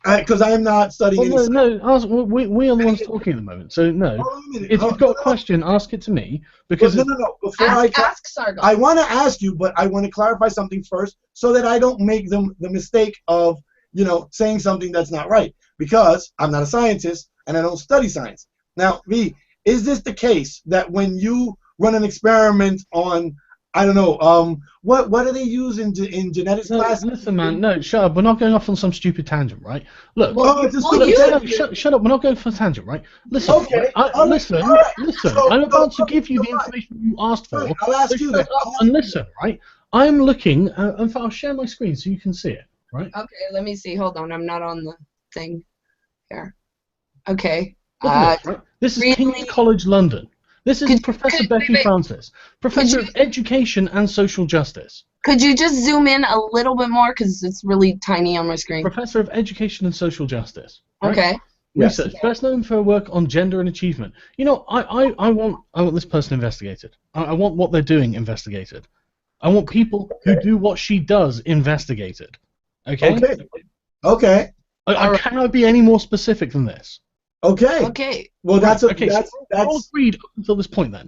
Because I am not studying. We are the ones talking at the moment. So no. If you've got a question, ask it to me. Because no. Before ask Sargon. I want to ask you, but I want to clarify something first, so that I don't make the mistake of saying something that's not right. Because I'm not a scientist and I don't study science. Now, V, is this the case that when you run an experiment on, I don't know, what do they use in genetics class? Listen, man, no, shut up. We're not going off on some stupid tangent, right? Look, shut up. We're not going for a tangent, right? Listen, okay. Listen. I'm about to give you the information you asked for. I'll ask you that. And listen, right? I'm looking. In fact, I'll share my screen so you can see it, right? Okay, let me see. Hold on, I'm not on the thing here. Okay. Right? This is King's College London. This is Professor Becky Francis, Professor of Education and Social Justice. Could you just zoom in a little bit more, because it's really tiny on my screen? Professor of Education and Social Justice. Right? Okay. Research. Best known for her work on gender and achievement. I want this person investigated. I want what they're doing investigated. I want people who do what she does investigated. Okay? Okay. Can I be any more specific than this? Okay. Well, that's all agreed up until this point, then.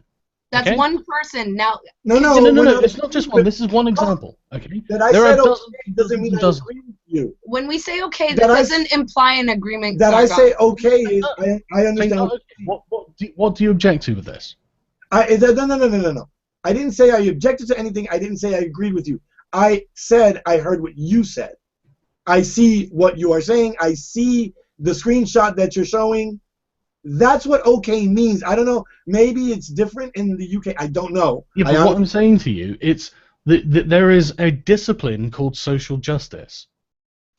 That's one person. Now. No. It's not just one. This is one example. Okay. That I said okay doesn't mean I agree with you. When we say okay, that doesn't imply an agreement. That I say okay is I understand. What do you object to with this? No. I didn't say I objected to anything. I didn't say I agreed with you. I said I heard what you said. I see what you are saying. I see the screenshot that you're showing. That's what okay means. I don't know. Maybe it's different in the UK. I don't know. Yeah, but what I'm saying to you, it's that there is a discipline called social justice.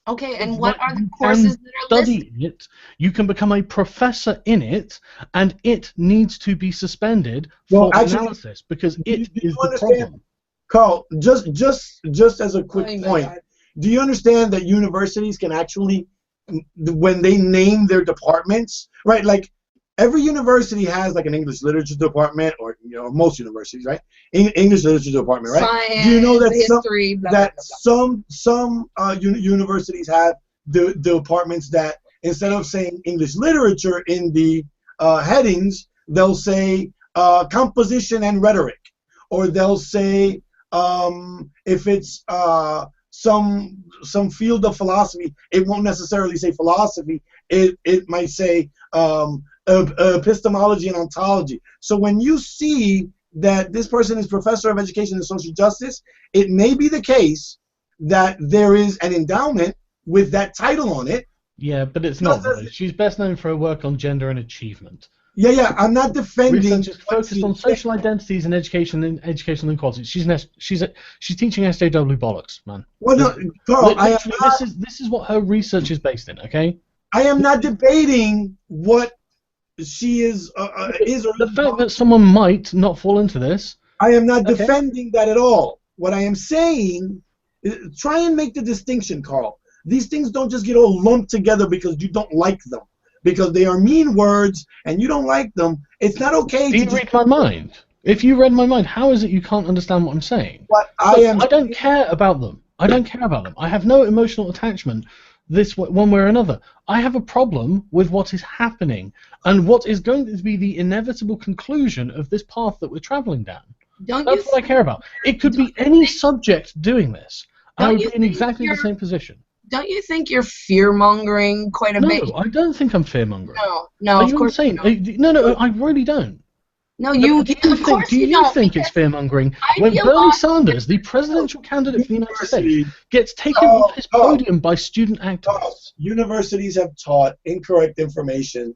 Okay, and what are the courses that are listed? It, you can become a professor in it, and it needs to be suspended for analysis because it is the problem. Carl, just as a quick point, do you understand that universities can actually, when they name their departments, right? Like every university has like an English literature department, or most universities, right? English literature department, right? Science, do you know that history, some universities have the departments that instead of saying English literature in the headings, they'll say composition and rhetoric, or they'll say if it's some field of philosophy, it won't necessarily say philosophy. It might say epistemology and ontology. So when you see that this person is professor of education and social justice, it may be the case that there is an endowment with that title on it, Yeah, but it's not. Though. She's best known for her work on gender and achievement. Yeah. I'm not defending. Research is focused on social identities and education and educational inequality. She's teaching SJW bollocks, man. Well, no, Carl, this is what her research is based in. Okay. I am not debating what she is or the fact that someone might not fall into this. I am not defending that at all. What I am saying is try and make the distinction, Carl. These things don't just get all lumped together because you don't like them. Because they are mean words and you don't like them. It's not okay. Do you read my mind? If you read my mind, how is it you can't understand what I'm saying? I don't care about them. I don't care about them. I have no emotional attachment this one way or another. I have a problem with what is happening and what is going to be the inevitable conclusion of this path that we're traveling down. That's what I care about. It could be any subject doing this. I would be in exactly the same position. Don't you think you're fear-mongering quite a bit? No, I don't think I'm fear-mongering. No, of course you don't. No, I really don't. No, do you think it's fear-mongering when Bernie Sanders, the presidential candidate for the United States, gets taken off his podium by student activists? Universities have taught incorrect information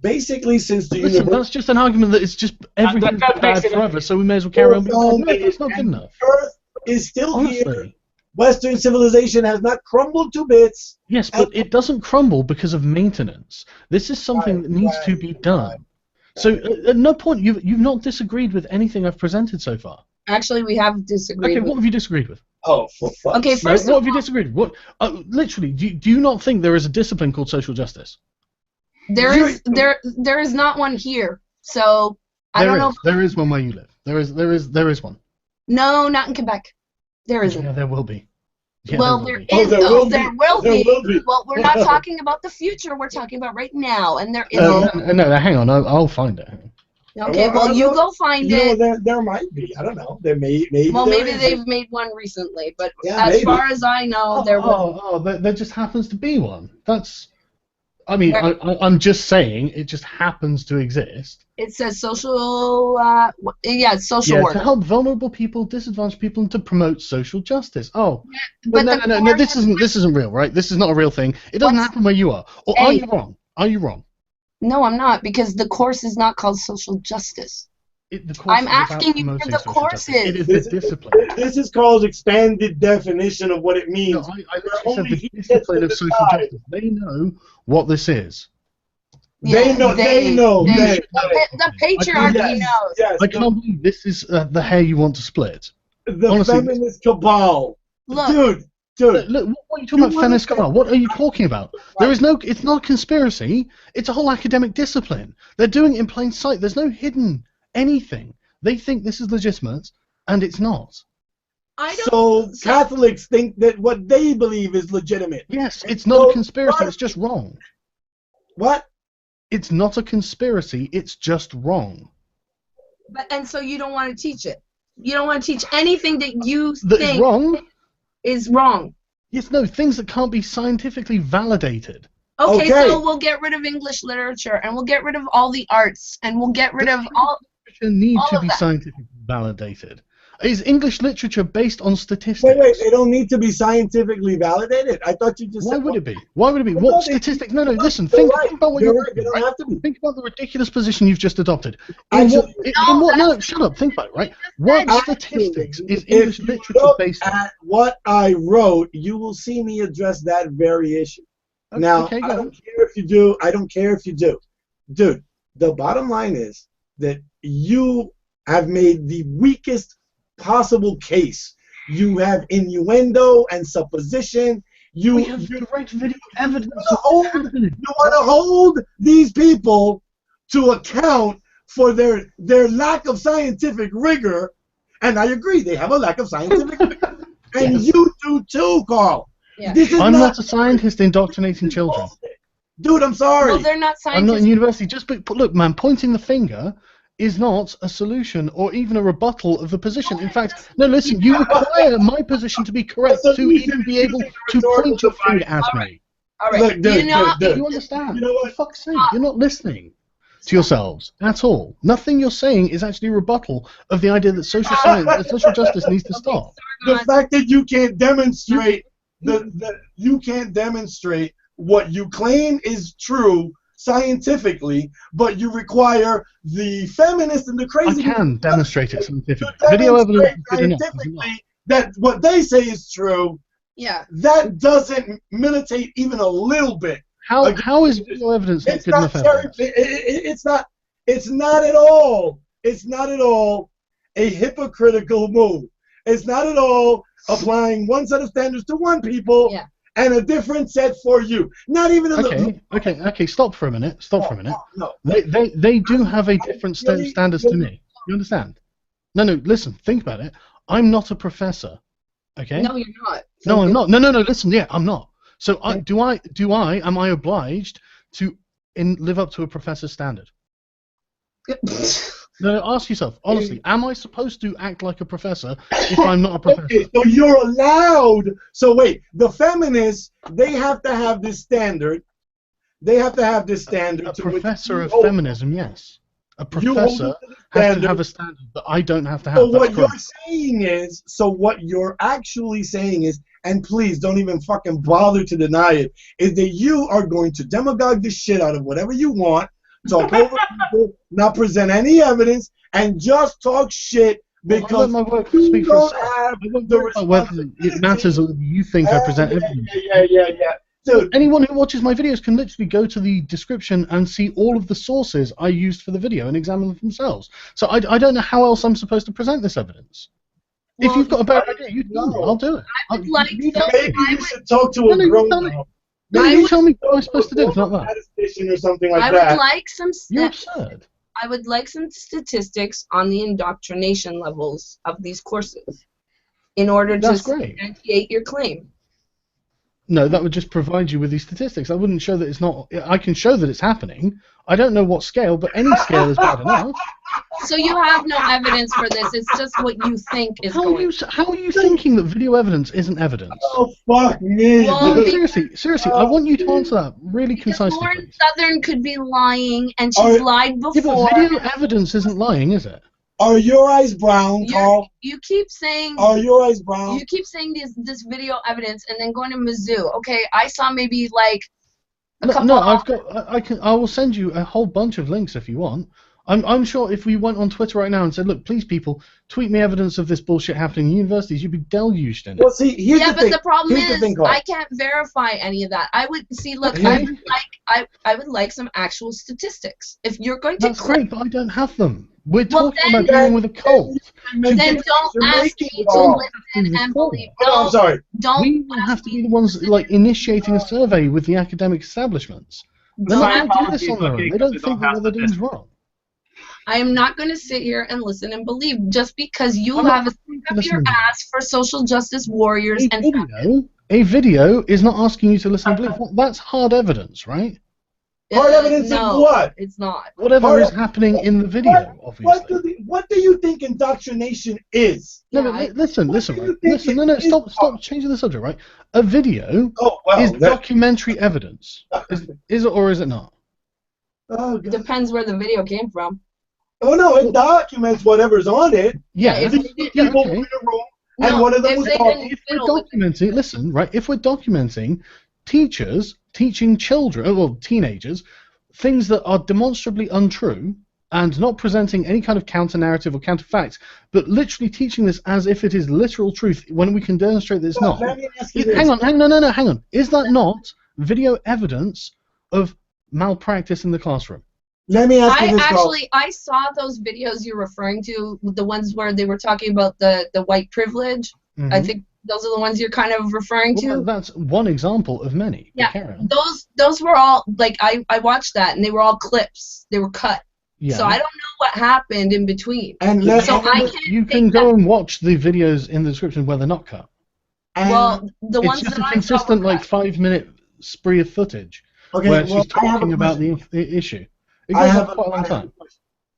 basically since the Listen, that's just an argument that it's just everything's bad forever, so we may as well carry on being bad. That's not good enough. Earth is still here. Western civilization has not crumbled to bits. Yes, but it doesn't crumble because of maintenance. This is something that needs to be done. So at no point you've not disagreed with anything I've presented so far. Actually, we have disagreed. Okay, what have you disagreed with? Oh, for fuck's sake. What have you disagreed with? What? Literally, do you not think there is a discipline called social justice? There is not one here. So I don't know. There is one where you live. There is one. No, not in Quebec. There isn't. Yeah, there will be. Yeah, well, there will be. Well, we're not talking about the future. We're talking about right now, and there isn't. No, hang on. I'll find it. Okay, well, you go find it. There might be. I don't know. There maybe. Well, maybe they've made one recently, but as far as I know, there just happens to be one. That's. I mean, I'm just saying it just happens to exist. It says social, social work. To help vulnerable people, disadvantaged people, and to promote social justice. Oh, yeah, no, this isn't real, right? This is not a real thing. It doesn't happen where you are. Or are you wrong? Are you wrong? No, I'm not, because the course is not called social justice. I'm asking you where the course is. It is the discipline. This is called expanded definition of what it means. No, I said the discipline of social justice. They know what this is. Yeah, they know. The patriarchy knows. Yes, I can't believe this is the hair you want to split. Honestly, feminist cabal. Look. Dude. Look, what are you talking about, feminist cabal? What are you talking about? It's not a conspiracy. It's a whole academic discipline. They're doing it in plain sight. There's no hidden anything. They think this is legitimate, and it's not. So Catholics think that what they believe is legitimate. Yes, it's not a conspiracy. It's just wrong. What? It's not a conspiracy. It's just wrong. And so you don't want to teach it. You don't want to teach anything that you think is wrong. Is wrong. Yes, no, things that can't be scientifically validated. Okay, so we'll get rid of English literature, and we'll get rid of all the arts, and we'll get rid of all. Need to be scientifically validated. Is English literature based on statistics? Wait, they don't need to be scientifically validated? I thought you just said... Why would it be? What statistics? No, listen, think about what you're doing. They don't have to be. Think about the ridiculous position you've just adopted. No, shut up, think about it, right? What statistics is English literature based on? At what I wrote, you will see me address that very issue. Now, I don't care if you do. I don't care if you do. Dude, the bottom line is that you have made the weakest possible case. You have innuendo and supposition. We have direct video evidence. You want to hold these people to account for their lack of scientific rigor, and I agree, they have a lack of scientific rigor. And you do too, Carl. Yeah. I'm not a scientist indoctrinating children. Dude, I'm sorry. Well, they're not scientists. I'm not in university. Look, man, pointing the finger is not a solution or even a rebuttal of the position. In fact, no, listen, you require my position to be correct to even be able to point your finger at me. All right. Look, dude, you understand? You know what? For fuck's sake, you're not listening to yourselves at all. Nothing you're saying is actually a rebuttal of the idea that social science and social justice needs to stop. The fact that you can't demonstrate what you claim is true scientifically, but you require the feminists and the crazy I can demonstrate it scientifically. to Video evidence is good enough. scientifically that what they say is true. Yeah. That doesn't militate even a little bit. How is video evidence not It's good not enough evidence? it's not. It's not at all. It's not at all a hypocritical move. It's not at all applying one set of standards to one people and a different set for you. Not even a little. Okay. Stop for a minute. No. They do have a different standards to me. You understand? No. Listen. Think about it. I'm not a professor. Okay. No, you're not. No, I'm not. No. Listen. Yeah, I'm not. So am I obliged to live up to a professor's standard? No, ask yourself, honestly, am I supposed to act like a professor if I'm not a professor? Okay, so you're allowed. So wait, the feminists, they have to have this standard. They have to have this standard. A professor of feminism, yes. A professor has to have a standard that I don't have to have. So what you're actually saying is, and please don't even fucking bother to deny it, is that you are going to demagogue the shit out of whatever you want, talk over people, not present any evidence, and just talk shit because my work you speak don't for have itself. the Whether it matters or you think I present evidence. Yeah. Dude, anyone who watches my videos can literally go to the description and see all of the sources I used for the video and examine them themselves. So I don't know how else I'm supposed to present this evidence. Well, if you've got a better idea, you tell me. I'll do it. Maybe you should talk to a grown-up. You tell me what I'm supposed to do. It's not that. Or something like I that. would like some You're absurd. I would like some statistics on the indoctrination levels of these courses in order to substantiate your claim. No, that would just provide you with these statistics. I wouldn't show that it's not. I can show that it's happening. I don't know what scale, but any scale is bad enough. So you have no evidence for this. It's just what you think is going on. How are you thinking that video evidence isn't evidence? Oh, fuck me. Well, seriously, I want you to answer that really concisely. Lauren Southern could be lying, and she's lied before. Yeah, but video evidence isn't lying, is it? Are your eyes brown, Carl? You keep saying. Are your eyes brown? You keep saying this video evidence, and then going to Mizzou. Okay, I saw maybe like a couple. No, I will send you a whole bunch of links if you want. I'm sure if we went on Twitter right now and said, look, please people, tweet me evidence of this bullshit happening in universities, you'd be deluged in it. Well, see, here's the thing. But the problem is, I can't verify any of that. I would see. Look, I would like some actual statistics. If you're going to. That's great, but I don't have them. We're talking about dealing with a cult. Then don't ask me to listen and believe. I'm sorry. We have to be the ones like initiating a survey with the academic establishments. They don't do this on their own. They don't think that what they're doing is wrong. I am not going to sit here and listen and believe just because you have a stick up your ass for social justice warriors A video is not asking you to listen and believe. That's hard evidence, right? Hard evidence of what? It's not. Whatever is happening in the video, obviously. What do you think indoctrination is? No, listen, no, stop changing the subject, right? A video is documentary evidence. Is it or is it not? Oh, it depends where the video came from. Oh, no, it documents whatever's on it. Yeah. People in a room, and one of them was talking. If we're documenting, listen, right, if we're documenting teachers teaching children, well, teenagers, things that are demonstrably untrue and not presenting any kind of counter-narrative or counter-facts, but literally teaching this as if it is literal truth when we can demonstrate that it's not. Hang on. Is that not video evidence of malpractice in the classroom? Let me ask you this, I saw those videos you're referring to, the ones where they were talking about the white privilege. Mm-hmm. I think those are the ones you're kind of referring to. That's one example of many. Yeah, those were all, like, I watched that, and they were all clips. They were cut. Yeah. So I don't know what happened in between. You can go and watch the videos in the description where they're not cut. Well, the ones that I saw were cut. It's just a consistent, like, 5-minute spree of footage where she's talking about the issue. It goes on quite a long time.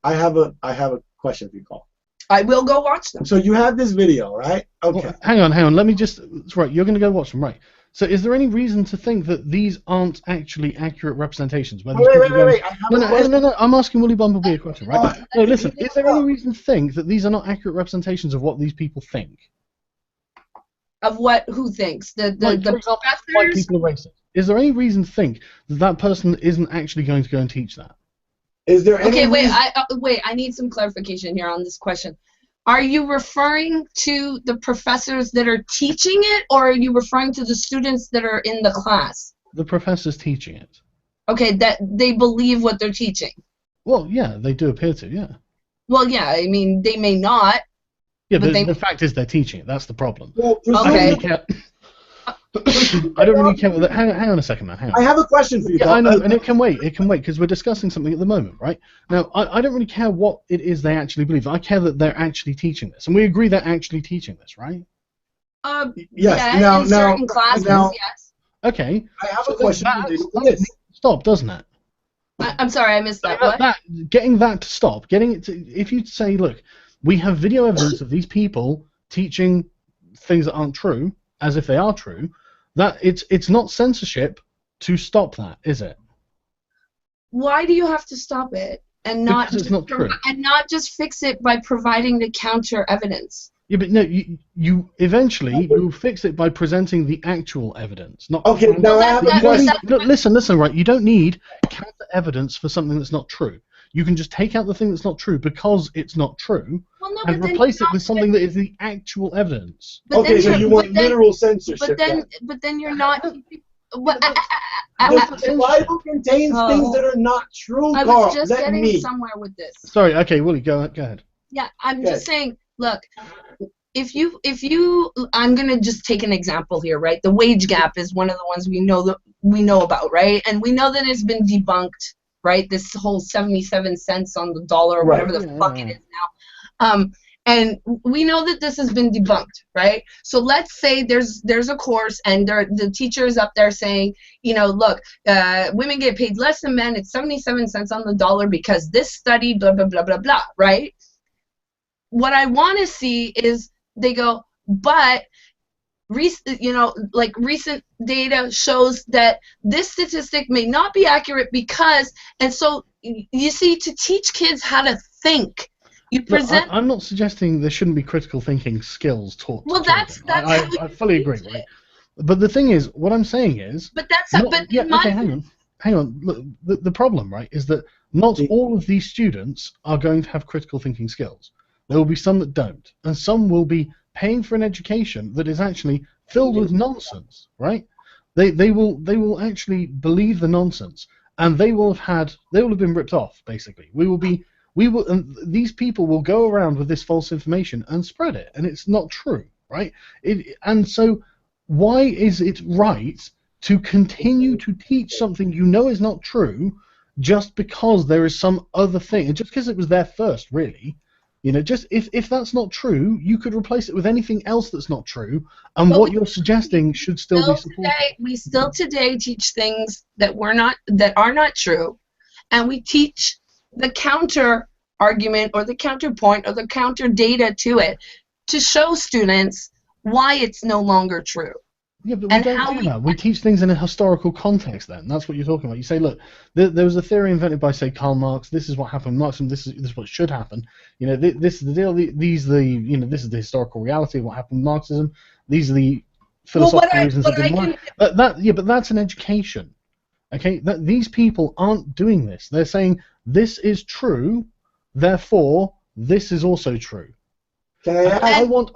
I have a question for you, Carl. I will go watch them. So you have this video, right? Okay. Well, hang on. Let me just. Right, you're going to go watch them, right? So, is there any reason to think that these aren't actually accurate representations? Wait. No. I'm asking Willy Bumblebee a question, right? No, listen. Is there any reason to think that these are not accurate representations of what these people think? Of what? Who thinks? For example, white people are racist. Is there any reason to think that that person isn't actually going to go and teach that? Is there any Okay, wait. reason? I need some clarification here on this question. Are you referring to the professors that are teaching it, or are you referring to the students that are in the class? The professor's teaching it. Okay, that they believe what they're teaching. Well, yeah, they do appear to, yeah. Well, yeah, I mean, they may not. Yeah, But but they- the fact is they're teaching it. That's the problem. Well, I don't Okay. really care. I don't really care. Hang on a second, man. Hang on. I have a question for you. Yeah, Paul. I know, and it can wait. It can wait because we're discussing something at the moment, right? Now, I don't really care what it is they actually believe. I care that they're actually teaching this, and we agree they're actually teaching this, right? Yes. Yeah, Now, in now, certain classes, now, yes. Okay. I have So a question that related to needs this. to stop, doesn't it? I'm sorry, I missed that. What? Getting that to stop, getting it to, if you say, look, we have video evidence of these people teaching things that aren't true, as if they are true, that it's not censorship to stop that, is it? Why do you have to stop it and not Because it's just not true. and not just fix it by providing the counter evidence? Yeah, but no, you eventually you'll fix it by presenting the actual evidence, not. Okay, now I have a You don't question. need, look, listen, right? You don't need counter evidence for something that's not true. You can just take out the thing that's not true because it's not true, Well, no, and but then replace it you're with not- something that is the actual evidence. but Okay, then so you're- you want but then- literal censorship. But then you're not. What, The Bible contains Oh. things that are not true, I Carl. was just Let getting me. somewhere with this. Sorry, okay, Willie, go ahead. Yeah, I'm Okay. just saying. Look, if you, I'm gonna just take an example here, right? The wage gap is one of the ones we know about, right? And we know that it's been debunked, right? This whole 77 cents on the dollar, or Right. whatever the fuck it is now. And we know that this has been debunked, right? So let's say there's a course and the teacher is up there saying, you know, look, women get paid less than men. It's 77 cents on the dollar because this study, blah, blah, blah, blah, blah, right? What I want to see is they go, but recent data shows that this statistic may not be accurate because, and so you see, to teach kids how to think, you Look, present. I'm not suggesting there shouldn't be critical thinking skills taught. to Well, that's children. how we I fully agree, right? But the thing is, what I'm saying is, But that's not- but yeah, in my, okay, hang on. Look, the problem, right, is that not all of these students are going to have critical thinking skills. There will be some that don't, and some will be paying for an education that is actually filled with nonsense, right? They will actually believe the nonsense, and they will have been ripped off. Basically, and these people will go around with this false information and spread it, and it's not true, right? And so, why is it right to continue to teach something you know is not true just because there is some other thing, and just because it was there first, really? You know, just if that's not true, you could replace it with anything else that's not true, and But what you're suggesting should still be supported. we still today teach things that are not true, and we teach the counter argument or the counterpoint or the counter data to it to show students why it's no longer true. Yeah, but we And don't how do we- that. We teach things in a historical context. Then that's what you're talking about. You say, look, there was a theory invented by, say, Karl Marx. This is what happened. Marxism. This is what should happen. You know, this is the deal. This is the historical reality of what happened. Marxism. These are the philosophical reasons that didn't work. But that's an education. Okay, these people aren't doing this. They're saying this is true, therefore this is also true. Can I ask?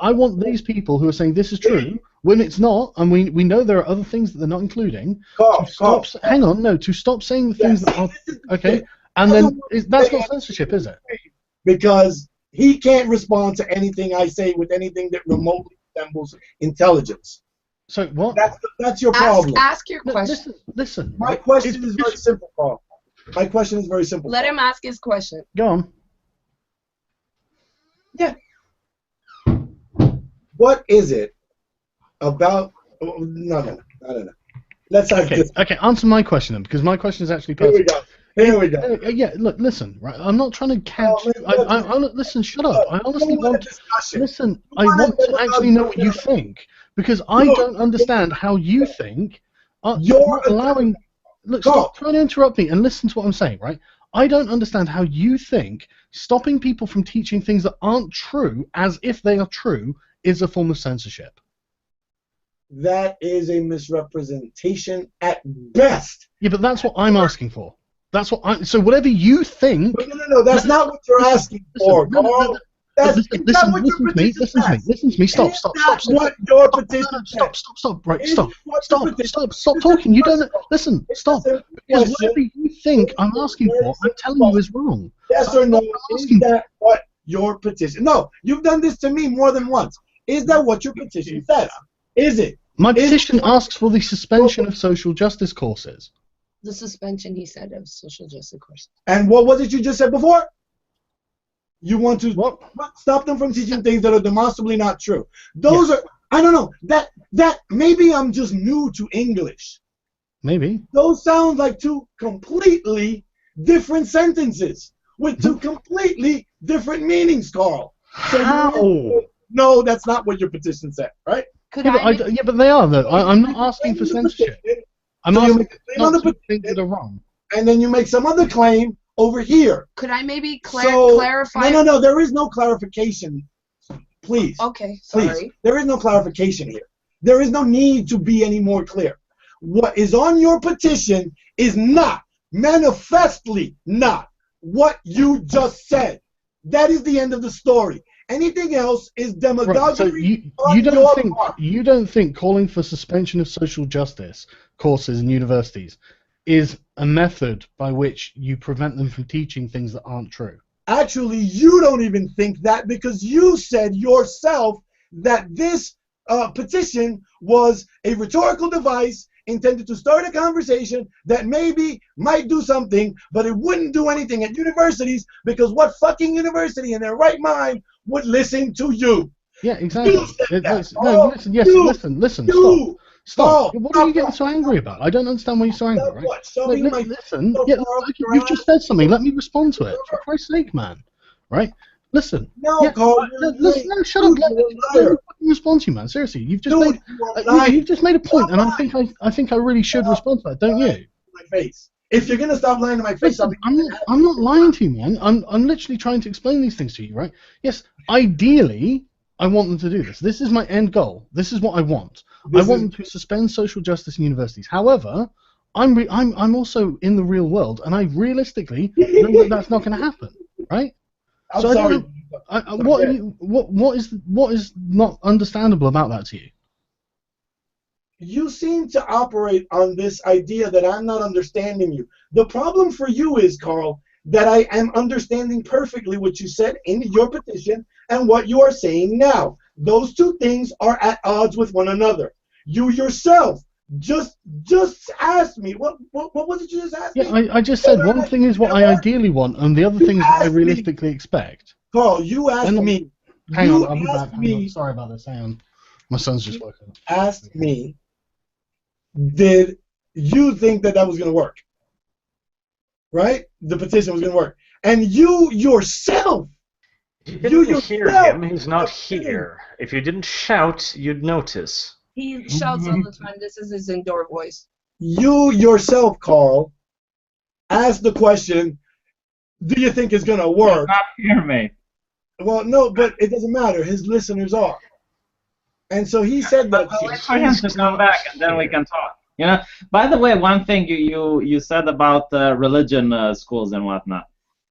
I want these people who are saying this is true when it's not, and we know there are other things that they're not including. Carl, To stop saying the things that are okay, and then that's not censorship, is it? Because he can't respond to anything I say with anything that remotely resembles intelligence. So what? That's your problem. Ask your No, question. listen. My right? question is very simple, Carl. My question is very simple. Let Carl. him ask his question. Go on. Yeah. What is it about? No. Let's have Okay, this. okay. Answer my question then, because my question is actually Here we perfect. go. Here we go. Yeah, look, listen, right? I'm not trying to catch. Listen, shut up. I honestly want. Listen, I want to actually know what you think, because I don't understand how you think. You're not allowing. Look, stop trying to interrupt me and listen to what I'm saying, right? I don't understand how you think stopping people from teaching things that aren't true as if they are true is a form of censorship. that is a misrepresentation at best. Yeah, but that's what I'm asking for. That's what I. So whatever you think. No. That's not what you're asking for, Carl. That's not what your petition says. Listen to me. Stop. What your petition says. Stop. Right. Stop talking. You don't listen. Stop. Because whatever you think I'm asking for, I'm telling you is wrong. Yes or no? Is that what your petition? No, you've done this to me more than once. Is that what your petition says? Is it? My petition asks for the suspension of social justice courses. The suspension, he said, of social justice courses. And what was it you just said before? You want to stop them from teaching things that are demonstrably not true. Those are, I don't know, that maybe I'm just new to English. Maybe. Those sound like two completely different sentences with two completely different meanings, Carl. So how? No, that's not what your petition said, right? But they are, though. I'm not asking for censorship. I'm asking for things that are wrong. And then you make some other claim over here. Could I maybe clarify? No. There is no clarification. Please. Okay, sorry. Please. There is no clarification here. There is no need to be any more clear. What is on your petition is not, manifestly not, what you just said. That is the end of the story. Anything else is demagoguery. Right, so you don't think calling for suspension of social justice courses in universities is a method by which you prevent them from teaching things that aren't true? Actually, you don't even think that, because you said yourself that this petition was a rhetorical device intended to start a conversation that maybe might do something, but it wouldn't do anything at universities, because what fucking university in their right mind would listen to you? Yeah, exactly. Listen, stop. What are you getting so angry about? I don't understand why you're so angry, right? Listen, you've just said something. Let me respond to it. For Christ's sake, man. Right? Listen. No, Carl. No, shut up. Let me respond to you, man. Seriously, you've just made a point, and I think I really should respond to that, don't you? My face. If you're gonna stop lying to my face, listen, I'm not lying to you, man. I'm literally trying to explain these things to you, right? Yes, ideally, I want them to do this. This is my end goal. This is what I want. I want them to suspend social justice in universities. However, I'm also in the real world, and I realistically know that that's not going to happen, right? I'm sorry. What is not understandable about that to you? You seem to operate on this idea that I'm not understanding you. The problem for you is, Carl, that I am understanding perfectly what you said in your petition and what you are saying now. Those two things are at odds with one another. You yourself just asked me. What was it you just asked me? I just said one thing is what I ideally want, and the other thing is what I realistically expect. Carl, you asked me. Hang on, I'll be back. Hang on. Sorry about this. Hang on. My son's just woken up. Asked me, did you think that was going to work? Right? The petition was going to work. And you yourself. You didn't hear him. He's not here. If you didn't shout, you'd notice. He shouts all the time. This is his indoor voice. You yourself, Carl, asked the question, do you think it's going to work? Not hear me. Well, no, but it doesn't matter. His listeners are. And so he said that. Wait for him to come back, and then we can talk. You know. By the way, one thing you said about religion schools and whatnot.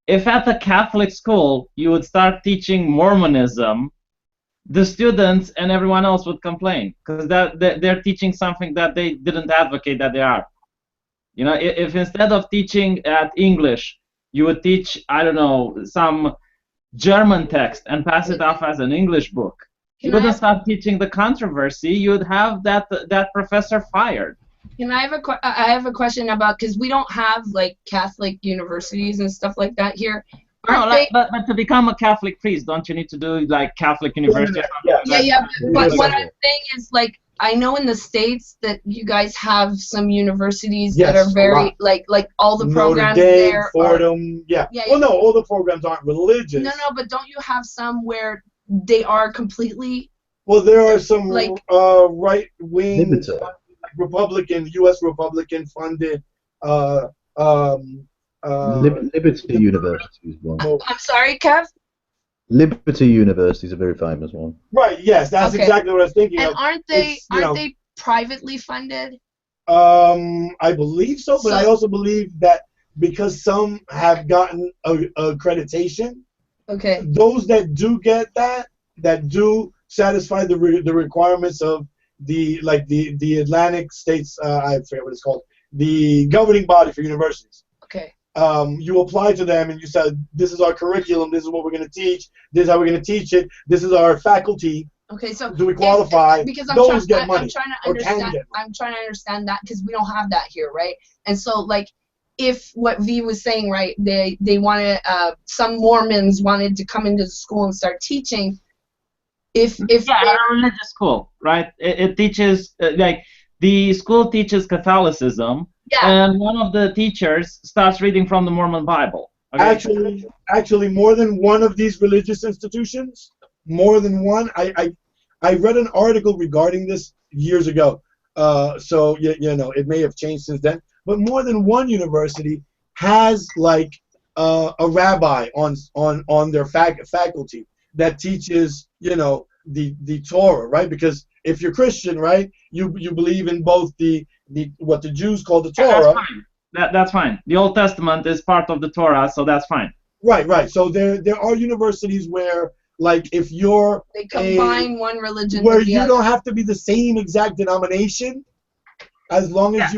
If at the Catholic school you would start teaching Mormonism, the students and everyone else would complain because they're teaching something that they didn't advocate that they are. You know, if instead of teaching at English, you would teach, I don't know, some German text and pass it off as an English book. You wouldn't start teaching the controversy. You would have that professor fired. Can I have a question about, because we don't have like Catholic universities and stuff like that here. But to become a Catholic priest, don't you need to do like Catholic university? Yeah. But what I'm saying is, like, I know in the States that you guys have some universities that are very like all the programs Notre Dame, there. Fordham, Well, no, all the programs aren't religious. No, but don't you have some where they are completely? Well, there are some right wing. Republican, U.S. Republican funded Liberty University is one. I'm sorry, Kev? Liberty University is a very famous one. Right, yes, that's exactly what I was thinking and of. Aren't they privately funded? I believe so, but I also believe that because some have gotten accreditation, Okay. those that do get that do satisfy the requirements of the Atlantic States, I forget what it's called, the governing body for universities. Okay. You apply to them and you say, this is our curriculum, this is what we're going to teach, this is how we're going to teach it, this is our faculty. Okay, so do we qualify? Because those get money. I'm trying to understand. I'm trying to understand that because we don't have that here, right? And so, like, if what V was saying, right, they wanted some Mormons wanted to come into the school and start teaching. If a religious school, right? It teaches like the school teaches Catholicism, and one of the teachers starts reading from the Mormon Bible. Okay? Actually, more than one of these religious institutions, more than one. I read an article regarding this years ago, so you know it may have changed since then. But more than one university has like a rabbi on their faculty that teaches the Torah, right? Because if you're Christian, right, you believe in both the what the Jews call the Torah. That's fine. That's fine. The Old Testament is part of the Torah, so that's fine. Right. So there are universities where, like, if you're they combine one religion where with the you other. don't have to be the same exact denomination, as long as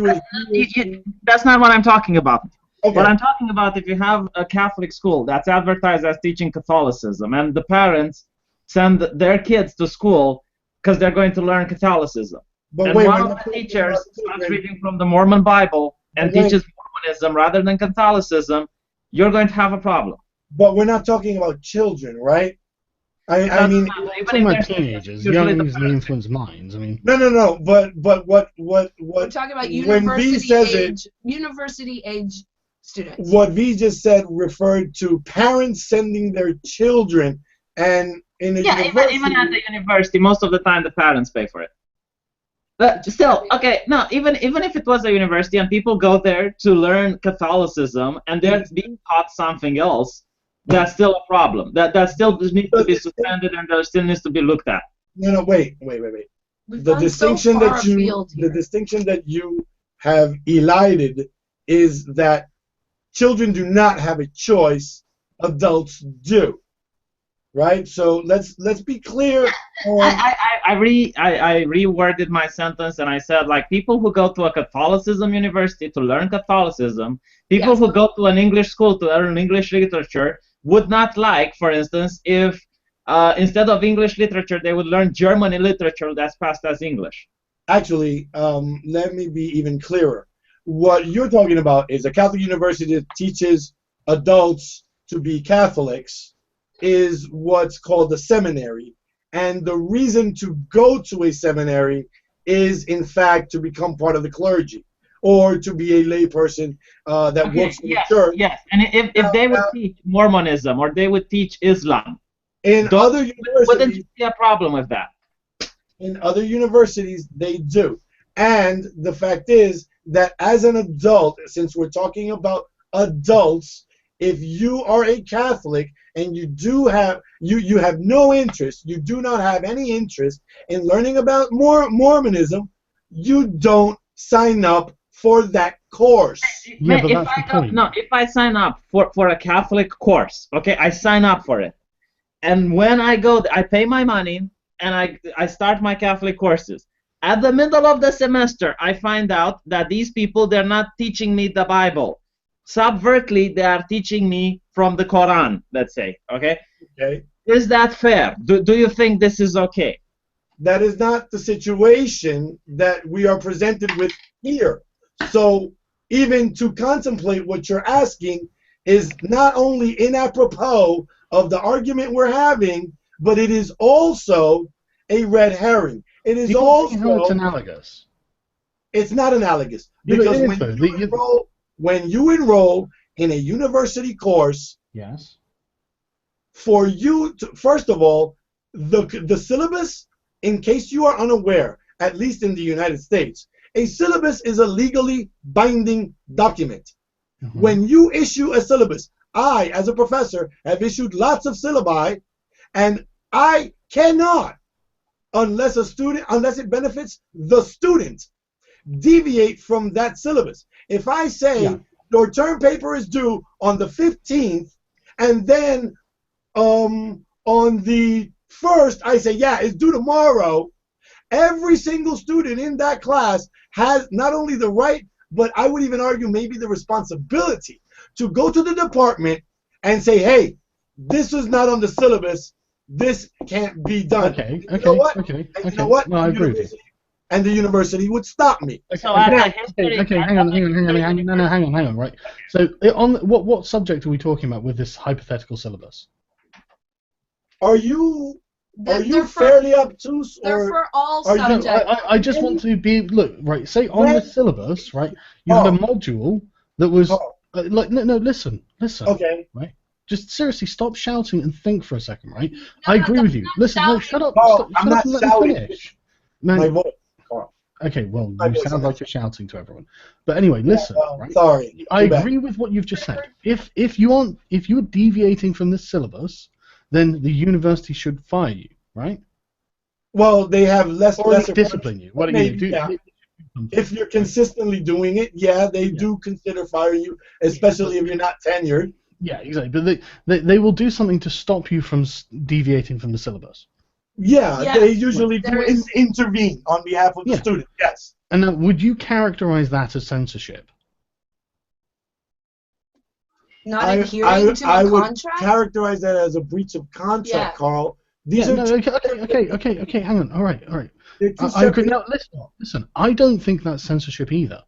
that's not what I'm talking about. Okay. What I'm talking about, if you have a Catholic school that's advertised as teaching Catholicism, and the parents send their kids to school because they're going to learn Catholicism, and one of the teachers starts reading from the Mormon Bible and teaches Mormonism rather than Catholicism, you're going to have a problem. But we're not talking about children, right? I mean, talking about teenagers, young, easily influenced minds. I mean, no. But what we're talking about university age students. What V just said referred to parents sending their children, and in a university, even at the university, most of the time the parents pay for it. But still, okay, no, even if it was a university and people go there to learn Catholicism and they're being taught something else, that's still a problem. That still needs to be suspended and there still needs to be looked at. No, wait. The distinction that you have elided is that children do not have a choice; adults do. Right. So let's be clear. I reworded my sentence and I said, like, people who go to a Catholicism university to learn Catholicism, people who go to an English school to learn English literature would not like, for instance, if instead of English literature they would learn German literature that's passed as English. Actually, let me be even clearer. What you're talking about is a Catholic university that teaches adults to be Catholics is what's called a seminary. And the reason to go to a seminary is, in fact, to become part of the clergy or to be a layperson that works in the church. Yes, and if they would teach Mormonism or they would teach Islam, other universities, wouldn't you see a problem with that? In other universities, they do. And the fact is that as an adult, since we're talking about adults, if you are a Catholic and you do have you have no interest, you do not have any interest in learning about Mormonism, you don't sign up for that course. Yeah, but that's the point. No, if I sign up for a Catholic course, okay, I sign up for it, and when I go, I pay my money and I start my Catholic courses. At the middle of the semester, I find out that these people, they're not teaching me the Bible. Subvertly, they are teaching me from the Quran, let's say, okay? Okay. Is that fair? Do you think this is okay? That is not the situation that we are presented with here. So even to contemplate what you're asking is not only inapropos of the argument we're having, but it is also a red herring. It is also... It's analogous. It's not analogous. Because when you enroll in a university course, yes, for you to, first of all, the syllabus, in case you are unaware, at least in the United States, a syllabus is a legally binding document. Mm-hmm. When you issue a syllabus, I, as a professor, have issued lots of syllabi, and I cannot unless it benefits the student, deviate from that syllabus. If I say your term paper is due on the 15th, and then on the 1st I say, yeah, it's due tomorrow, every single student in that class has not only the right, but I would even argue maybe the responsibility to go to the department and say, hey, this is not on the syllabus. This can't be done. Okay. You know what? Okay. You know what? No, I agree with you. And the university would stop me. So hang on, right. So on what subject are we talking about with this hypothetical syllabus? Are you They're fairly obtuse, They're or for all are you- subjects. I just want to be right. Say on the syllabus, right? You had a module that was no. Listen. okay? Right. Just seriously, stop shouting and think for a second, right? I agree with you. Listen, no, shut up. Oh, Shut up and let me finish. Man, My voice. okay, well, My you voice, sound like you're shouting to everyone. But anyway, listen. Right? Sorry. I Too bad. agree with what you've just said. If you're deviating from this syllabus, then the university should fire you, right? Well, they have Or lesser discipline you. What do you do? yeah. If you're consistently doing it, yeah, they do consider firing you, especially if you're not tenured. Yeah, exactly. But they will do something to stop you from deviating from the syllabus. Yeah, they usually intervene on behalf of the student. Yes. And now, would you characterize that as censorship? Not adhering to a would contract? characterize that as a breach of contract, Carl. These are okay. Hang on. All right. I agree. Now, listen. I don't think that's censorship either,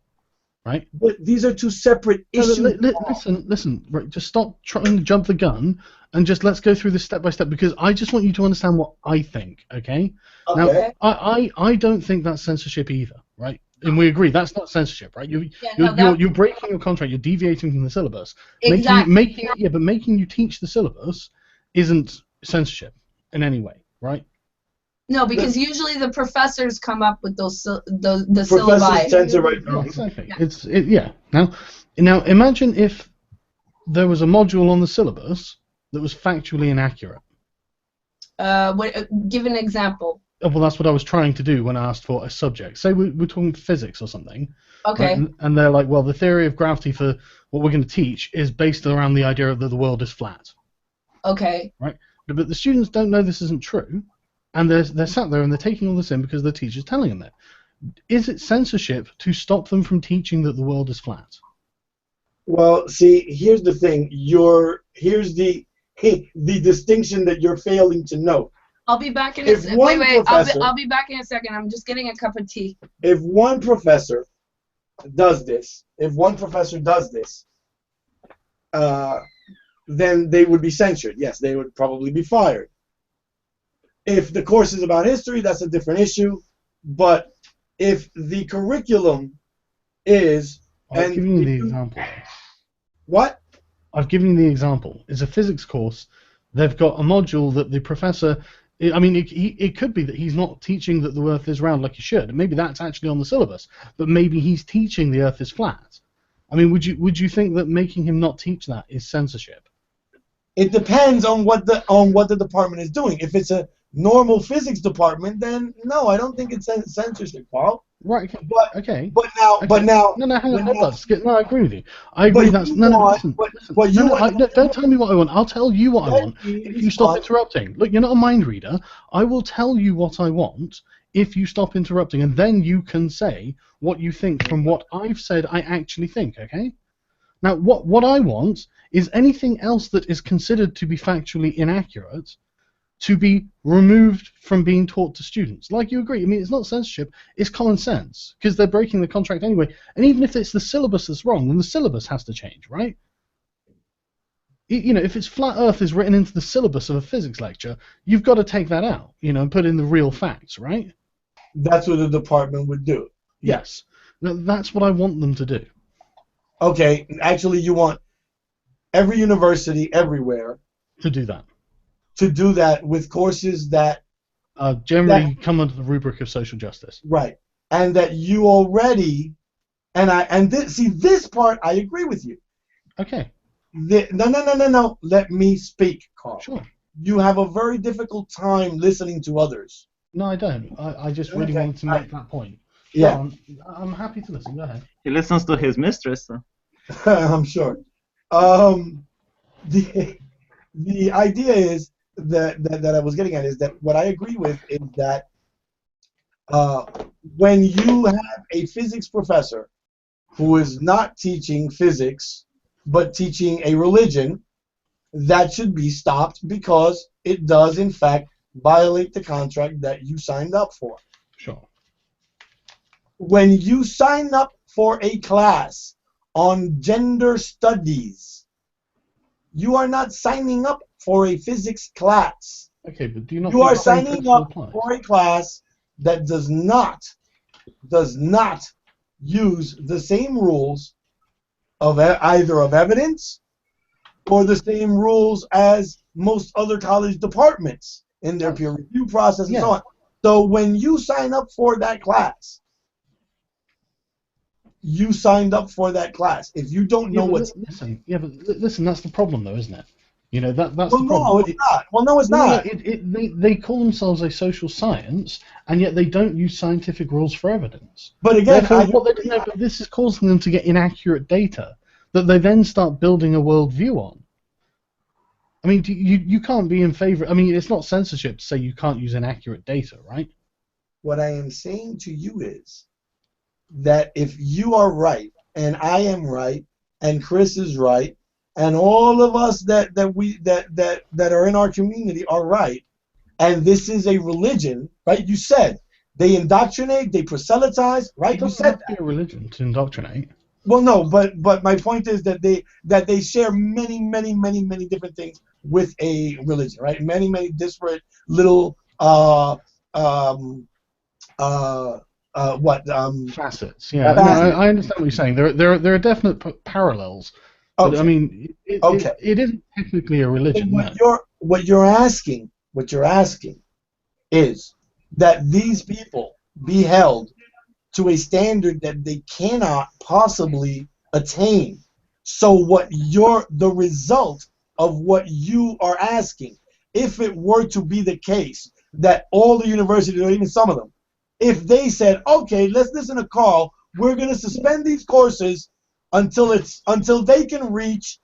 right? But these are two separate issues. Listen. Right. Just stop trying to jump the gun and just let's go through this step by step, because I just want you to understand what I think. Okay. Okay. Now, I don't think that's censorship either, right? And we agree that's not censorship, right? You're breaking your contract. You're deviating from the syllabus. Exactly. But making you teach the syllabus isn't censorship in any way, right? No, because usually the professors come up with the Professors syllabi. censor right now. Exactly. Now imagine if there was a module on the syllabus that was factually inaccurate. Give an example. Well, that's what I was trying to do when I asked for a subject. Say we're talking physics or something. Okay. Right? And they're like, well, the theory of gravity for what we're going to teach is based around the idea that the world is flat. Okay. Right. But the students don't know this isn't true, and they're sat there and they're taking all this in because the teacher's telling them that. Is it censorship to stop them from teaching that the world is flat? Well, see, here's the thing. Here's the distinction that you're failing to know. I'll be back in a If second. one Wait. professor- I'll be back in a second. I'm just getting a cup of tea. If one professor does this, then they would be censured. Yes, they would probably be fired. If the course is about history, that's a different issue. But if the curriculum is... I've given you the example. What? I've given you the example. It's a physics course. They've got a module that the professor... I mean, it could be that he's not teaching that the Earth is round like he should. Maybe that's actually on the syllabus. But maybe he's teaching the Earth is flat. I mean, would you think that making him not teach that is censorship? It depends on what the department is doing. If it's a normal physics department, then no, I don't think it's censorship, Paul. Right. Okay. But now. No, hang on. No, I agree with you. I agree. Listen. Don't tell me what I want. I'll tell you what I want if you stop interrupting. Look, you're not a mind reader. I will tell you what I want if you stop interrupting, and then you can say what you think from what I've said I actually think, okay? Now, what I want is anything else that is considered to be factually inaccurate to be removed from being taught to students. Like you agree, I mean, it's not censorship, it's common sense, because they're breaking the contract anyway. And even if it's the syllabus that's wrong, then the syllabus has to change, right? You know, if it's flat Earth is written into the syllabus of a physics lecture, you've got to take that out, you know, and put in the real facts, right? That's what the department would do. Yes. Now, that's what I want them to do. Okay, actually you want every university everywhere to do that. To do that with courses that generally come under the rubric of social justice. Right. And that you already this part I agree with you. Okay. No. Let me speak, Carl. Sure. You have a very difficult time listening to others. No, I don't. I just really Okay, wanted to make that point. Yeah. Go on. I'm happy to listen. Go ahead. He listens to his mistress. So. I'm sure. The idea is that I was getting at is that what I agree with is that when you have a physics professor who is not teaching physics but teaching a religion, that should be stopped because it does in fact violate the contract that you signed up for. Sure. When you sign up for a class on gender studies, you are not signing up for a physics class. Okay, but do you not? You think are the same signing principle up applies? for a class that does not use the same rules of either of evidence or the same rules as most other college departments in their peer review process and so on. So when you sign up for that class, you signed up for that class. If you don't know what's listen, that's the problem though, isn't it? You know that's well, the problem. no, it's not. Well, no, it's not. They call themselves a social science, and yet they don't use scientific rules for evidence. But again, but this is causing them to get inaccurate data that they then start building a worldview on. I mean, you can't be in favor. I mean, it's not censorship to say you can't use inaccurate data, right? What I am saying to you is that if you are right, and I am right, and Chris is right, and all of us that are in our community are right, and this is a religion, right? You said they indoctrinate, they proselytize, right? You said that. A religion to indoctrinate. Well, no, but my point is that they share many different things with a religion, right? Many disparate little facets. Yeah, no, I understand what you're saying. There are definite parallels. But okay. I mean, it isn't technically a religion. What you're asking is that these people be held to a standard that they cannot possibly attain. So the result of what you are asking, if it were to be the case that all the universities, or even some of them, if they said, okay, let's listen to Carl, we're going to suspend these courses until they can reach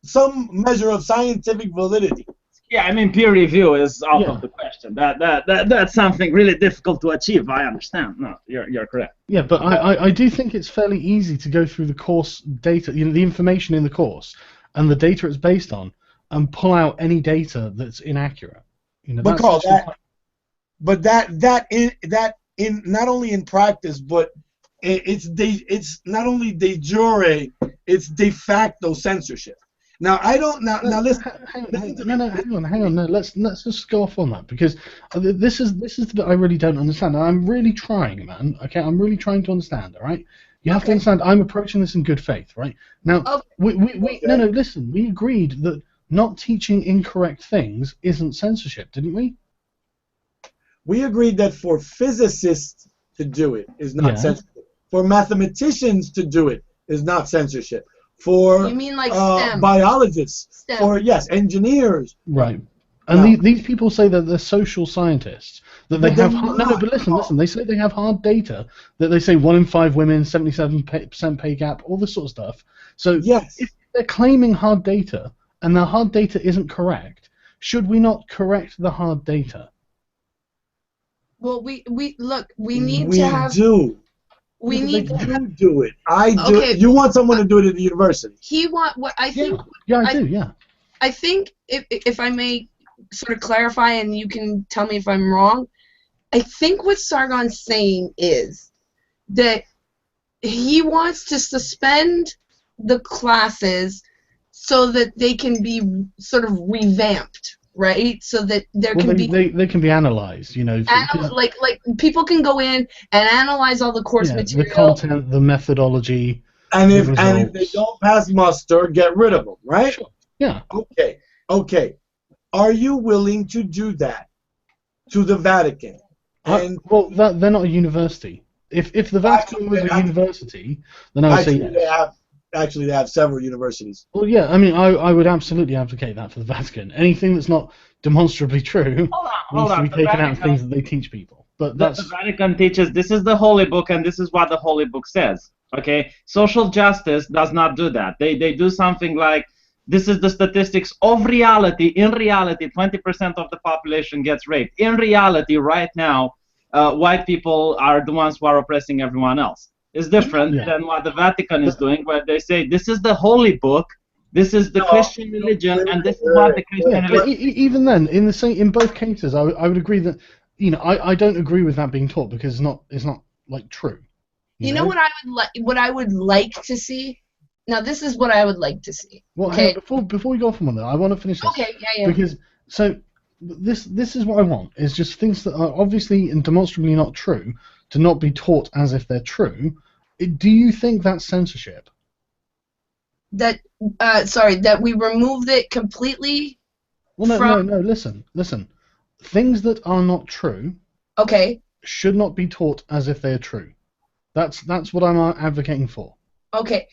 some measure of scientific validity. Yeah, I mean, peer review is out of the question. That's something really difficult to achieve. I understand. No, you're correct. Yeah, but I do think it's fairly easy to go through the course data, the information in the course, and the data it's based on, and pull out any data that's inaccurate. But Carl, that in not only in practice, but it's not only de jure, it's de facto censorship. Now I don't now listen. Hang on. No, let's just go off on that because this is the bit I really don't understand. And I'm really trying, man. Okay, I'm really trying to understand. All right, you have to understand. I'm approaching this in good faith, right? Now, listen. We agreed that not teaching incorrect things isn't censorship, didn't we? We agreed that for physicists to do it is not censorship. For mathematicians to do it is not censorship. For you mean like STEM? Biologists, STEM. For engineers. Right. And these people say that they're social scientists. That they have but listen. They say they have hard data. That they say 1 in 5 women, 77% pay gap, all this sort of stuff. So if they're claiming hard data and the hard data isn't correct, should we not correct the hard data? Well, we need to have. We need to do it. I do. Okay. You want someone to do it at the university? I think. Yeah, I do. Yeah. I think if I may sort of clarify, and you can tell me if I'm wrong. I think what Sargon's saying is that he wants to suspend the classes so that they can be sort of revamped. Right, so that they can be analyzed, like people can go in and analyze all the course material, the content, the methodology, and if they don't pass muster, get rid of them, right? Sure. Yeah. Okay. Are you willing to do that to the Vatican? They're not a university. If the Vatican was a university, then I would say yes. actually to have several universities. Well, yeah, I mean, I would absolutely advocate that for the Vatican. Anything that's not demonstrably true Hold needs to on. be The taken out of Vatican- things that they teach people. But The that's Vatican teaches this is the holy book and this is what the holy book says. Okay, social justice does not do that. They do something like this is the statistics of reality. In reality, 20% of the population gets raped. In reality, right now, white people are the ones who are oppressing everyone else. It's different Yeah. than what the Vatican is doing, where they say this is the holy book, this is the Christian religion, and this is what the Christian yeah. But religion. even then, in both cases, I would agree that I don't agree with that being taught because it's not like true. You know what I would like to see? Now this is what I would like to see. Well, Okay. hang on, before we go off on that, I want to finish this. Okay, yeah. Because so this is what I want is just things that are obviously and demonstrably not true to not be taught as if they're true. Do you think that's censorship? That that we removed it completely. Well, no. Listen. Things that are not true Okay. should not be taught as if they're true. That's what I'm advocating for. Okay.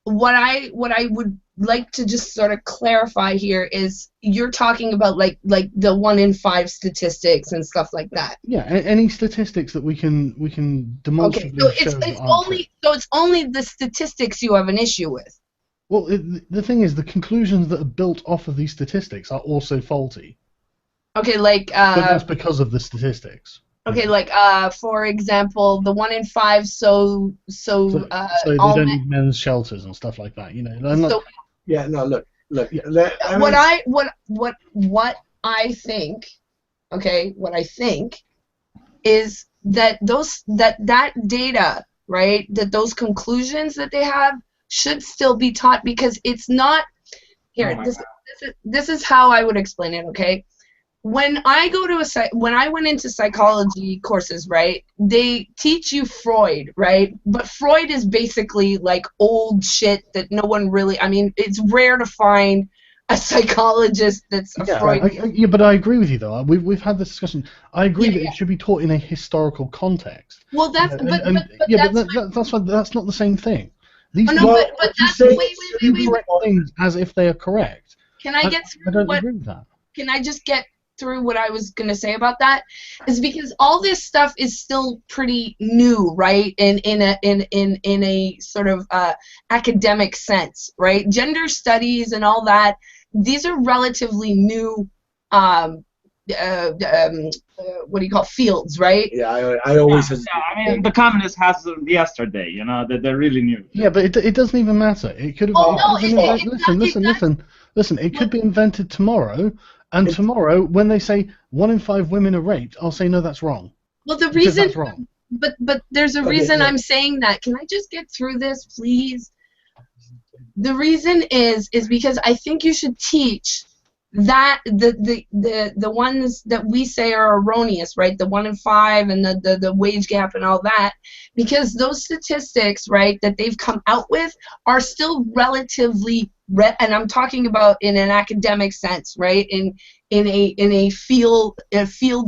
What I would like to just sort of clarify here is you're talking about like the 1 in 5 statistics and stuff like that. Yeah, any statistics that we can demonstrably Okay, show so that it's aren't only true. it's only the statistics you have an issue with. Well, the thing is, the conclusions that are built off of these statistics are also faulty. Okay, like But that's because of the statistics. okay, like for example, the 1 in 5 So they all don't men- need men's shelters and stuff like that. They're not, so Yeah, no, look. what I think, okay, what I think is that that data, right, that those conclusions that they have should still be taught because it's not here. This is how I would explain it, okay? When I went into psychology courses, right, they teach you Freud, right? But Freud is basically like old shit that no one really. I mean, it's rare to find a psychologist that's a Freud. Yeah, but I agree with you though. We've had this discussion. I agree that it should be taught in a historical context. Well, that's that's not the same thing. These but that's wait. correct things as if they are correct. Can I get through I don't what? agree with that. Can I just get through what I was going to say about that? Is because all this stuff is still pretty new, right? In a sort of academic sense, right? Gender studies and all that. These are relatively new. What do you call fields, right? Yeah, I always. I mean, the communists has them yesterday. That they're really new. Yeah, but it doesn't even matter. It could have. Listen. It could be invented tomorrow, and tomorrow when they say 1 in 5 women are raped, I'll say no, that's wrong. Well, the Because reason. that's wrong. But there's a reason I'm saying that. Can I just get through this, please? The reason is because I think you should teach that the ones that we say are erroneous, right? The 1 in 5 and the wage gap and all that, because those statistics, right, that they've come out with are still relatively, and I'm talking about in an academic sense, right? In a field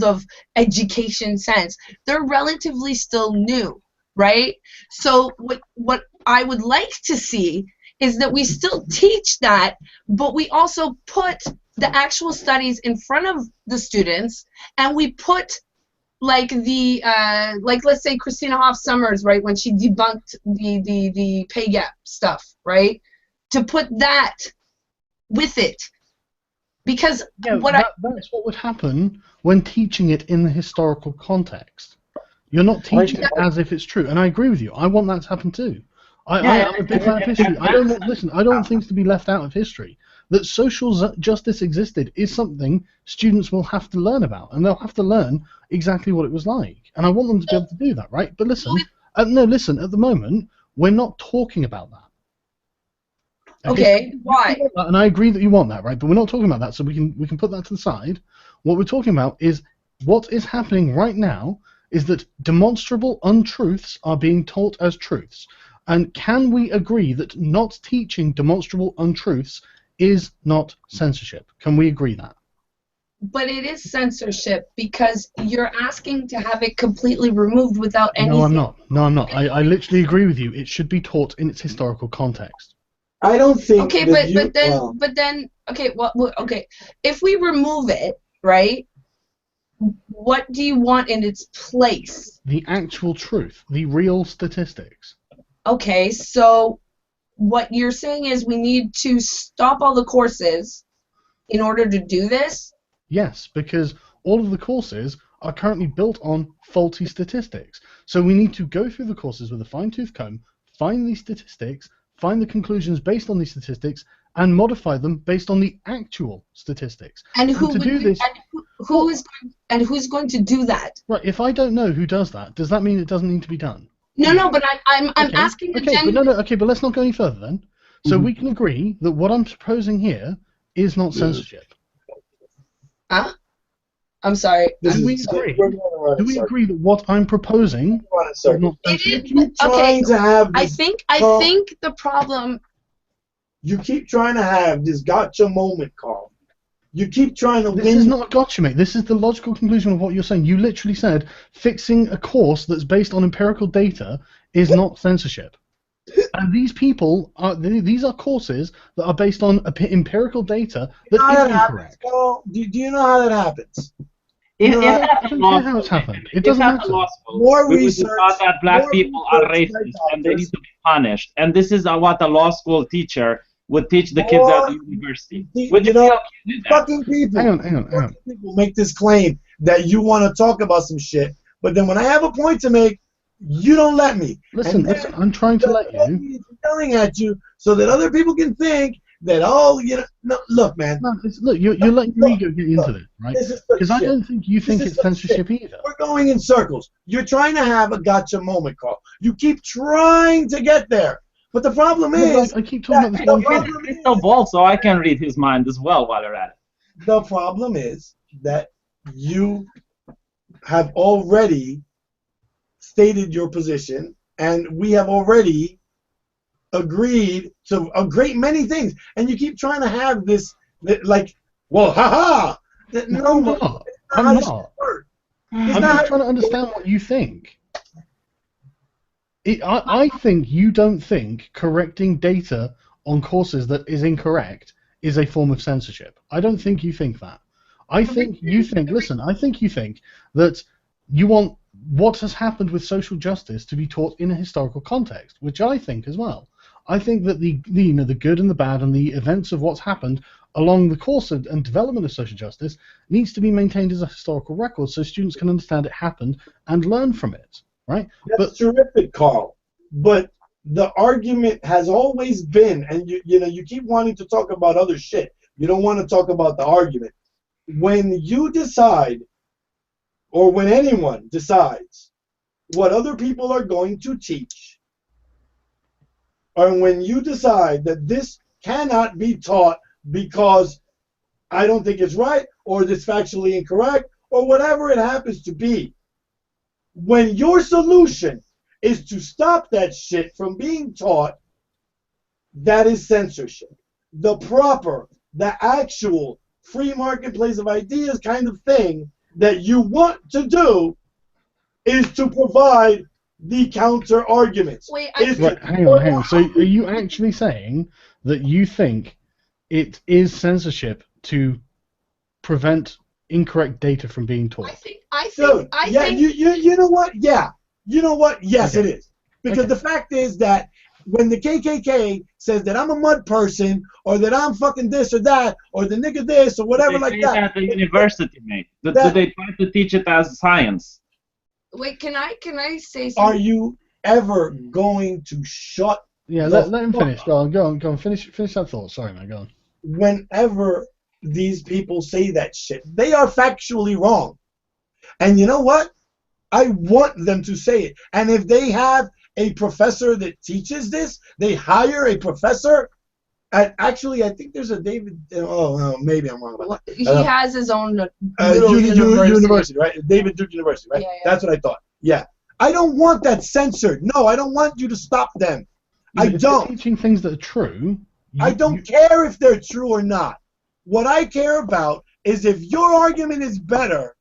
of education sense, they're relatively still new, right? So what I would like to see is that we still teach that, but we also put the actual studies in front of the students, and we put like let's say Christina Hoff Sommers, right, when she debunked the pay gap stuff, right, to put that with it, because that's what would happen when teaching it in the historical context. You're not teaching it as if it's true, and I agree with you. I want that to happen too. I'm a big fan of history. I don't want things to be left out of history. That social justice existed is something students will have to learn about, and they'll have to learn exactly what it was like. And I want them to be able to do that, right? But listen, at the moment, we're not talking about that. Okay, why? And I agree that you want that, right? But we're not talking about that, so we can put that to the side. What we're talking about is what is happening right now is that demonstrable untruths are being taught as truths. And can we agree that not teaching demonstrable untruths is not censorship? Can we agree that? But it is censorship because you're asking to have it completely removed without anything. No, I'm not. No, I'm not. I literally agree with you. It should be taught in its historical context. I don't think. Okay, but then okay, okay. If we remove it, right? What do you want in its place? The actual truth, the real statistics. Okay, so what you're saying is we need to stop all the courses in order to do this? Yes, because all of the courses are currently built on faulty statistics. So we need to go through the courses with a fine-tooth comb, find these statistics, find the conclusions based on these statistics, and modify them based on the actual statistics. And who to do this? Who's going to do that? Right. If I don't know who does that, does that mean it doesn't need to be done? No, but I'm Okay, asking the okay, but okay, but let's not go any further then. So we can agree that what I'm proposing here is not censorship. Huh? I'm sorry. Do we agree? Do we agree that what I'm proposing is not censorship? Okay. To have I this, think the problem. you keep trying to have this gotcha moment, Carl. You keep trying to This win. is not a gotcha, mate. This is the logical conclusion of what you're saying. You literally said fixing a course that's based on empirical data is not censorship. And these people these are courses that are based on empirical data that is incorrect. Carl? Do you know how that happens? It I don't care how it's happened. It doesn't matter. More we research. thought that black more people are research racist by and they doctors. need to be punished. And this is what a law school teacher would teach the kids at the university. Would you know, fucking people. Hang on. Fucking people make this claim that you want to talk about some shit, but then when I have a point to make, you don't let me. Listen, I'm trying to let you. Yelling at you so that other people can think that, oh, you know, no, look, man. No, look, you're letting your ego get into this, right? Because I don't think you think it's censorship either. We're going in circles. You're trying to have a gotcha moment, Carl. You keep trying to get there. But the problem is... I keep talking about this one thing. crystal ball so I can read his mind as well while you're at it. The problem is that you have already stated your position, and we have already agreed to a great many things, and you keep trying to have this, like, well, haha. No, I'm not. I'm just trying to understand what you think. I think you don't think correcting data on courses that is incorrect is a form of censorship. I don't think you think that. I think you think that you want what has happened with social justice to be taught in a historical context, which I think as well. I think that the good and the bad and the events of what's happened along the course and development of social justice needs to be maintained as a historical record so students can understand it happened and learn from it, right? That's terrific, Carl. But the argument has always been, and you keep wanting to talk about other shit. You don't want to talk about the argument. When you decide, or when anyone decides what other people are going to teach, or when you decide that this cannot be taught because I don't think it's right, or it's factually incorrect, or whatever it happens to be, when your solution is to stop that shit from being taught, that is censorship. The actual free marketplace of ideas kind of thing that you want to do is to provide the counter arguments. Wait, hang on. So are you actually saying that you think it is censorship to prevent incorrect data from being taught? I think. You know what? Yeah. You know what? Yes, Okay. it is. Because the fact is that when the KKK says that I'm a mud person, or that I'm fucking this or that, or the nigga this, or whatever like that. At the university, mate. Do they try to teach it as science? Wait, can I say something? Are you ever going to shut? Yeah, let him finish. Go on. Finish that thought. Sorry, man. Go on. Whenever these people say that shit, they are factually wrong. And you know what? I want them to say it. And if they have a professor that teaches this, they hire a professor. Actually, I think there's a David. Maybe I'm wrong about that. He has his own university, right? David Duke University, right? Yeah. That's what I thought. Yeah. I don't want that censored. No, I don't want you to stop them. I If don't. they're teaching things that are true. I don't care if they're true or not. What I care about is if your argument is better,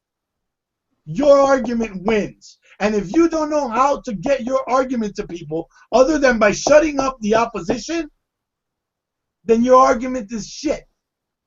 your argument wins. And if you don't know how to get your argument to people other than by shutting up the opposition, then your argument is shit.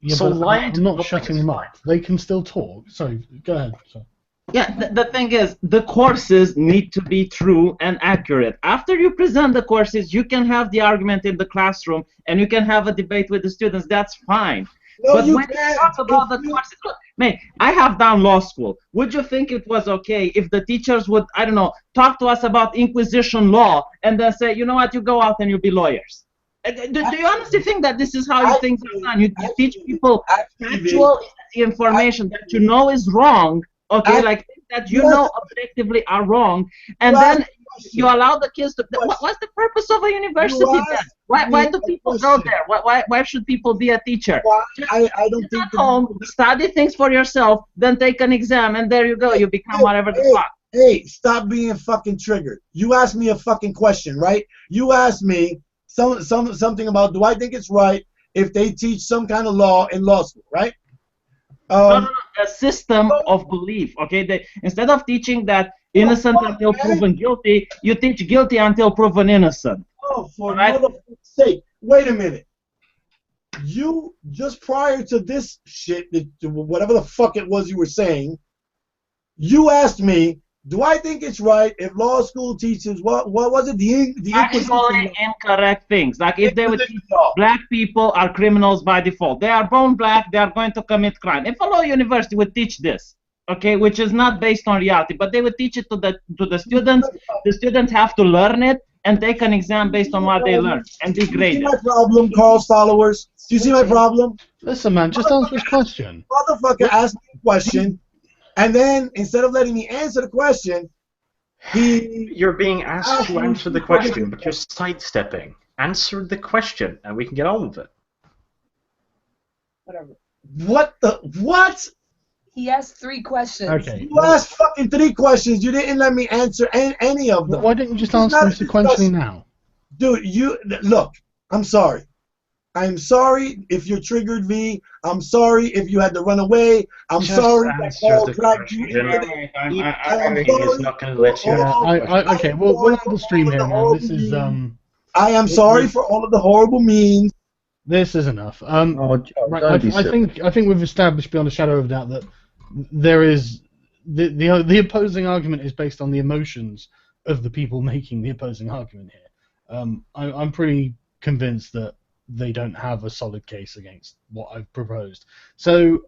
Yeah, So but lying I'm to not public shutting is them fine. up. They can still talk. Sorry, go ahead. Sorry. Yeah, the thing is, the courses need to be true and accurate. After you present the courses, you can have the argument in the classroom and you can have a debate with the students. That's fine. No, But you when you can't. talk about the If you- courses, look, mate, I have done law school. Would you think it was okay if the teachers would, I don't know, talk to us about Inquisition law and then say, you know what, you go out and you be lawyers? Do you honestly think that this is how things are done? You teach people factual information that you know is wrong, okay, like that you know objectively are wrong, and then you allow the kids to. What's the purpose of a university then? Why do people go there? Why should people be a teacher? I don't Sit think at home, study things for yourself, then take an exam, and there you go. You become whatever the fuck. Hey, stop being fucking triggered. You asked me a fucking question, right? You asked me something about, do I think it's right if they teach some kind of law in law school, right? No, a system of belief. Okay, instead of teaching that innocent until proven guilty, you teach guilty until proven innocent. Oh, for motherfuck's sake! Wait a minute. You just prior to this shit, whatever the fuck it was you were saying, you asked me, do I think it's right if law school teaches what was it, the Actually incorrect things? Like if they would teach black people are criminals by default. They are born black. They are going to commit crime. If a law university would teach this, okay, which is not based on reality, but they would teach it to the students. The students have to learn it and take an exam based on what they learn and be graded. Do you see my problem, Carl's followers? Do you see my problem? Listen, man, just answer his question. Motherfucker asked me a question, and then instead of letting me answer the question, You're being asked to answer the question, but you're sidestepping. Answer the question, and we can get on with it. Whatever. What? He asked 3 questions. Okay. You asked fucking 3 questions. You didn't let me answer any of them. Why don't you just answer them sequentially now? Dude, look. I'm sorry. I'm sorry if you're triggered, V. I'm sorry if you had to run away. I'm Just sorry that answer Paul the dragged you question. into He's not going to let you. Okay, we'll end the stream here now. This is I am sorry for all of the horrible means. This is enough. Oh, John, Right, don't be silly. I think we've established beyond a shadow of a doubt that there is the opposing argument is based on the emotions of the people making the opposing argument here. I'm pretty convinced that they don't have a solid case against what I've proposed. So,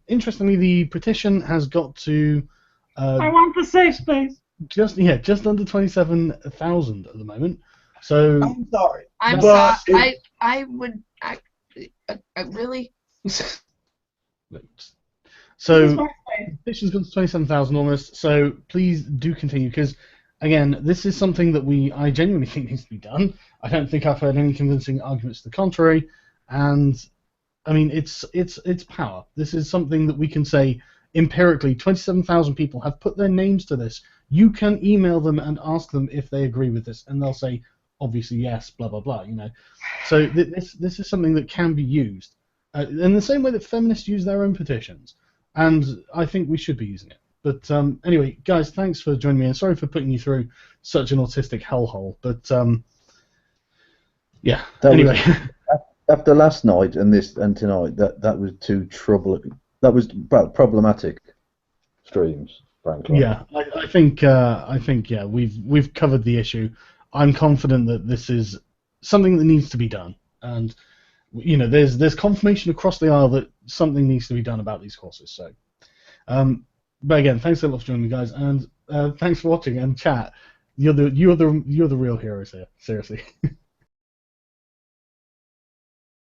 interestingly, the petition has got to I want the safe space. just under 27,000 at the moment. So I'm sorry. I'm But sorry. I would. Really? So the petition's gone to 27,000 almost. So please do continue, because again, this is something that I genuinely think needs to be done. I don't think I've heard any convincing arguments to the contrary, and I mean it's power. This is something that we can say empirically. 27,000 people have put their names to this. You can email them and ask them if they agree with this, and they'll say obviously yes, blah blah blah. You know, so this is something that can be used in the same way that feminists use their own petitions, and I think we should be using it. But anyway, guys, thanks for joining me, and sorry for putting you through such an autistic hellhole. But yeah. Anyway, After last night and tonight, that was too troubling. That was problematic streams, frankly. yeah, I think yeah, we've covered the issue. I'm confident that this is something that needs to be done, and you know, there's confirmation across the aisle that something needs to be done about these courses. So, but again, thanks a lot for joining me, guys, and thanks for watching and chat. You're the real heroes here, seriously.